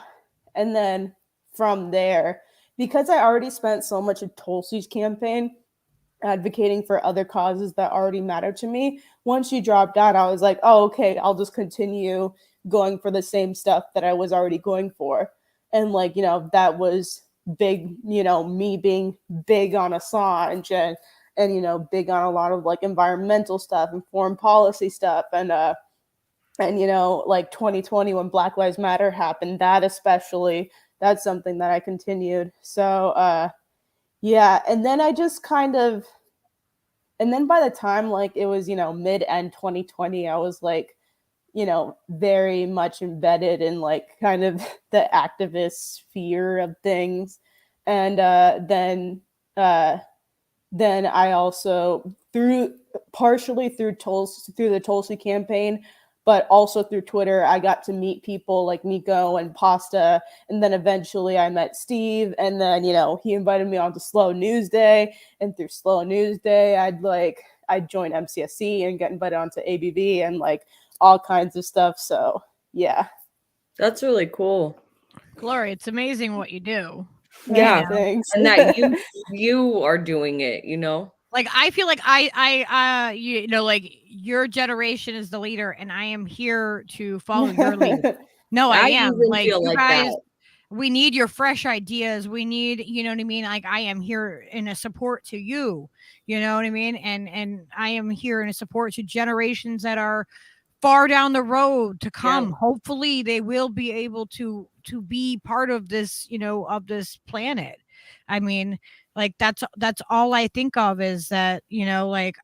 And then from there, because I already spent so much of Tulsi's campaign advocating for other causes that already matter to me, once she dropped out, I was like, oh, okay, I'll just continue going for the same stuff that I was already going for. And like, that was big, me being big on Assange and big on a lot of like environmental stuff and foreign policy stuff. And like 2020 when Black Lives Matter happened, that especially, that's something that I continued. So, yeah. And then I just and then by the time like it was, mid-end 2020, I was like, very much embedded in like kind of the activist sphere of things. And then I also partially through the Tulsi campaign, but also through Twitter, I got to meet people like Nico and Pasta. And then eventually I met Steve. And then, he invited me on to Slow News Day. And through Slow News Day, I'd join MCSC and get invited onto ABV and like all kinds of stuff. So, yeah. That's really cool. Glory, it's amazing what you do. Yeah, thanks. And that you are doing it, Like I feel like I like your generation is the leader, and I am here to follow your lead. No, I am. Like feel you like guys, that. we need your fresh ideas. We need, you know what I mean? Like I am here in a support to you. You know what I mean? And I am here in a support to generations that are far down the road to come. Yeah. Hopefully they will be able to be part of this, of this planet. I mean, like that's all I think of is that, like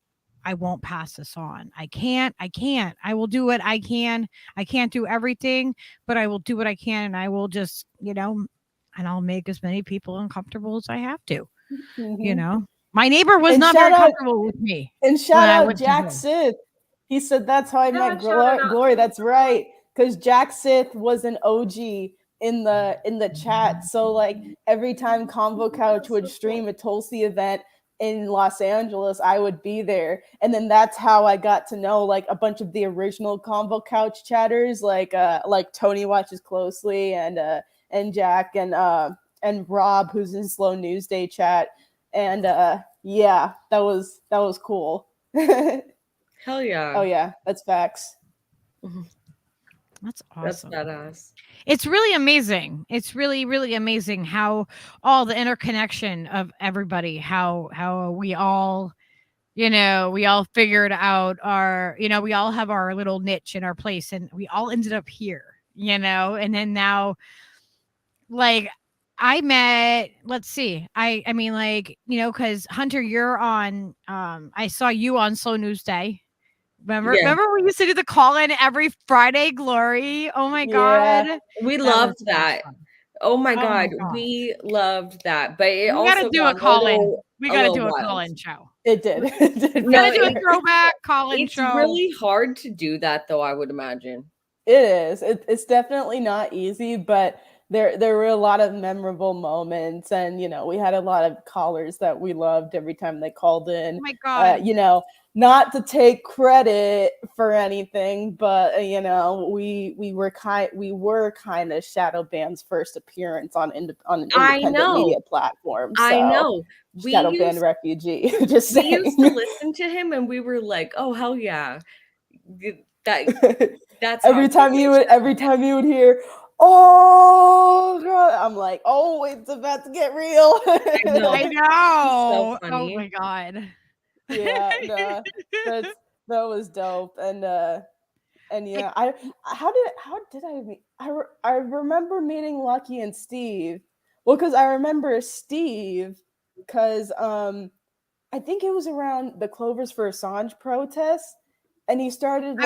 I won't pass this on. I can't. I will do what I can. I can't do everything, but I will do what I can, and I will just, and I'll make as many people uncomfortable as I have to. Mm-hmm. My neighbor was not very comfortable with me. And shout out Jack Sith. He said that's how I met Glory. That's right, because Jack Sith was an OG in the chat. So like every time Convo Couch would stream a Tulsi event in Los Angeles, I would be there. And then that's how I got to know like a bunch of the original Convo Couch chatters, like Tony Watches Closely and Jack and Rob, who's in Slow News Day chat. And yeah, that was cool. Hell yeah. Oh yeah, that's facts. That's awesome. That's badass. It's really amazing. It's really, really amazing how all the interconnection of everybody, how we all, we all figured out our, we all have our little niche in our place, and we all ended up here, and then now, like, I met, let's see, I mean, like, because Hunter, you're on, I saw you on Slow News Day. Remember we used to do the call-in every Friday, Glory? Oh my God. We loved that. Oh my God. We loved that. But it also gotta do a call-in. We gotta do a call-in show. It did. We gotta do a throwback call-in show. It's really hard to do that though, I would imagine. It is. It's definitely not easy, but there were a lot of memorable moments, and we had a lot of callers that we loved every time they called in. Oh my God. Not to take credit for anything, but we were kind of Shadow Band's first appearance on independent media platforms. So I know. Shadow Band refugee. Just saying. We used to listen to him, and we were like, "Oh hell yeah!" That's every time you would hear, "Oh God," I'm like, "Oh, it's about to get real." I know. So funny. Oh my God. Yeah, no, that was dope. And And yeah, how did I meet? I remember meeting Lucky and Steve. Well, because I remember Steve, because I think it was around the Clovers for Assange protest, and he started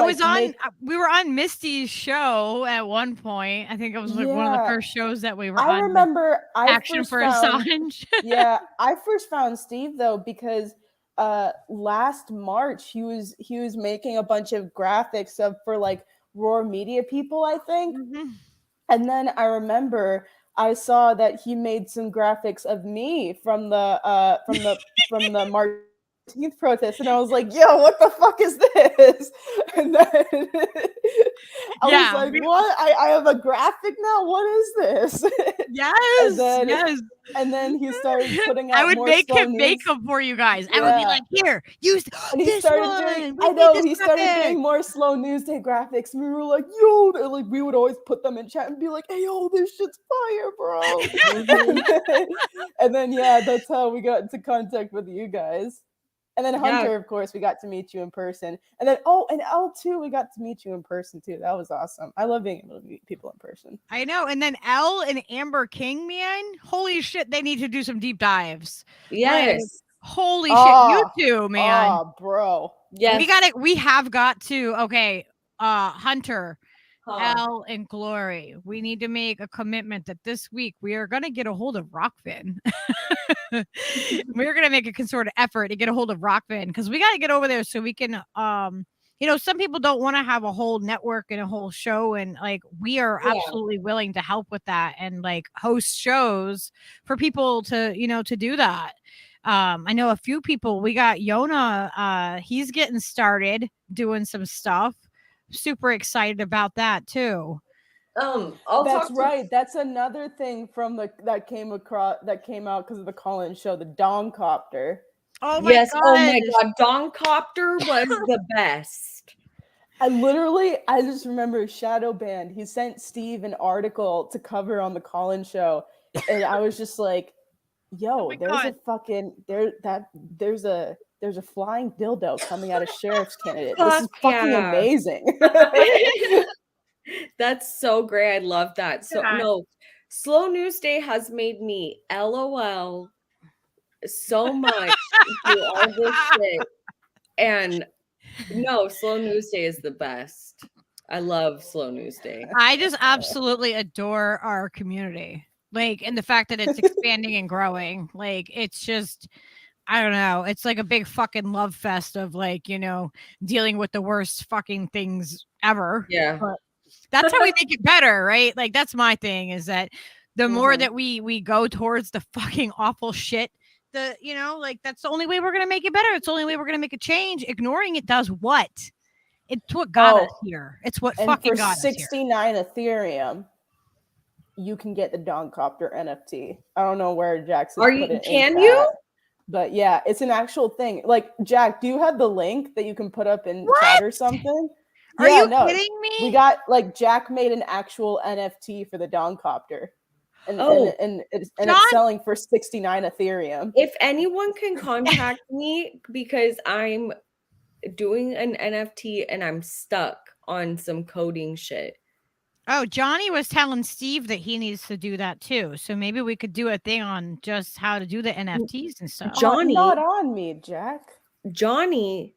we were on Misty's show at one point. I think it was like one of the first shows that we were on. I remember Action for Assange. Yeah, I first found Steve though because last March he was making a bunch of graphics for like Roar Media people, I think. Mm-hmm. And then I remember I saw that he made some graphics of me from the March 18th protest, and I was like, yo, what the fuck is this? And then I was like, what? I have a graphic now? What is this? Yes. And then he started putting out I would more make slow him news. make them for you guys. I would be like, here, use and he this started one. he started doing more slow news day graphics, and we were like, yo, like we would always put them in chat and be like, hey, yo, this shit's fire, bro. and then yeah, that's how we got into contact with you guys. And then Hunter, of course, we got to meet you in person. And then, and Elle too, we got to meet you in person too. That was awesome. I love being able to meet people in person. I know. And then Elle and Amber King, man, holy shit, they need to do some deep dives. Yes. Like, holy shit, you two, man. Oh, bro. Yes. We have got to, Hunter, Elle, and Glory. We need to make a commitment that this week we are going to get a hold of Rockfin. We're going to make a concerted effort to get a hold of Rockfin because we got to get over there so we can, some people don't want to have a whole network and a whole show. And like, we are absolutely willing to help with that and like host shows for people to, to do that. I know a few people. We got Yona. He's getting started doing some stuff. Super excited about that too. That's right. That's another thing from that came out because of the call-in show, the Dongcopter. Oh my god! Oh my god! Dongcopter was the best. I just remember Shadow Band. He sent Steve an article to cover on the call-in show, and I was just like, "Yo, there's a flying dildo coming out of sheriff's candidate. This is fucking amazing." That's so great. I love that. So no, Slow News Day has made me LOL so much through all this shit. And no, Slow News Day is the best. I love Slow News Day. I just absolutely adore our community. Like, and the fact that it's expanding and growing. Like, it's just, I don't know. It's like a big fucking love fest of like, dealing with the worst fucking things ever. Yeah. But that's how we make it better, right? Like, that's my thing is that the more that we go towards the fucking awful shit, that's the only way we're going to make it better. It's the only way we're going to make a change. Ignoring it does what? It's what got us here. It's what fucking got us here. For 69 Ethereum, you can get the Dongcopter NFT. I don't know where Jackson put it. Can you? But yeah, it's an actual thing. Like, Jack, do you have the link that you can put up in chat or something? Are you kidding me? We got Jack made an actual NFT for the Dongcopter. And it's selling for 69 Ethereum. If anyone can contact me because I'm doing an NFT and I'm stuck on some coding shit. Oh, Johnny was telling Steve that he needs to do that too. So maybe we could do a thing on just how to do the NFTs and stuff. Johnny, not on me, Jack. Johnny.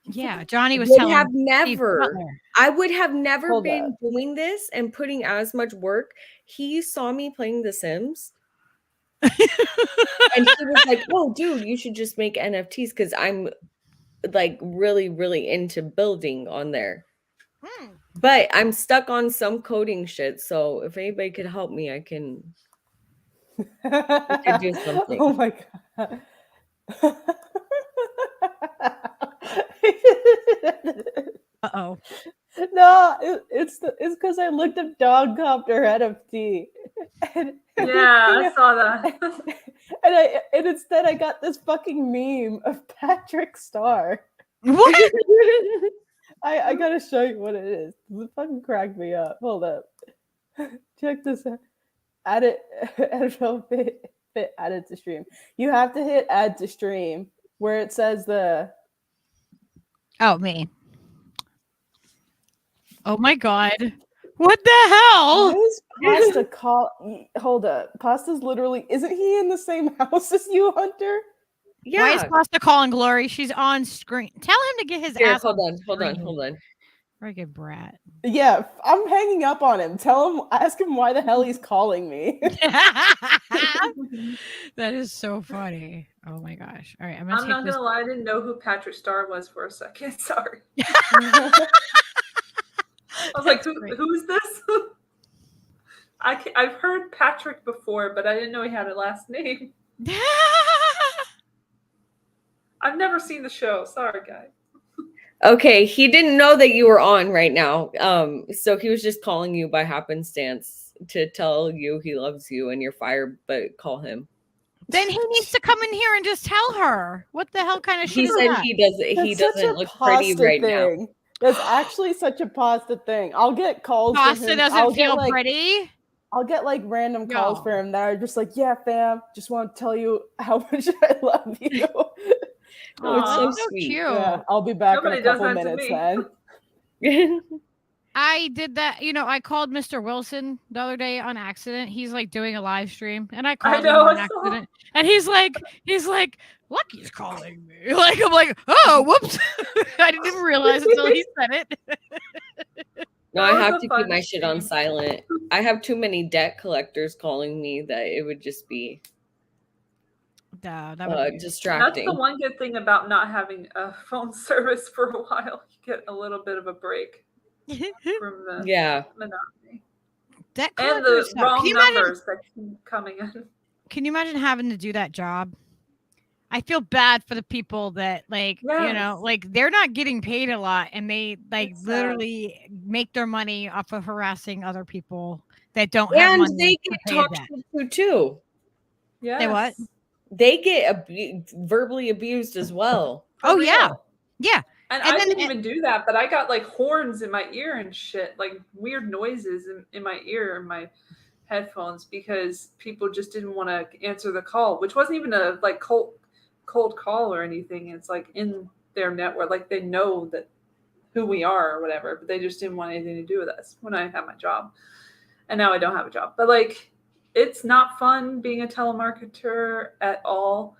Yeah, Johnny was I would have never been doing this and putting as much work. He saw me playing The Sims. And he was like, "Oh, dude, you should just make NFTs because I'm like really, really into building on there." But I'm stuck on some coding shit. So if anybody could help me, I can do something. Oh my god. Uh-oh. No, it's because I looked up Dongcopter NFT. I saw that. and instead I got this fucking meme of Patrick Starr. What? I gotta show you what it is. It fucking cracked me up. Hold up. Check this out. Add it. I don't know if it added to stream. You have to hit add to stream where it says the. Oh, me. Oh my god. What the hell? Why is Pasta call? Hold up. Pasta's literally. Isn't he in the same house as you, Hunter? Yeah. Why is Pasta calling Glory? She's on screen. Tell him to get his Here, ass. hold on. Very good brat. Yeah, I'm hanging up on him. Ask him why the hell he's calling me. That is so funny. Oh my gosh. All right, I'm not gonna lie, I didn't know who Patrick Starr was for a second. Sorry. I was like, who is this? I've heard Patrick before, but I didn't know he had a last name. I've never seen the show. Sorry, guys. Okay, he didn't know that you were on right now. So he was just calling you by happenstance to tell you he loves you and you're fired, but call him. Then he needs to come in here and just tell her. What the hell kind of shit He is said that? he doesn't look pretty right now. That's actually such a Pasta thing. I'll get calls. Pasta doesn't feel pretty. I'll get like random calls for him that are just like, yeah, fam, just want to tell you how much I love you. Oh, it's so cute. Yeah, I'll be back in a couple minutes then. I did that. I called Mr. Wilson the other day on accident. He's like doing a live stream, and I called him on accident. And he's like, Lucky's calling me. Like, I'm like, oh, whoops. I didn't even realize until he said it. No, I have to keep my shit on silent. I have too many debt collectors calling me that it would just be distracting. That's the one good thing about not having a phone service for a while. You get a little bit of a break from the monotony. And the wrong numbers that keep coming in. Can you imagine having to do that job? I feel bad for the people that like they're not getting paid a lot, and they literally make their money off of harassing other people that don't have money. And they get talked to too. Yeah. They what? They get verbally abused as well. Oh yeah. And I didn't even do that, but I got like horns in my ear and shit, like weird noises in my ear and my headphones because people just didn't want to answer the call, which wasn't even a like cold call or anything. It's like in their network, like they know that who we are or whatever, but they just didn't want anything to do with us when I had my job. And now I don't have a job, but like it's not fun being a telemarketer at all.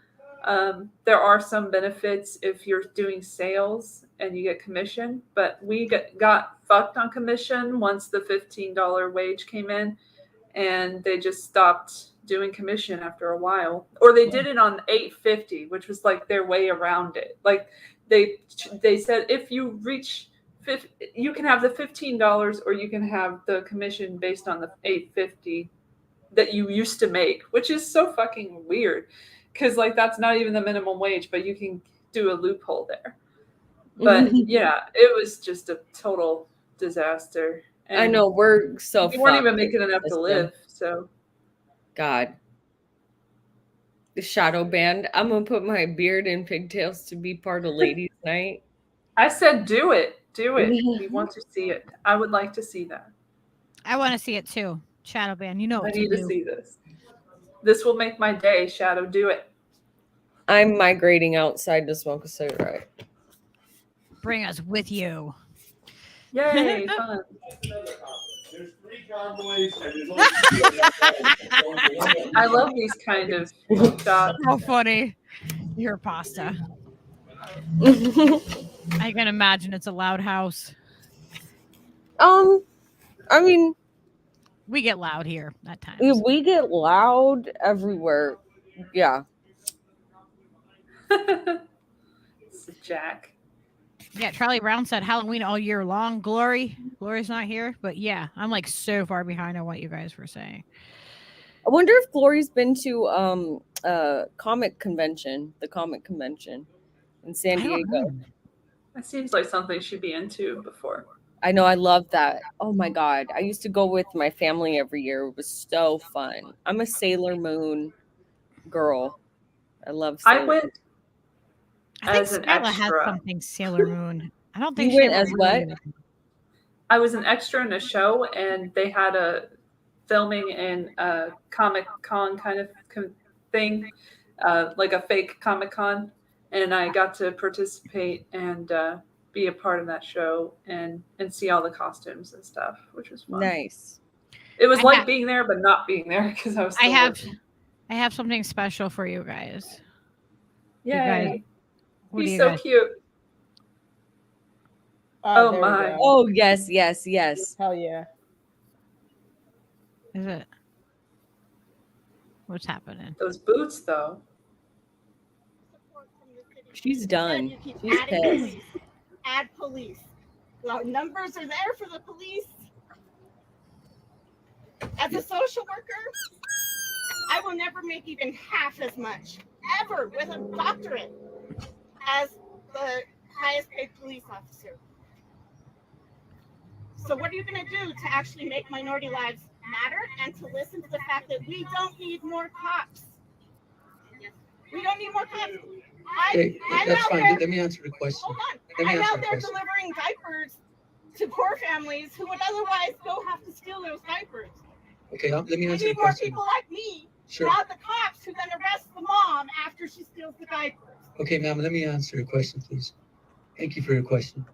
There are some benefits if you're doing sales and you get commission, but we got fucked on commission once the $15 wage came in, and they just stopped doing commission after a while. Or they did it on $8.50, which was like their way around it. Like they said, if you reach you can have the $15 or you can have the commission based on the $8.50 that you used to make, which is so fucking weird. Because like that's not even the minimum wage, but you can do a loophole there. But yeah, it was just a total disaster. And I know we weren't even making enough to live. So, God, the shadow band. I'm gonna put my beard in pigtails to be part of ladies' night. I said, do it. We want to see it. I would like to see that. I want to see it too. Shadow band, I need to see this. This will make my day, Shadow. Do it. I'm migrating outside to smoke a cigarette. Bring us with you. Yay, fun. There's 3 cowboys and there's only I love these kind of shots. So funny. You're Pasta. I can imagine it's a loud house. I mean, we get loud here at times. We get loud everywhere. Yeah. It's Jack. Yeah, Charlie Brown said Halloween all year long. Glory's not here, but yeah, I'm like so far behind on what you guys were saying. I wonder if Glory's been to the comic convention in San Diego. That seems like something she'd be into before. I know, I love that. Oh my God. I used to go with my family every year. It was so fun. I'm a Sailor Moon girl. I love Sailor I went Moon. I think as an Stella extra. has something Sailor Moon. I don't think You she went as what? I was an extra in a show, and they had a filming in a Comic-Con kind of thing, like a fake Comic-Con, and I got to participate and be a part of that show and see all the costumes and stuff, which was fun. Nice. It was like being there, but not being there because I was still working. I have something special for you guys. Yay. He's so cute. Oh my. Oh, yes, yes, yes. Hell yeah. Is it? What's happening? Those boots, though. She's done. Keep She's adding pissed. police. Add police. The numbers are there for the police. As a social worker, I will never make even half as much, ever, with a doctorate, as the highest paid police officer. So what are you going to do to actually make minority lives matter and to listen to the fact that we don't need more cops? We don't need more cops. That's fine. Let me answer the question. Hold on. I'm out there delivering diapers to poor families who would otherwise go have to steal those diapers. Okay, let me answer We the need more question. people like me, Sure. not the cops who then arrest the mom after she steals the diapers. Okay, ma'am, let me answer your question, please. Thank you for your question.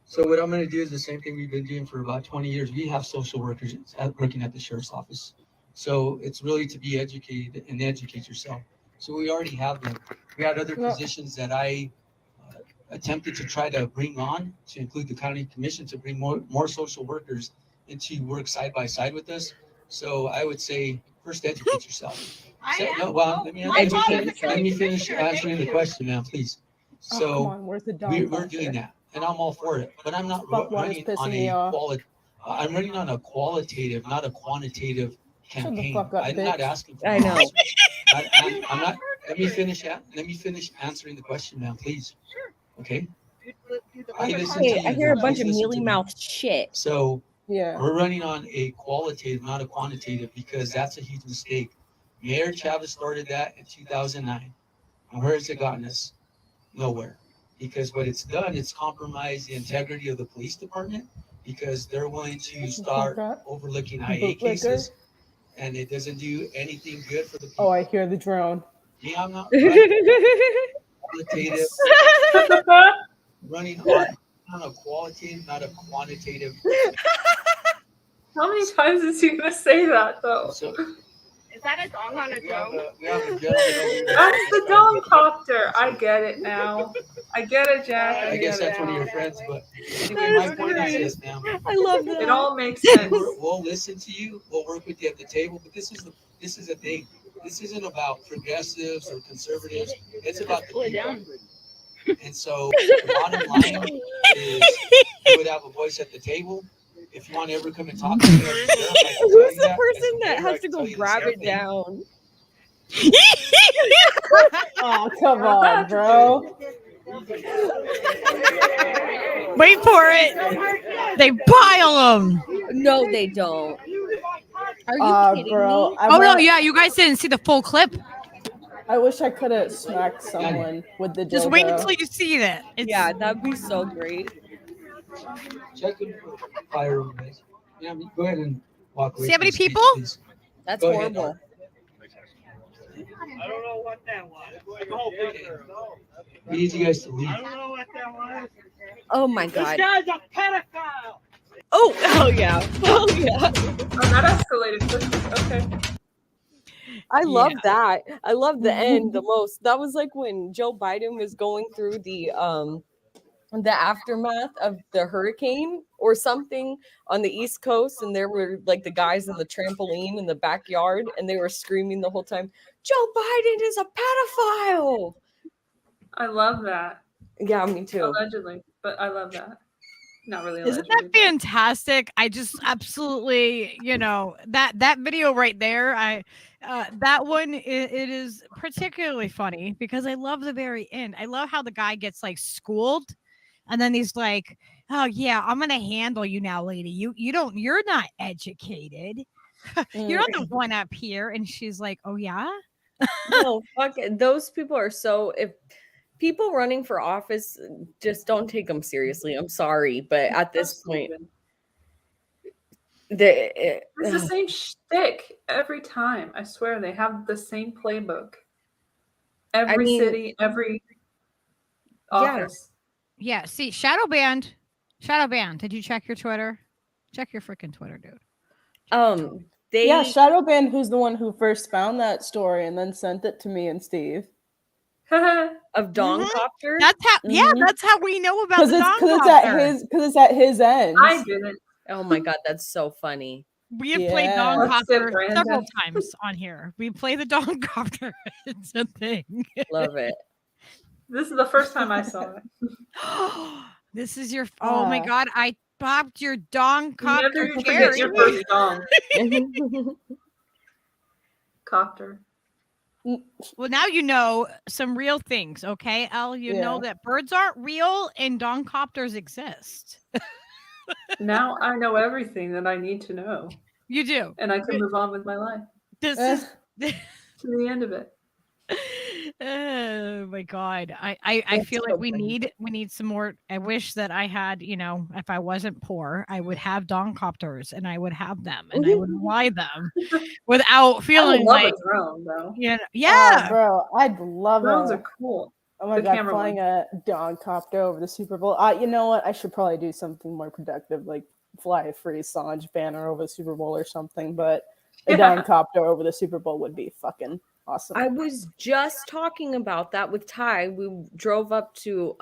So what I'm going to do is the same thing we've been doing for about 20 years. We have social workers working at the sheriff's office. So it's really to be educated and educate yourself. So we already have them. We had other positions that I attempted to try to bring on, to include the county commission, to bring more social workers into work side by side with us. So I would say, first educate yourself. Let me finish answering the question, ma'am, please. So we're doing that, and I'm all for it. But I'm not running on I'm running on a qualitative, not a quantitative campaign. I'm not asking for. I know. I'm not. Let me finish answering the question, ma'am, please. Okay. I hear a bunch of mealy mouthed shit. So we're running on a qualitative, not a quantitative, because that's a huge mistake. Mayor Chavez started that in 2009. And where has it gotten us? Nowhere. Because what it's done, it's compromised the integrity of the police department, because they're willing to start overlooking IA cases, and it doesn't do anything good for the people. Oh, I hear the drone. Yeah, I'm not qualitative. Running on a qualitative, not a quantitative. How many times is he going to say that, though? Is that a dong on a drone? That's the dong copter. I get it now. I get it, Jack. I guess that's one of your friends, but anyway, my point is this, ma'am. I love that. It all makes sense. We'll listen to you. We'll work with you at the table, but this is a thing. This isn't about progressives or conservatives. It's about the people. And so the bottom line is you would have a voice at the table. If you want to ever come and talk to me, who's the person that has to go grab it down? Oh, come on, bro. Wait for it. They pile them. No, they don't. Are you kidding bro, me? No, yeah, you guys didn't see the full clip. I wish I could have smacked someone with the dildo. Just wait until you see that. Yeah, that'd be so great. Check the fire room, guys. Yeah, go ahead and walk away. See how many people? Please. That's Go horrible. Ahead, I don't know what that was. we need you guys to leave. I don't know what that was. Oh my This god. guy's a pedophile. Oh yeah. Oh yeah. Oh, that escalated quickly. Okay. I love that. I love the end the most. That was like when Joe Biden was going through the aftermath of the hurricane or something on the East Coast, and there were like the guys in the trampoline in the backyard, and they were screaming the whole time, "Joe Biden is a pedophile." I love that. Yeah, me too. Allegedly, but I love that. Not really. Isn't that fantastic? I just absolutely, that video right there. That one, it is particularly funny because I love the very end. I love how the guy gets like schooled, and then he's like, "Oh yeah, I'm gonna handle you now, lady. You're not educated. You're not the one up here." And she's like, "Oh yeah." No, fuck it. Those people are so. If people running for office, just don't take them seriously. I'm sorry, but at this point, it's the same shtick every time. I swear they have the same playbook. Every city, every office. Yeah. See, shadow banned. Did you check your Twitter? Check your freaking Twitter, dude. Yeah, Shadowban, who's the one who first found that story and then sent it to me and Steve. Of Dongcopter. That's how. Yeah, that's how we know about the because it's at his end. I didn't. Oh my god, that's so funny. We have played Dongcopter several times on here. We play the Dongcopter. It's a thing. Love it. This is the first time I saw it. This is your. Oh my god! I popped your Dongcopter. Never forget your first dong. Copter. Well, now you know some real things, okay, Elle? You know that birds aren't real and Dongcopters exist. Now I know everything that I need to know. You do. And I can move on with my life. This is to the end of it. Oh my god. I feel like we need some more. I wish that I had, if I wasn't poor, I would have Dongcopters and I would have them and I would fly them without feeling like a drone though. Yeah. Oh, bro, I'd love drones are cool. Oh my god, flying a Dongcopter over the Super Bowl. You know what? I should probably do something more productive, like fly a free Assange banner over the Super Bowl or something, but a Dongcopter over the Super Bowl would be fucking awesome. I was just talking about that with Ty. We drove up to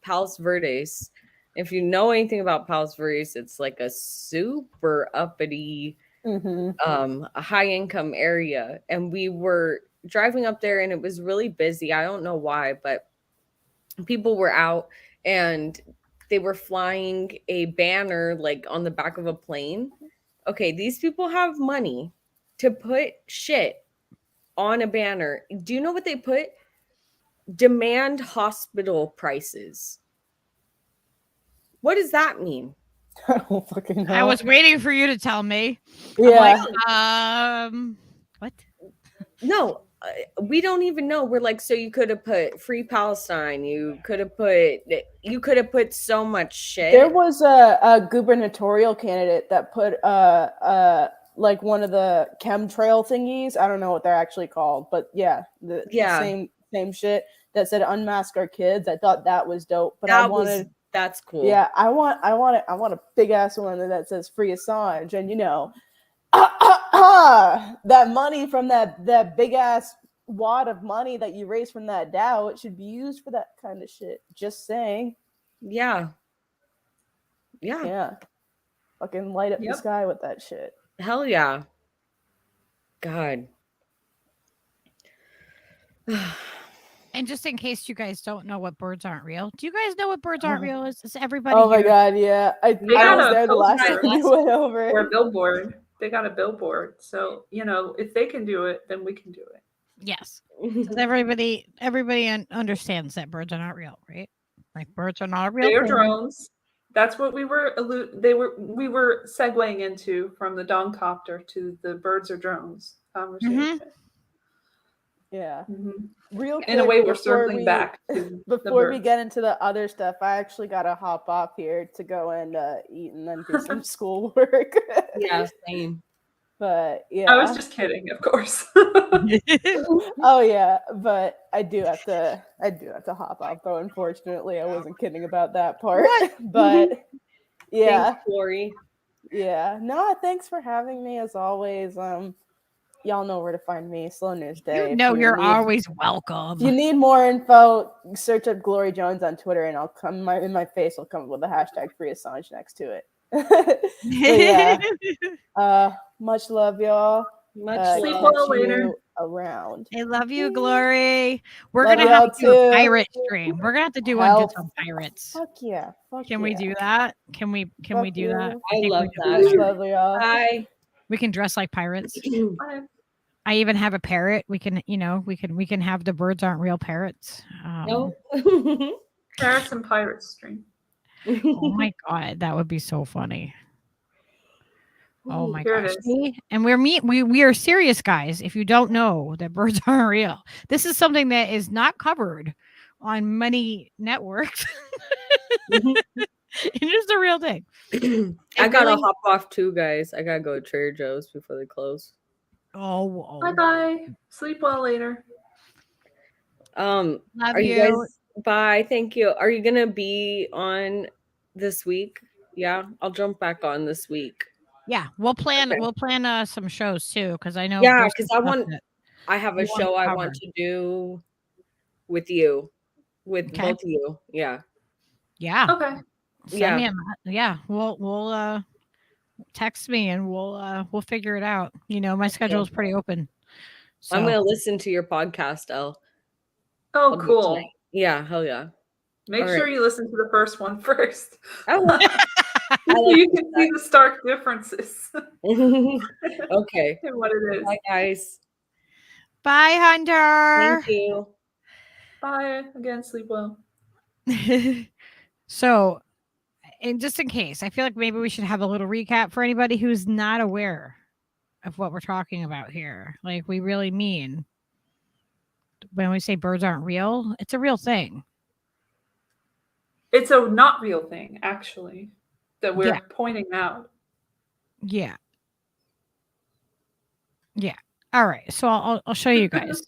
Palos Verdes. If you know anything about Palos Verdes, it's like a super uppity, a high income area. And we were driving up there and it was really busy. I don't know why, but people were out and they were flying a banner like on the back of a plane. Okay, these people have money to put shit on a banner. Do you know what they put? Demand hospital prices. What does that mean? I don't fucking know. I was waiting for you to tell me. Yeah. I'm like, what? No, we don't even know. We're like, so you could have put free Palestine. You could have put so much shit. There was a gubernatorial candidate that put like one of the chemtrail thingies. I don't know what they're actually called, but the same shit that said unmask our kids. I thought that was dope, but that's cool. Yeah, I want a big ass one that says free Assange, and that money from that big ass wad of money that you raised from that DAO, it should be used for that kind of shit. Just saying. Yeah. Fucking light up the sky with that shit. Hell yeah. God. And just in case you guys don't know what birds aren't real, do you guys know what birds aren't real is? Is everybody? Oh my god, yeah. I was there the last time we went over. Or a billboard. They got a billboard. So, if they can do it, then we can do it. Yes. Everybody understands that birds are not real, right? Like birds are not real. They are drones. That's what we were segueing into from the Dongcopter to the birds or drones conversation. Yeah. Real quick, in a way, we're circling back to before we get into the other stuff. I actually got to hop off here to go and eat and then do some schoolwork. Yeah, same. But yeah, I was just kidding, of course. Oh yeah, but I do have to hop off though. Unfortunately, I wasn't kidding about that part. But yeah, thanks, Lori. Yeah, no, thanks for having me as always. Y'all know where to find me. Slow News Day. You're always welcome. If you need more info, search up Glory Jones on Twitter, and I'll come in my face. I'll come up with a hashtag free Assange next to it. Yeah. Much love, y'all. Much sleep well later. Around. I love you, Glory. We're Love gonna have to do y'all a too. pirate stream. We're gonna have to do one just on pirates. Fuck yeah. Can we do that? Can we do that? I think love we can. that. Love y'all. Bye. We can dress like pirates. Bye. I even have a parrot. We can have the birds aren't real parrots. No. Parrots and pirates stream. Oh my god, that would be so funny. Oh my Here it gosh. is. See? And we are serious, guys. If you don't know that birds aren't real, this is something that is not covered on many networks. It is the real thing. I gotta hop off too, guys. I gotta go to Trader Joe's before they close. Oh. Bye bye. Sleep well later. Love Are you guys Bye. Thank you. Are you gonna be on this week? Yeah, I'll jump back on this week. Yeah, we'll plan. Okay. We'll plan some shows too, because I know. Yeah, there's because some stuff that I have a you want show I want covered. to do with you, with Okay. both of you. Yeah. Yeah. Okay. Send me yeah. We'll text me and we'll figure it out. You know, my schedule is pretty open. So I'm gonna listen to your podcast, Elle. Oh, I'll do it cool. tonight. Yeah, hell yeah. Make All sure right. you listen to the first one first. I will. So you can see the stark differences Okay. in what it is. Bye, guys. bye, Hunter. Thank you. Bye again. Sleep well. So, and just in case, I feel like maybe we should have a little recap for anybody who's not aware of what we're talking about here. Like, we really mean when we say birds aren't real, it's a real thing. It's a not real thing, actually, that we're Yeah. pointing out. Yeah. Yeah. All right. So I'll show you guys.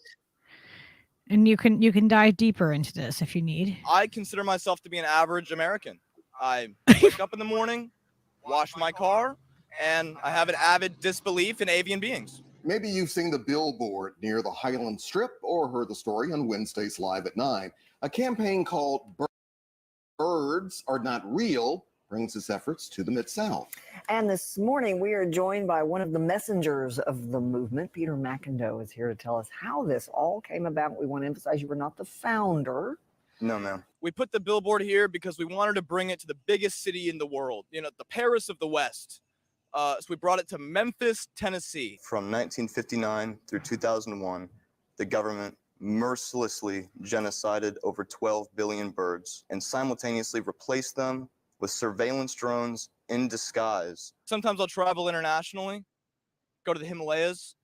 And you can dive deeper into this if you need. I consider myself to be an average American. I wake up in the morning, wash my car, and I have an avid disbelief in avian beings. Maybe you've seen the billboard near the Highland Strip or heard the story on Wednesdays Live at 9. A campaign called Birds Are Not Real brings its efforts to the Mid-South. And this morning, we are joined by one of the messengers of the movement. Peter McIndoe is here to tell us how this all came about. We want to emphasize you were not the founder. No, ma'am. We put the billboard here because we wanted to bring it to the biggest city in the world, you know, the Paris of the West. So we brought it to Memphis, Tennessee. From 1959 through 2001, the government mercilessly genocided over 12 billion birds and simultaneously replaced them with surveillance drones in disguise. Sometimes I'll travel internationally, go to the Himalayas,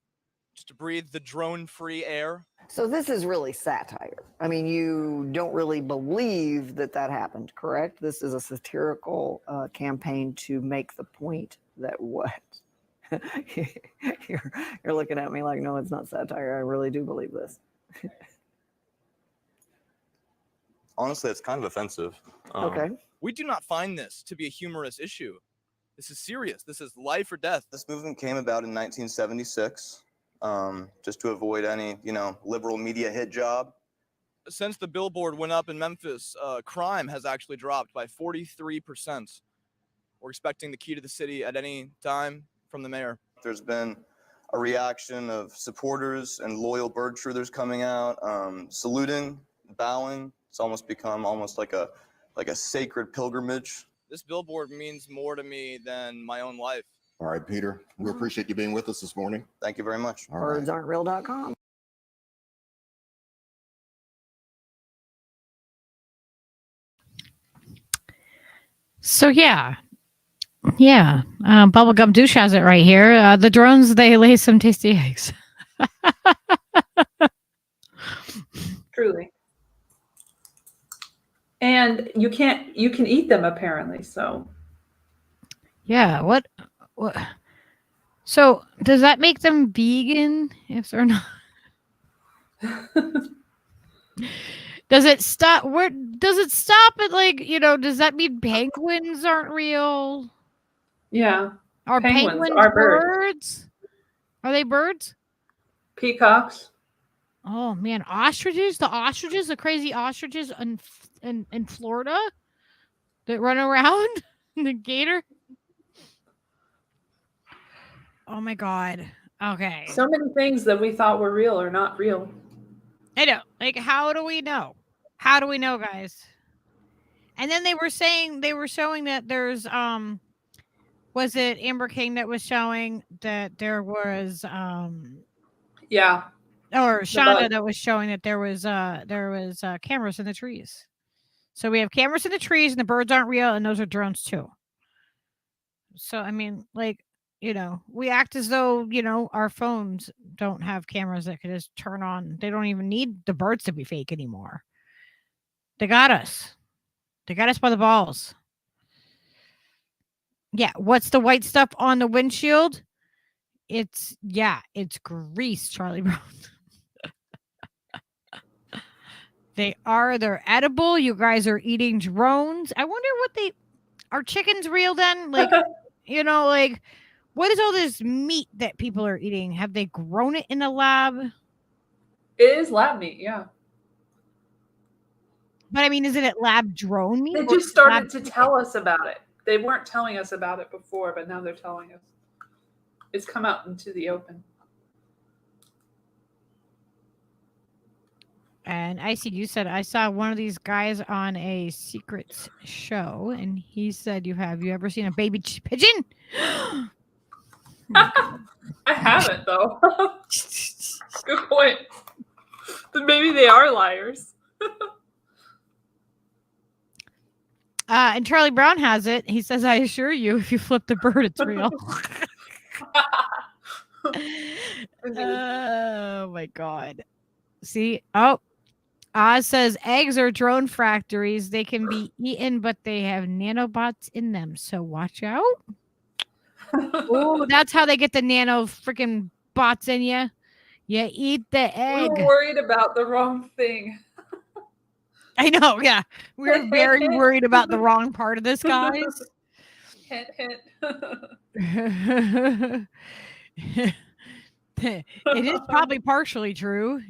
just to breathe the drone-free air. So this is really satire. I mean, you don't really believe that happened, correct? This is a satirical campaign to make the point that what? You're looking at me like, no, it's not satire. I really do believe this. Honestly, it's kind of offensive. Okay. We do not find this to be a humorous issue. This is serious. This is life or death. This movement came about in 1976, just to avoid any, liberal media hit job. Since the billboard went up in Memphis, crime has actually dropped by 43%. We're expecting the key to the city at any time from the mayor. There's been a reaction of supporters and loyal bird truthers coming out, saluting, bowing. It's almost become like a sacred pilgrimage. This billboard means more to me than my own life. All right, Peter, we appreciate you being with us this morning. Thank you very much. BirdsAren'tReal.com. So yeah. Bubblegum Douche has it right here. The drones, they lay some tasty eggs. Truly. And you can eat them apparently, so. Yeah, what? So does that make them vegan if they're not? Does it stop? Where does it stop at? Does that mean penguins aren't real? Yeah. Are penguins are birds? Are they birds? Peacocks. Oh man, ostriches! The crazy ostriches in Florida that run around. The gator. Oh my god. Okay. So many things that we thought were real are not real. I know. Like, how do we know? How do we know, guys? And then they were showing that there's was it Amber King that was showing that there was yeah. Or Shonda that was showing that there was cameras in the trees. So we have cameras in the trees and the birds aren't real and those are drones too. So I mean, we act as though, our phones don't have cameras that could just turn on. They don't even need the birds to be fake anymore. They got us. They got us by the balls. Yeah. What's the white stuff on the windshield? It's grease, Charlie Brown. They're edible. You guys are eating drones. I wonder what are chickens real then? Like, like what is all this meat that people are eating? Have they grown it in a lab? It is lab meat, yeah. But I mean, is it lab drone meat? They just started to tell us about it. They weren't telling us about it before, but now they're telling us. It's come out into the open. And you said, I saw one of these guys on a secrets show, and he said, have you ever seen a baby pigeon? I haven't, though. Good point. But maybe they are liars. And Charlie Brown has it. He says, I assure you, if you flip the bird, it's real. Oh, my God. See? Oh, Oz says eggs are drone factories. They can be eaten, but they have nanobots in them. So watch out. Oh, that's how they get the nano freaking bots in you. You eat the egg. We're worried about the wrong thing. I know, yeah. We're very worried about the wrong part of this, guys. Hint, hint. It is probably partially true,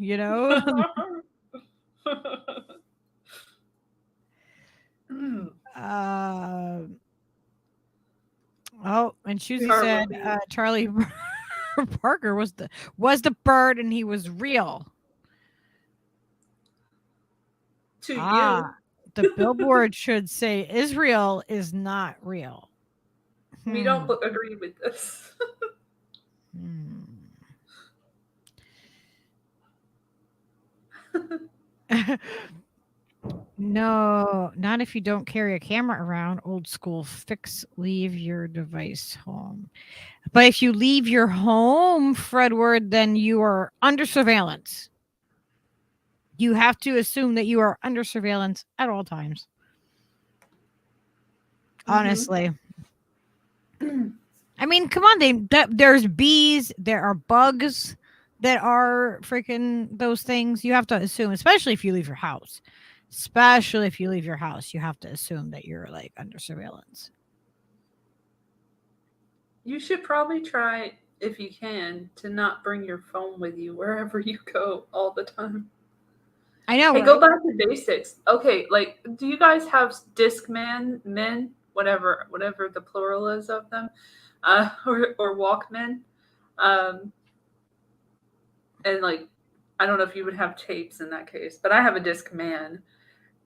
And Susie said Charlie Parker was the bird and he was real. To you. The billboard should say Israel is not real. We don't agree with this. No, not if you don't carry a camera around. Old school fix, leave your device home. But if you leave your home, Fredward, then you are under surveillance. You have to assume that you are under surveillance at all times. Honestly. I mean, come on, there's bees, there are bugs that are freaking those things. You have to assume, especially if you leave your house. Especially if you leave your house, you have to assume that you're like under surveillance. You should probably try, if you can, to not bring your phone with you wherever you go all the time. I know. Hey, right? Go back to basics. Okay, like, do you guys have men, whatever the plural is of them, or Walkmen? And like, I don't know if you would have tapes in that case, but I have a Discman,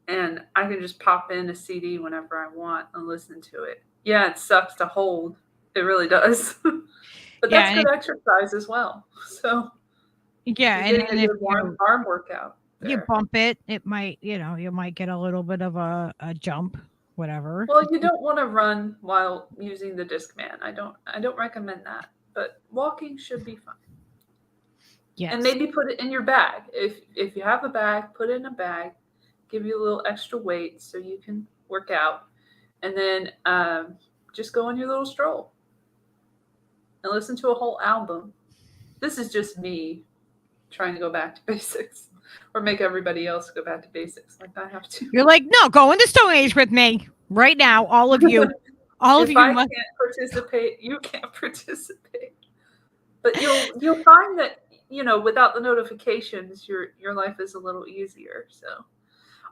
and I can just pop in a CD whenever I want and listen to it. Yeah, it sucks to hold. It really does. But that's good exercise as well. So yeah, and if arm workout. You bump it, it might, you might get a little bit of a jump, whatever. Well, you don't want to run while using the Discman. I don't recommend that. But walking should be fun. Yes. And maybe put it in your bag. If you have a bag, put it in a bag. Give you a little extra weight so you can work out. And then just go on your little stroll. And listen to a whole album. This is just me trying to go back to basics. Or make everybody else go back to basics like I have to. You're like, no, go in the Stone Age with me right now. All of you. All of you. If I can't participate, you can't participate. But you'll find that, without the notifications, your life is a little easier. So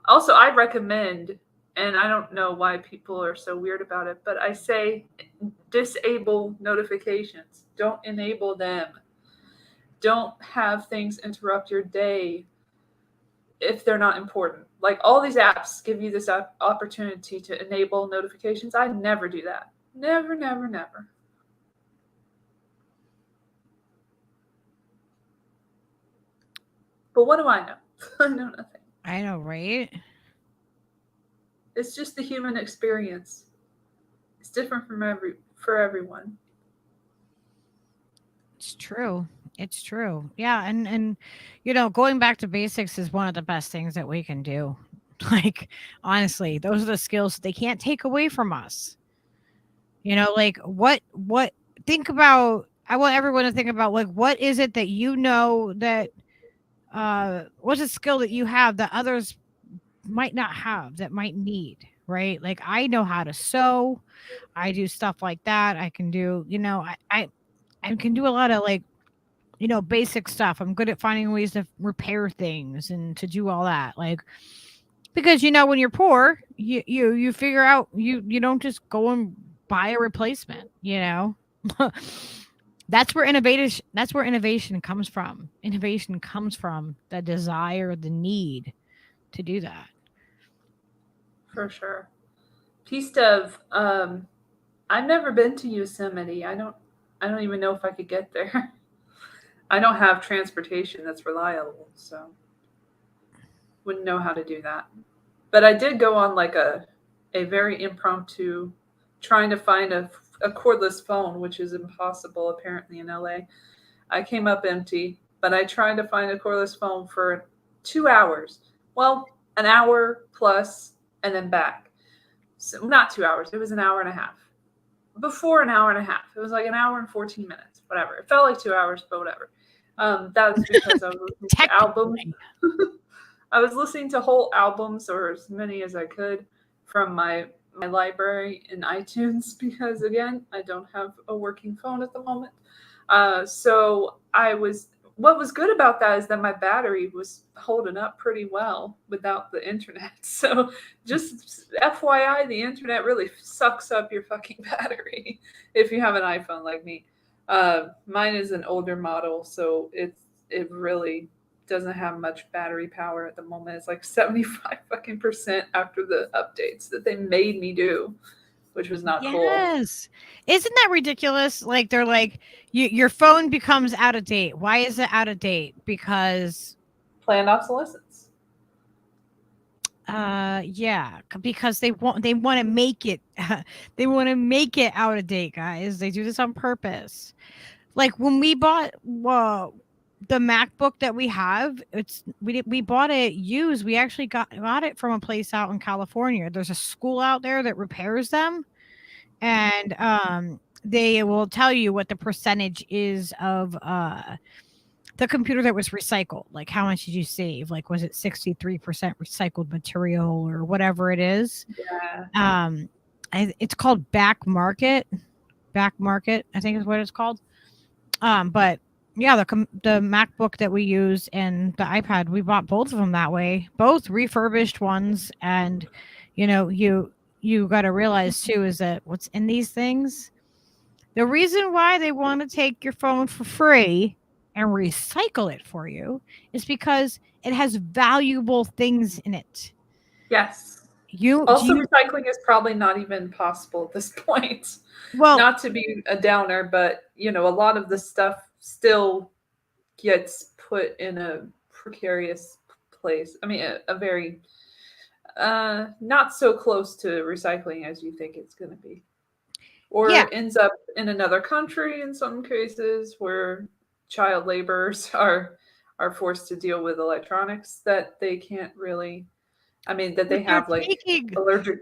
also I recommend, and I don't know why people are so weird about it, but I say disable notifications. Don't enable them. Don't have things interrupt your day if they're not important. Like all these apps give you this opportunity to enable notifications. I never do that. Never, never, never. But what do I know? I know nothing. I know, right? It's just the human experience. It's different for everyone. It's true. It's true. Yeah. And going back to basics is one of the best things that we can do. Like, honestly, those are the skills they can't take away from us. Like think about, I want everyone to think about, like, what is it that that what's a skill that you have that others might not have, that might need, right? Like I know how to sew, I do stuff like that. I can do, I can do a lot of like, basic stuff. I'm good at finding ways to repair things and to do all that. Like, because when you're poor, you figure out you don't just go and buy a replacement, That's where innovation comes from. Innovation comes from the desire, the need to do that. For sure. Peace Dev, I've never been to Yosemite. I don't even know if I could get there. I don't have transportation that's reliable, so wouldn't know how to do that. But I did go on like a very impromptu trying to find a cordless phone, which is impossible apparently in LA. I came up empty, but I tried to find a cordless phone for 2 hours. Well, an hour plus and then back. So not 2 hours, it was an hour and a half. Before an hour and a half. It was like an hour and 14 minutes, whatever. It felt like 2 hours, but whatever. That was because I was listening to albums. I was listening to whole albums, or as many as I could, from my library in iTunes, because again, I don't have a working phone at the moment. So what was good about that is that my battery was holding up pretty well without the internet. So just FYI, the internet really sucks up your fucking battery if you have an iPhone like me. Mine is an older model, so it really doesn't have much battery power at the moment. It's like 75% after the updates that they made me do, which was not cool. Yes. Isn't that ridiculous? Like they're like, your phone becomes out of date. Why is it out of date? Because planned obsolescence. Yeah, because they want to make it they want to make it out of date, guys. They do this on purpose. Like when we bought the MacBook that we have, we bought it used. We actually got it from a place out in California. There's a school out there that repairs them, and they will tell you what the percentage is of the computer that was recycled. Like how much did you save? Like was it 63% recycled material or whatever it is? Yeah. It's called back market, I think is what it's called. But yeah, the MacBook that we use and the iPad, we bought both of them that way, both refurbished ones. And you got to realize too is that what's in these things, the reason why they want to take your phone for free and recycle it for you is because it has valuable things in it. Yes. Recycling is probably not even possible at this point. Well, not to be a downer, but a lot of the stuff still gets put in a precarious place. I mean, a very not so close to recycling as you think it's going to be, or ends up in another country in some cases where child laborers are forced to deal with electronics that they can't really. I mean, that they have like allergic,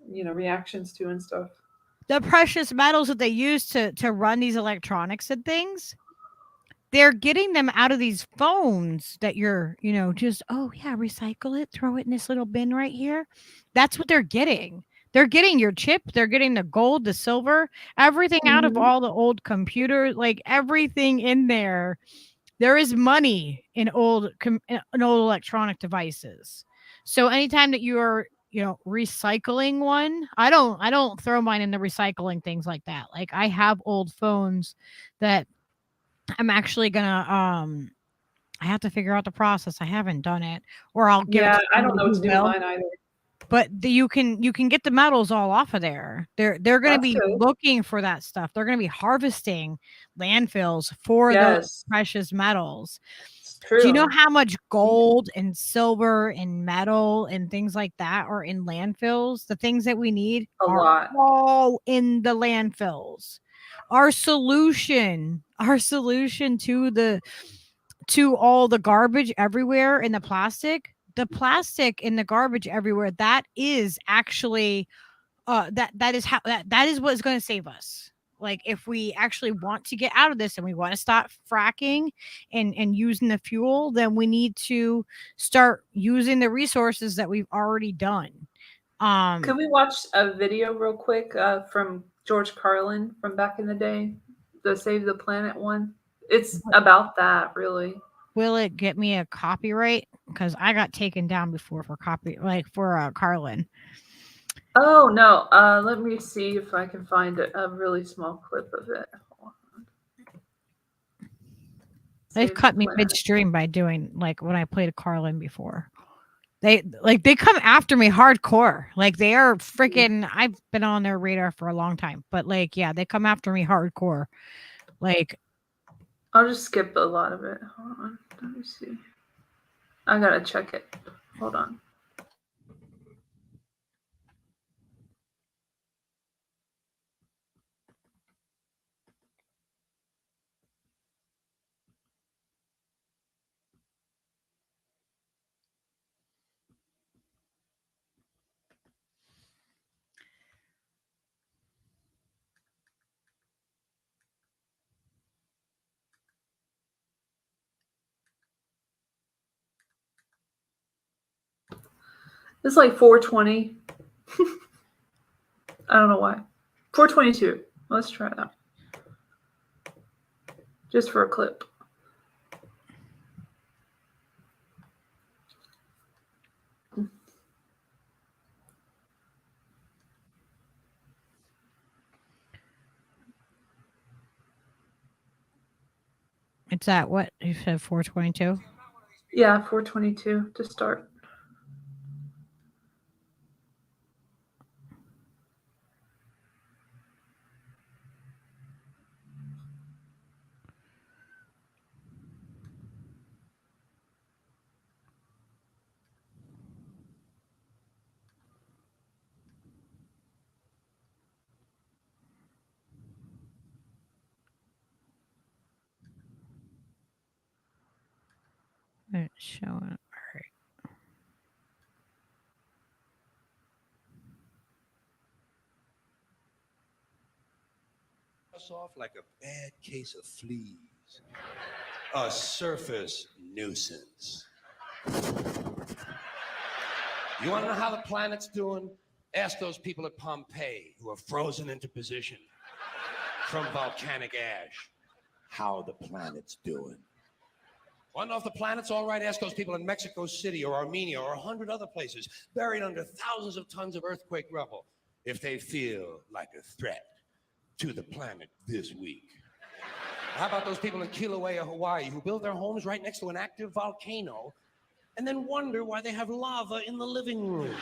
reactions to and stuff. The precious metals that they use to run these electronics and things, they're getting them out of these phones that you're, just, recycle it, throw it in this little bin right here. That's what they're getting. They're getting your chip. They're getting the gold, the silver, everything out of all the old computers, like everything in there. There is money in old electronic devices. So anytime that you are, recycling one, I don't throw mine in the recycling things like that. Like I have old phones that I'm actually gonna I have to figure out the process. I haven't done it, or I'll give. Yeah, I don't know what to do with mine either. But you can get the metals all off of there. They're going to be looking for that stuff. They're going to be harvesting landfills for those precious metals. True. Do you know how much gold and silver and metal and things like that are in landfills? The things that we need are all in the landfills. Our solution to all the garbage everywhere in the plastic in the garbage everywhere, that is actually that is what's going to save us. like if we actually want to get out of this and we want to stop fracking and using the fuel, then we need to start using the resources that we've already done. Can we watch a video real quick from George Carlin from back in the day, the Save the Planet one? It's about that, really. Will it get me a copyright? Because I got taken down before for Carlin. Oh no! Let me see if I can find a really small clip of it. They've cut me midstream by doing like when I played a Carlin before. They come after me hardcore. Like they are freaking. I've been on their radar for a long time, but like yeah, they come after me hardcore. Like I'll just skip a lot of it. Hold on, let me see. I gotta check it. Hold on. It's like 420. I don't know why. 422. Let's try that. Just for a clip. it's at what you said 422. Yeah, 422 to start. It's showing. All right. Off like a bad case of fleas, a surface nuisance. You want to know how the planet's doing? Ask those people at Pompeii who are frozen into position from volcanic ash how the planet's doing. Want to know if the planet's all right? Ask those people in Mexico City or Armenia or 100 other places buried under thousands of tons of earthquake rubble if they feel like a threat to the planet this week. How about those people in Kilauea, Hawaii, who build their homes right next to an active volcano and then wonder why they have lava in the living room?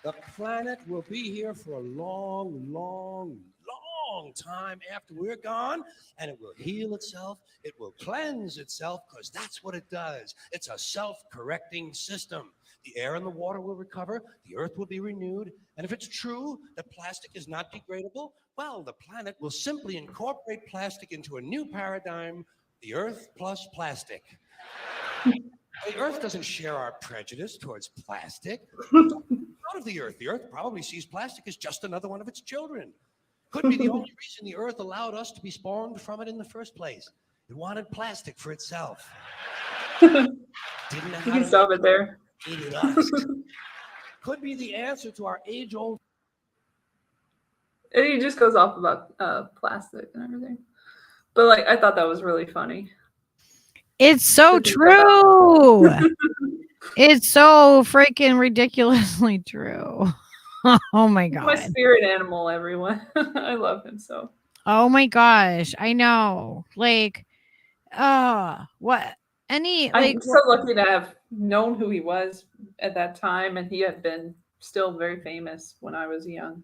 The planet will be here for a long, long, long time after we're gone, and it will heal itself, it will cleanse itself, because that's what it does. It's a self-correcting system. The air and the water will recover, the earth will be renewed, and if it's true that plastic is not degradable, well, the planet will simply incorporate plastic into a new paradigm, the earth plus plastic. The earth doesn't share our prejudice towards plastic. Out of the earth probably sees plastic as just another one of its children. Could be the only reason the earth allowed us to be spawned from it in the first place. It wanted plastic for itself. Didn't know You how can to stop it there. it us. Could be the answer to our age-old. He just goes off about plastic and everything. But like, I thought that was really funny. It's so true. It's so freaking ridiculously true. Oh my god. My spirit animal, everyone. I love him so. Oh my gosh. I know. Like, what? I'm so lucky to have known who he was at that time, and he had been still very famous when I was young.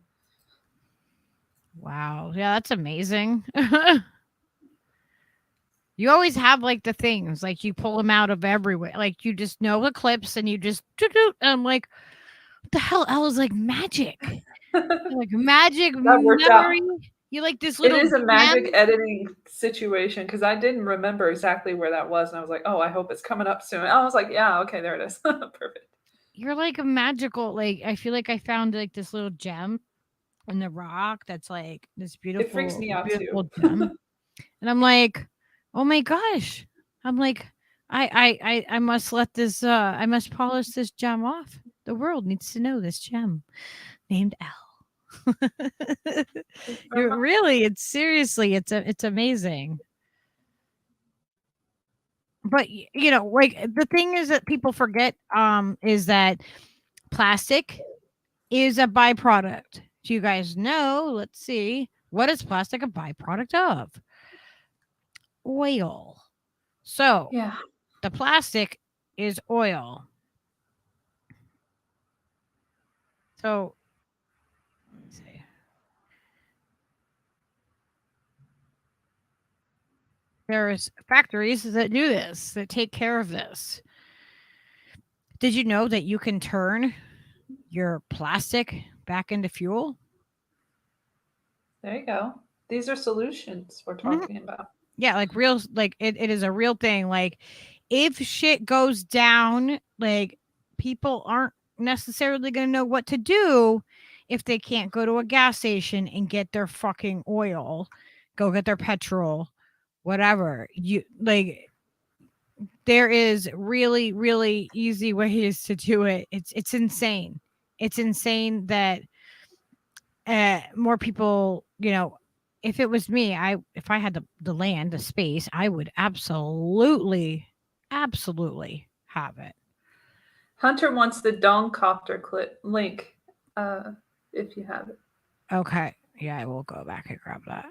Wow. Yeah, that's amazing. You always have like the things, like you pull them out of everywhere. Like you just know the clips and you just and I'm like, what the hell? Elle is like magic. Like magic memory. You like this little. It is a magic editing situation because I didn't remember exactly where that was, and I was like, "Oh, I hope it's coming up soon." I was like, "Yeah, okay, there it is, perfect." You're like a magical. Like I feel like I found like this little gem, in the rock that's like this It freaks beautiful, me out beautiful too. gem. And I'm like, oh my gosh. I'm like, I must let this I must polish this gem off. The world needs to know this gem named Elle. Really, it's seriously, it's amazing. But you know, like the thing is that people forget is that plastic is a byproduct. Do you guys know? Let's see. What is plastic a byproduct of? Oil. So, Yeah. the plastic is oil. So, let's see. There's factories that do this, that take care of this. Did you know that you can turn your plastic back into fuel? There you go. These are solutions we're talking about. Yeah, like real, like it is a real thing. Like if shit goes down, like people aren't necessarily going to know what to do if they can't go to a gas station and get their fucking oil, go get their petrol, whatever. You like there is really, really easy ways to do it. It's insane. It's insane that more people, you know, if it was me, if I had the land, the space, I would absolutely have it. Hunter wants the Dongcopter clip link, if you have it. Okay. Yeah, I will go back and grab that.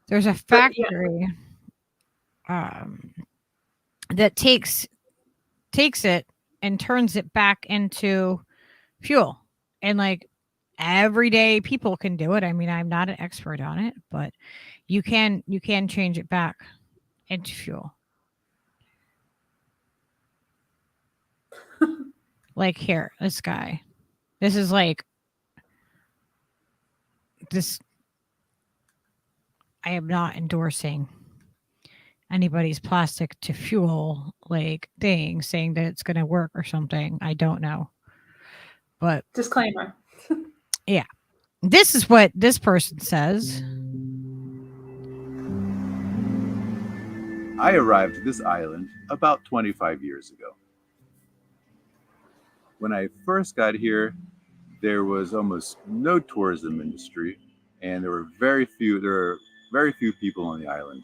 There's a factory that takes it and turns it back into fuel. And like everyday people can do it. I mean, I'm not an expert on it, but you can change it back into fuel. Like here, this guy. This is like this. I am not endorsing anybody's plastic to fuel like thing, saying that it's going to work or something. I don't know. But disclaimer. Yeah. This is what this person says. I arrived to this island about 25 years ago. When I first got here, there was almost no tourism industry, and there were very few people on the island.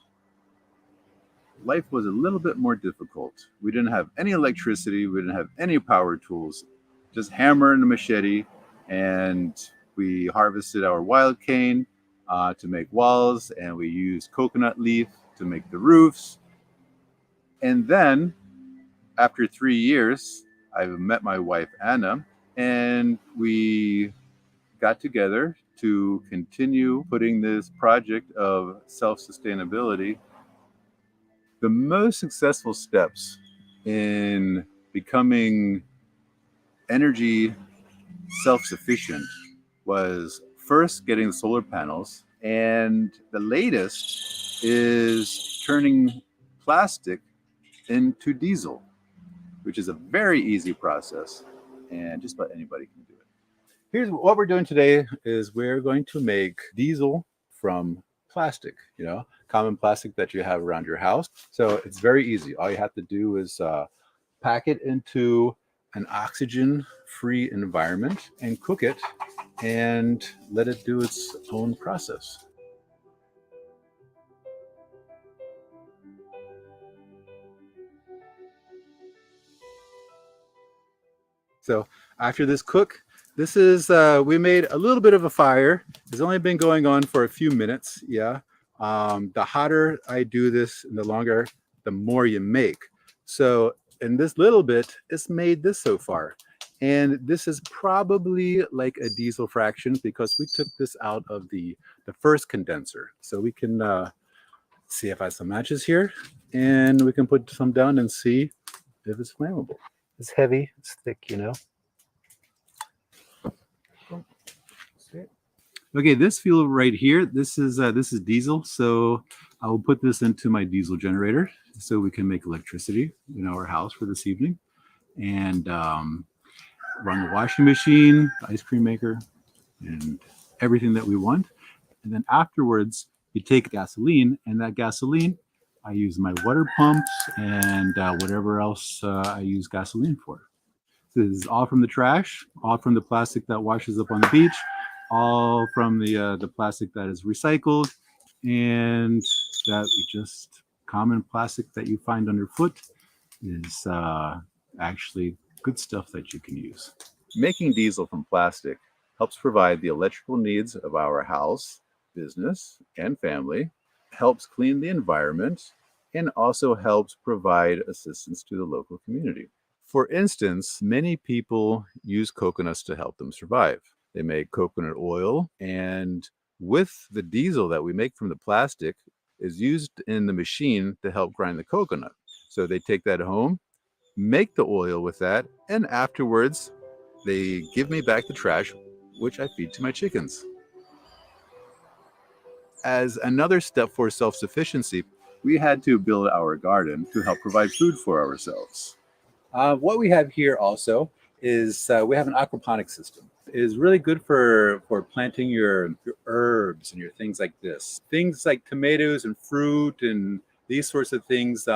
Life was a little bit more difficult. We didn't have any electricity, we didn't have any power tools, just hammer and a machete, and we harvested our wild cane to make walls, and we used coconut leaf to make the roofs. And then, after 3 years, I met my wife, Anna, and we got together to continue putting this project of self-sustainability. The most successful steps in becoming energy self-sufficient was first getting solar panels, and the latest is turning plastic into diesel, which is a very easy process, and just about anybody can do it. Here's what we're doing today is we're going to make diesel from plastic, you know, common plastic that you have around your house. So it's very easy. All you have to do is pack it into an oxygen-free environment and cook it and let it do its own process. So after this cook, this is, we made a little bit of a fire. It's only been going on for a few minutes, yeah. The hotter I do this, and the longer, the more you make. So in this little bit, it's made this so far. And this is probably like a diesel fraction because we took this out of the first condenser. So we can see if I have some matches here, and we can put some down and see if it's flammable. It's heavy, it's thick, you know. Okay, this fuel right here, this is diesel. So I will put this into my diesel generator so we can make electricity in our house for this evening, and run the washing machine, the ice cream maker, and everything that we want. And then afterwards, you take gasoline, and that gasoline, I use my water pumps and whatever else I use gasoline for. This is all from the trash, all from the plastic that washes up on the beach, all from the plastic that is recycled, and that just common plastic that you find underfoot is actually good stuff that you can use. Making diesel from plastic helps provide the electrical needs of our house, business, and family, helps clean the environment, and also helps provide assistance to the local community. For instance, many people use coconuts to help them survive. They make coconut oil, and with the diesel that we make from the plastic is used in the machine to help grind the coconut. So they take that home, make the oil with that, and afterwards they give me back the trash, which I feed to my chickens. As another step for self-sufficiency, we had to build our garden to help provide food for ourselves. What we have here also is we have an aquaponics system. It is really good for planting your herbs and your things like this. Things like tomatoes and fruit and these sorts of things,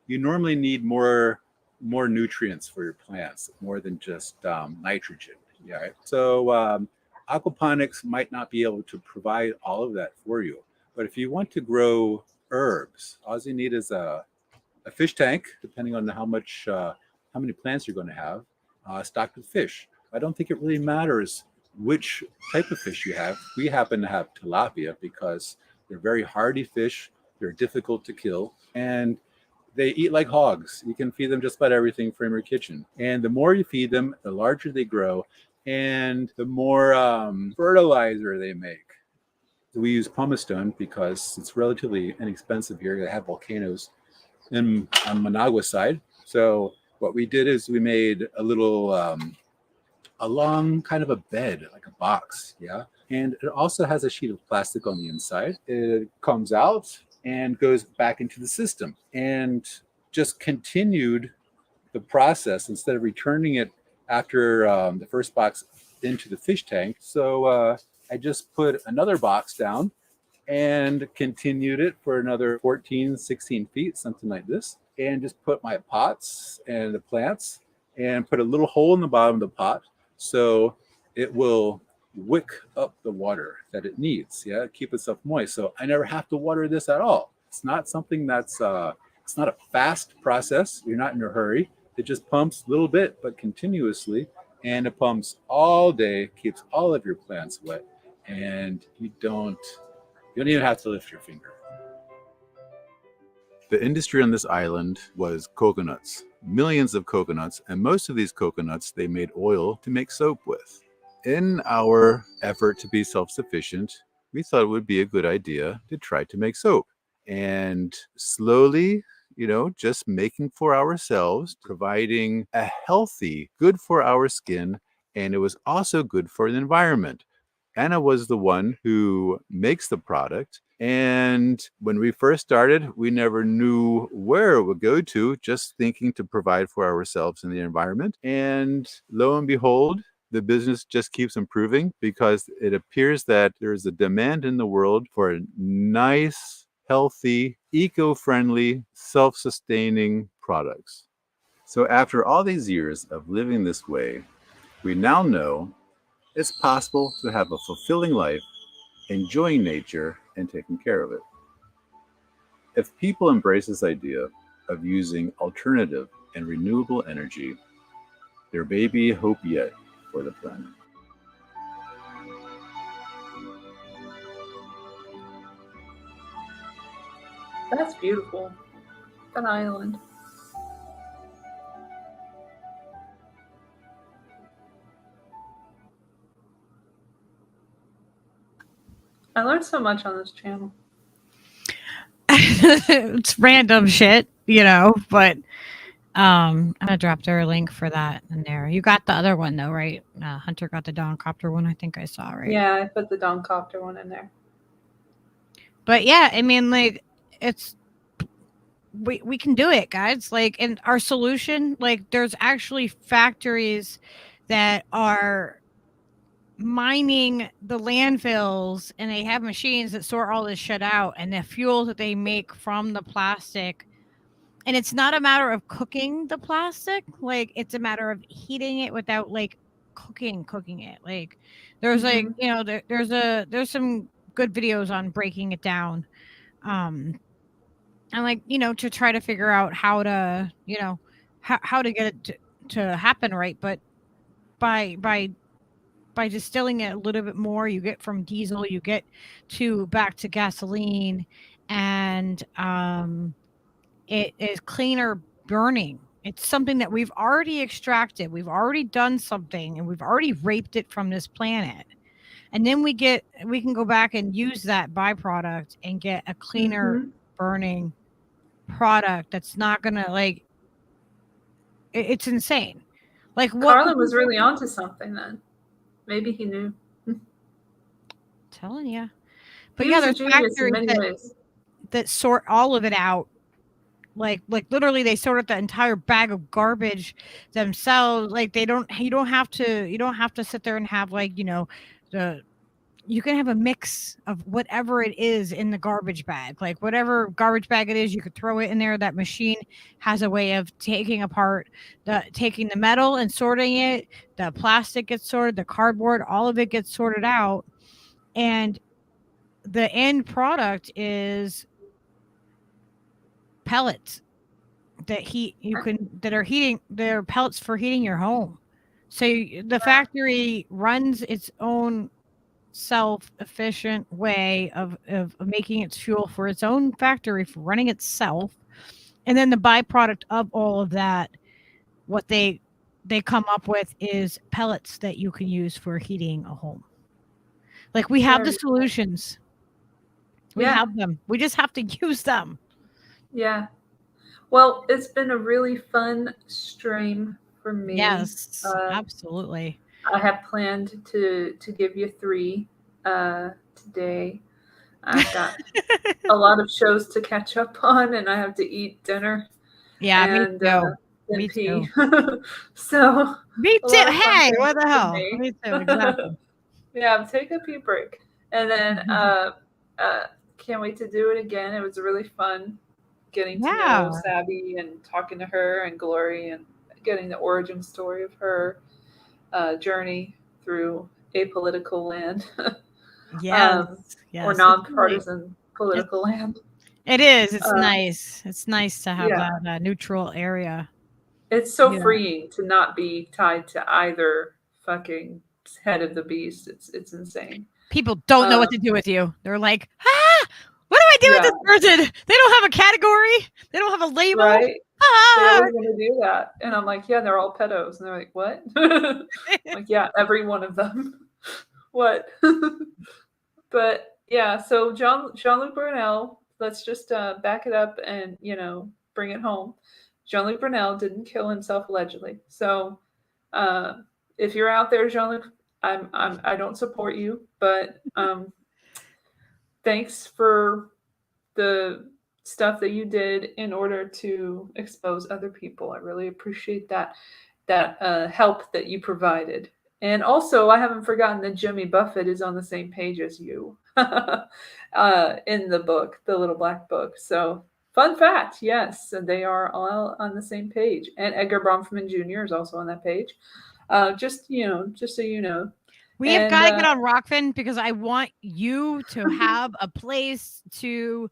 you normally need more nutrients for your plants, more than just nitrogen. Yeah, right? So aquaponics might not be able to provide all of that for you. But if you want to grow herbs, all you need is a fish tank, depending on how many plants you're going to have, stocked with fish. I don't think it really matters which type of fish you have. We happen to have tilapia because they're very hardy fish. They're difficult to kill, and they eat like hogs. You can feed them just about everything from your kitchen. And the more you feed them, the larger they grow, and the more fertilizer they make. We use pumice stone because it's relatively inexpensive here. They have volcanoes on Managua side. So what we did is we made a little, a long kind of a bed, like a box, yeah? And it also has a sheet of plastic on the inside. It comes out and goes back into the system, and just continued the process instead of returning it after the first box into the fish tank. So I just put another box down and continued it for another 14, 16 feet, something like this, and just put my pots and the plants and put a little hole in the bottom of the pot so it will wick up the water that it needs, yeah, keep itself moist. So I never have to water this at all. It's not something that's, it's not a fast process. You're not in a hurry. It just pumps a little bit, but continuously, and it pumps all day, keeps all of your plants wet, and you don't even have to lift your finger. The industry on this island was coconuts, millions of coconuts, and most of these coconuts, they made oil to make soap with. In our effort to be self-sufficient, we thought it would be a good idea to try to make soap. And slowly, just making for ourselves, providing a healthy, good for our skin, and it was also good for the environment. Anna was the one who makes the product. And when we first started, we never knew where it would go to, just thinking to provide for ourselves and the environment. And lo and behold, the business just keeps improving because it appears that there's a demand in the world for nice, healthy, eco-friendly, self-sustaining products. So after all these years of living this way, we now know it's possible to have a fulfilling life, enjoying nature and taking care of it. If people embrace this idea of using alternative and renewable energy, there may be hope yet for the planet. That's beautiful. That island. I learned so much on this channel. It's random shit, but I'm gonna drop their link for that in there. You got the other one though, right? Hunter got the Doncopter one, I think I saw, right? Yeah, I put the Doncopter one in there. But yeah, I mean, like, it's we can do it, guys. Like, and our solution, like, there's actually factories that are mining the landfills, and they have machines that sort all this shit out, and the fuel that they make from the plastic. And it's not a matter of cooking the plastic, like it's a matter of heating it without like cooking it. Like there's like, you know, there's some good videos on breaking it down. And like, you know, to try to figure out how to, you know, how to get it to happen right. But by distilling it a little bit more, you get from diesel, you get back to gasoline, and it is cleaner burning. It's something that we've already extracted. We've already done something, and we've already raped it from this planet. And then we can go back and use that byproduct and get a cleaner burning product that's not gonna like. It's insane. Like what Carlin was really onto something then. Maybe he knew. Telling you. But He yeah, was a there's genius in factories many ways. that sort all of it out. Like literally they sort out the entire bag of garbage themselves. Like you don't have to sit there and have like, you know, you can have a mix of whatever it is in the garbage bag. Like whatever garbage bag it is, you could throw it in there. That machine has a way of taking the metal and sorting it. The plastic gets sorted, the cardboard, all of it gets sorted out. And the end product is pellets they're pellets for heating your home. So the factory runs its own self-efficient way of making its fuel for its own factory, for running itself. And then the byproduct of all of that, what they come up with is pellets that you can use for heating a home. Like we have the solutions. We have them. We just have to use them. Yeah. Well, it's been a really fun stream for me. Yes, absolutely. I have planned to give you 3 today. I've got a lot of shows to catch up on, and I have to eat dinner. Yeah, and, me too. So me too. Hey, what the hell? Me too. Exactly. Yeah, take a pee break, and then can't wait to do it again. It was really fun getting to know Sabby and talking to her and Glory and getting the origin story of her journey through apolitical land. Yes. Or nonpartisan political land. It is. It's nice. It's nice to have that neutral area. It's so freeing to not be tied to either fucking head of the beast. It's insane. People don't know what to do with you. They're like, what do I do with this person? They don't have a category. They don't have a label. Right? They always want to do that. And I'm like, yeah, they're all pedos. And they're like, what? Like, yeah, every one of them. What? But yeah, so Jean-Luc Brunel, let's just back it up and, you know, bring it home. Jean-Luc Brunel didn't kill himself allegedly. So if you're out there, Jean-Luc, I don't support you, but thanks for the stuff that you did in order to expose other people. I really appreciate that help that you provided. And also, I haven't forgotten that Jimmy Buffett is on the same page as you in the book, the Little Black Book. So, fun fact, yes, they are all on the same page. And Edgar Bronfman Jr. is also on that page. Just so you know. We have got to get on Rockfin because I want you to have a place to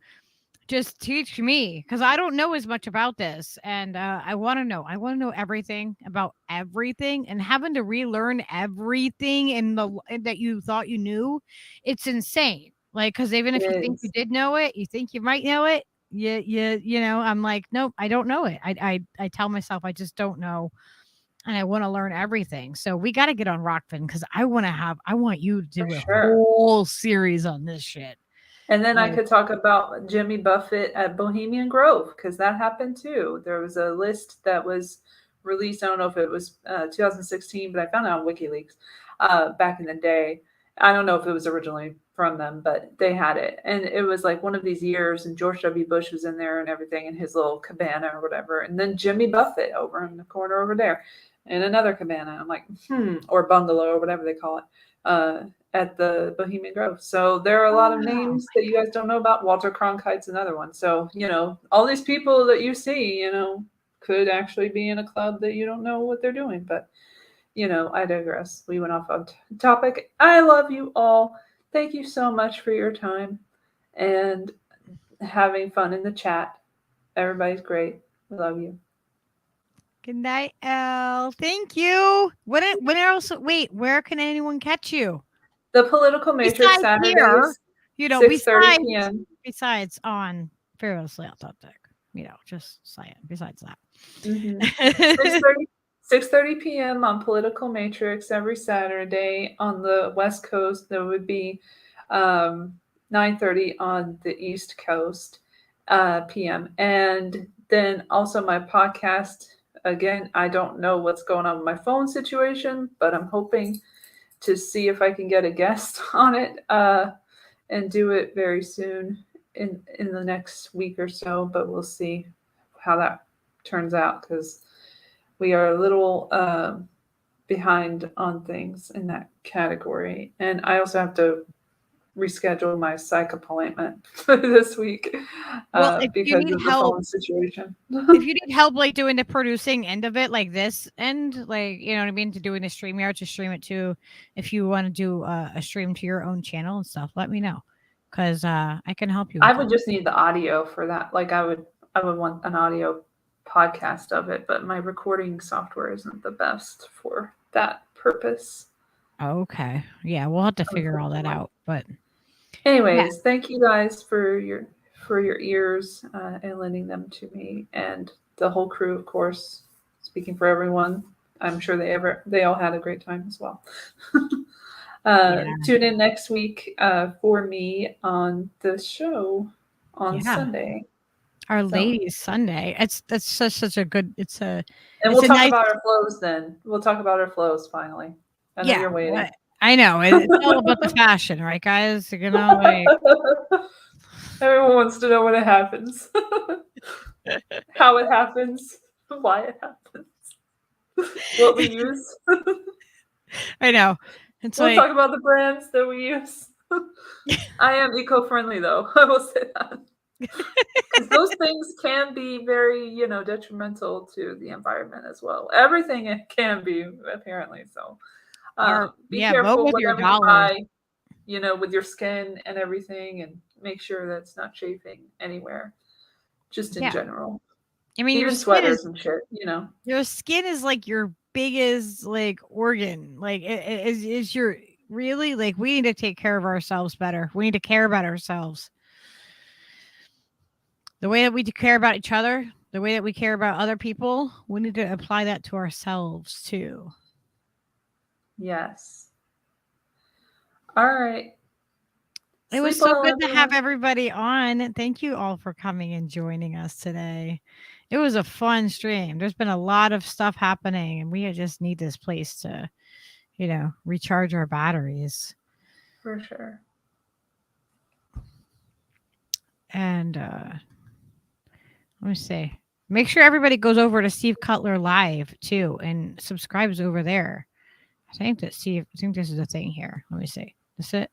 just teach me, because I don't know as much about this, and I want to know. I want to know everything about everything, and having to relearn everything that you thought you knew, it's insane. Like, because even if you think you did know it, you think you might know it. You know, I'm like, nope, I don't know it. I tell myself I just don't know. And I want to learn everything. So we got to get on Rockfin because I want you to do whole series on this shit. And then I could talk about Jimmy Buffett at Bohemian Grove, because that happened too. There was a list that was released. I don't know if it was 2016, but I found it on WikiLeaks back in the day. I don't know if it was originally from them, but they had it. And it was like one of these years, and George W. Bush was in there and everything in his little cabana or whatever. And then Jimmy Buffett over in the corner over there in another cabana. I'm like, or bungalow or whatever they call it. at the Bohemian Grove. So there are a lot of names that you guys don't know about. Walter Cronkite's another one. So, all these people that you see, could actually be in a club that you don't know what they're doing. But, I digress. We went off on topic. I love you all. Thank you so much for your time and having fun in the chat. Everybody's great. We love you. Good night, Elle. Thank you. When else? Wait, where can anyone catch you? The Political Matrix Besides Saturdays, here, 6:30 p.m. Besides on Fearlessly Authentic, just saying. Besides that, 6:30 p.m. on Political Matrix every Saturday. On the West Coast, there would be 9:30 on the East Coast p.m. And then also my podcast. Again, I don't know what's going on with my phone situation, but I'm hoping to see if I can get a guest on it and do it very soon in the next week or so. But we'll see how that turns out because we are a little behind on things in that category. And I also have to reschedule my psych appointment this week because of the phone situation. If you need help like doing the producing end of it, like this end, like you know what I mean, to doing the StreamYard to stream it too, if you want to do a stream to your own channel and stuff, let me know because I can help you. I would just need the audio for that. Like I would want an audio podcast of it, but my recording software isn't the best for that purpose. Okay, yeah, we'll have to figure all that out, but. Anyways, Thank you guys for your ears and lending them to me, and the whole crew, of course. Speaking for everyone, I'm sure they all had a great time as well. Tune in next week for me on the show on Sunday. Our Ladies Sunday. That's such a good. And we'll talk about our flows then. We'll talk about our flows finally. I know you're waiting. I know. It's all about the fashion, right, guys? Like everyone wants to know when it happens, how it happens, why it happens, what we use. I know. We'll talk about the brands that we use. I am eco-friendly, though. I will say that. Because those things can be very, detrimental to the environment as well. Everything it can be, apparently. So. Be careful whatever you buy, with your skin and everything, and make sure that's not chafing anywhere, just in general. I mean, even sweaters and shit, Your skin is like your biggest organ. Like it is your really we need to take care of ourselves better. We need to care about ourselves. The way that we care about each other, the way that we care about other people, we need to apply that to ourselves too. Yes. All right. It was so good to have everybody on. Thank you all for coming and joining us today. It was a fun stream. There's been a lot of stuff happening, and we just need this place to, recharge our batteries. For sure. And let me see. Make sure everybody goes over to Steve Cutler Live too and subscribes over there. I think this is a thing here. Let me see. Is it?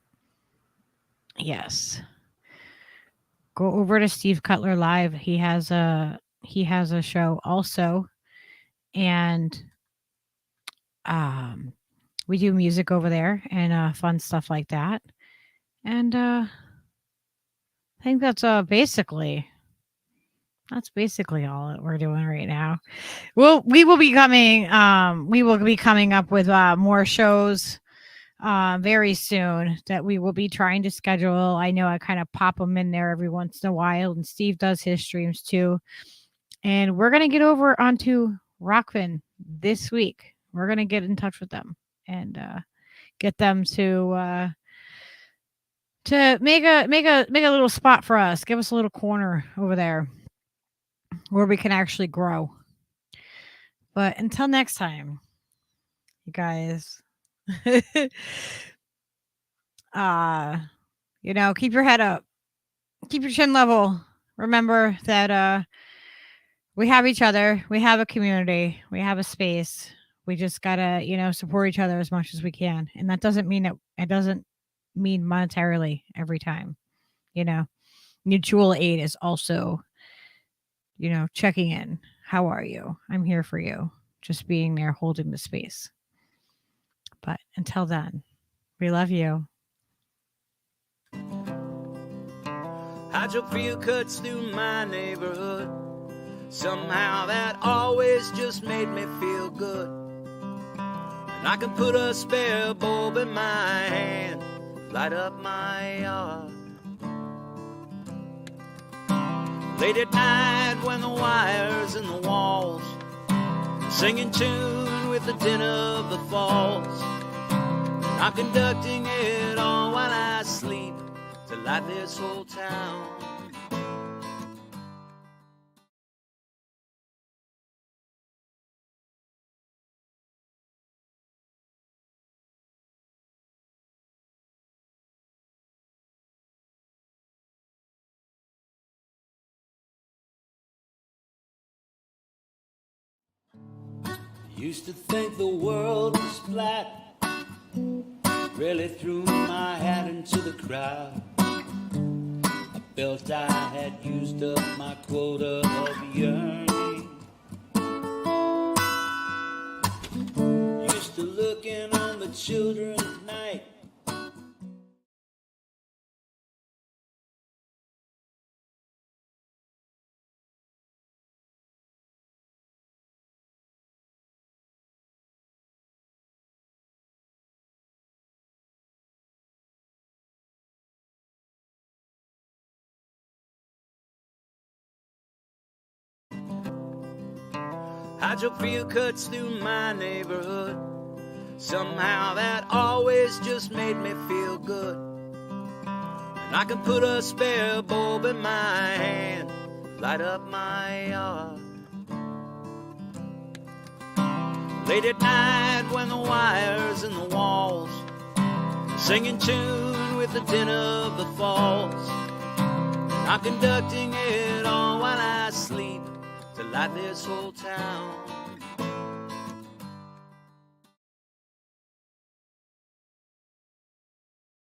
Yes. Go over to Steve Cutler Live. He has a show also, and we do music over there and fun stuff like that. And I think that's basically all that we're doing right now. We will be coming up with more shows very soon that we will be trying to schedule. I know I kind of pop them in there every once in a while, and Steve does his streams too. And we're gonna get over onto Rockfin this week. We're gonna get in touch with them and get them to make a little spot for us. Give us a little corner over there where we can actually grow. But until next time, you guys, keep your head up, keep your chin level. Remember that we have each other, we have a community, we have a space We just gotta, support each other as much as we can. And that doesn't mean it doesn't mean monetarily every time. Mutual aid is also, checking in. How are you? I'm here for you. Just being there, holding the space. But until then, we love you. Hydrophilia cuts through my neighborhood. Somehow that always just made me feel good. And I can put a spare bulb in my hand, light up my yard. Late at night when the wires in the walls sing in tune with the din of the falls. I'm conducting it all while I sleep to light this whole town. Used to think the world was flat, really threw my hat into the crowd. I felt I had used up my quota of yearning. Used to looking on the children at night. Hydrophilia cuts through my neighborhood. Somehow that always just made me feel good. And I can put a spare bulb in my hand, light up my yard. Late at night when the wires in the walls sing in tune with the din of the falls. I'm conducting it all while I sleep to light this whole town.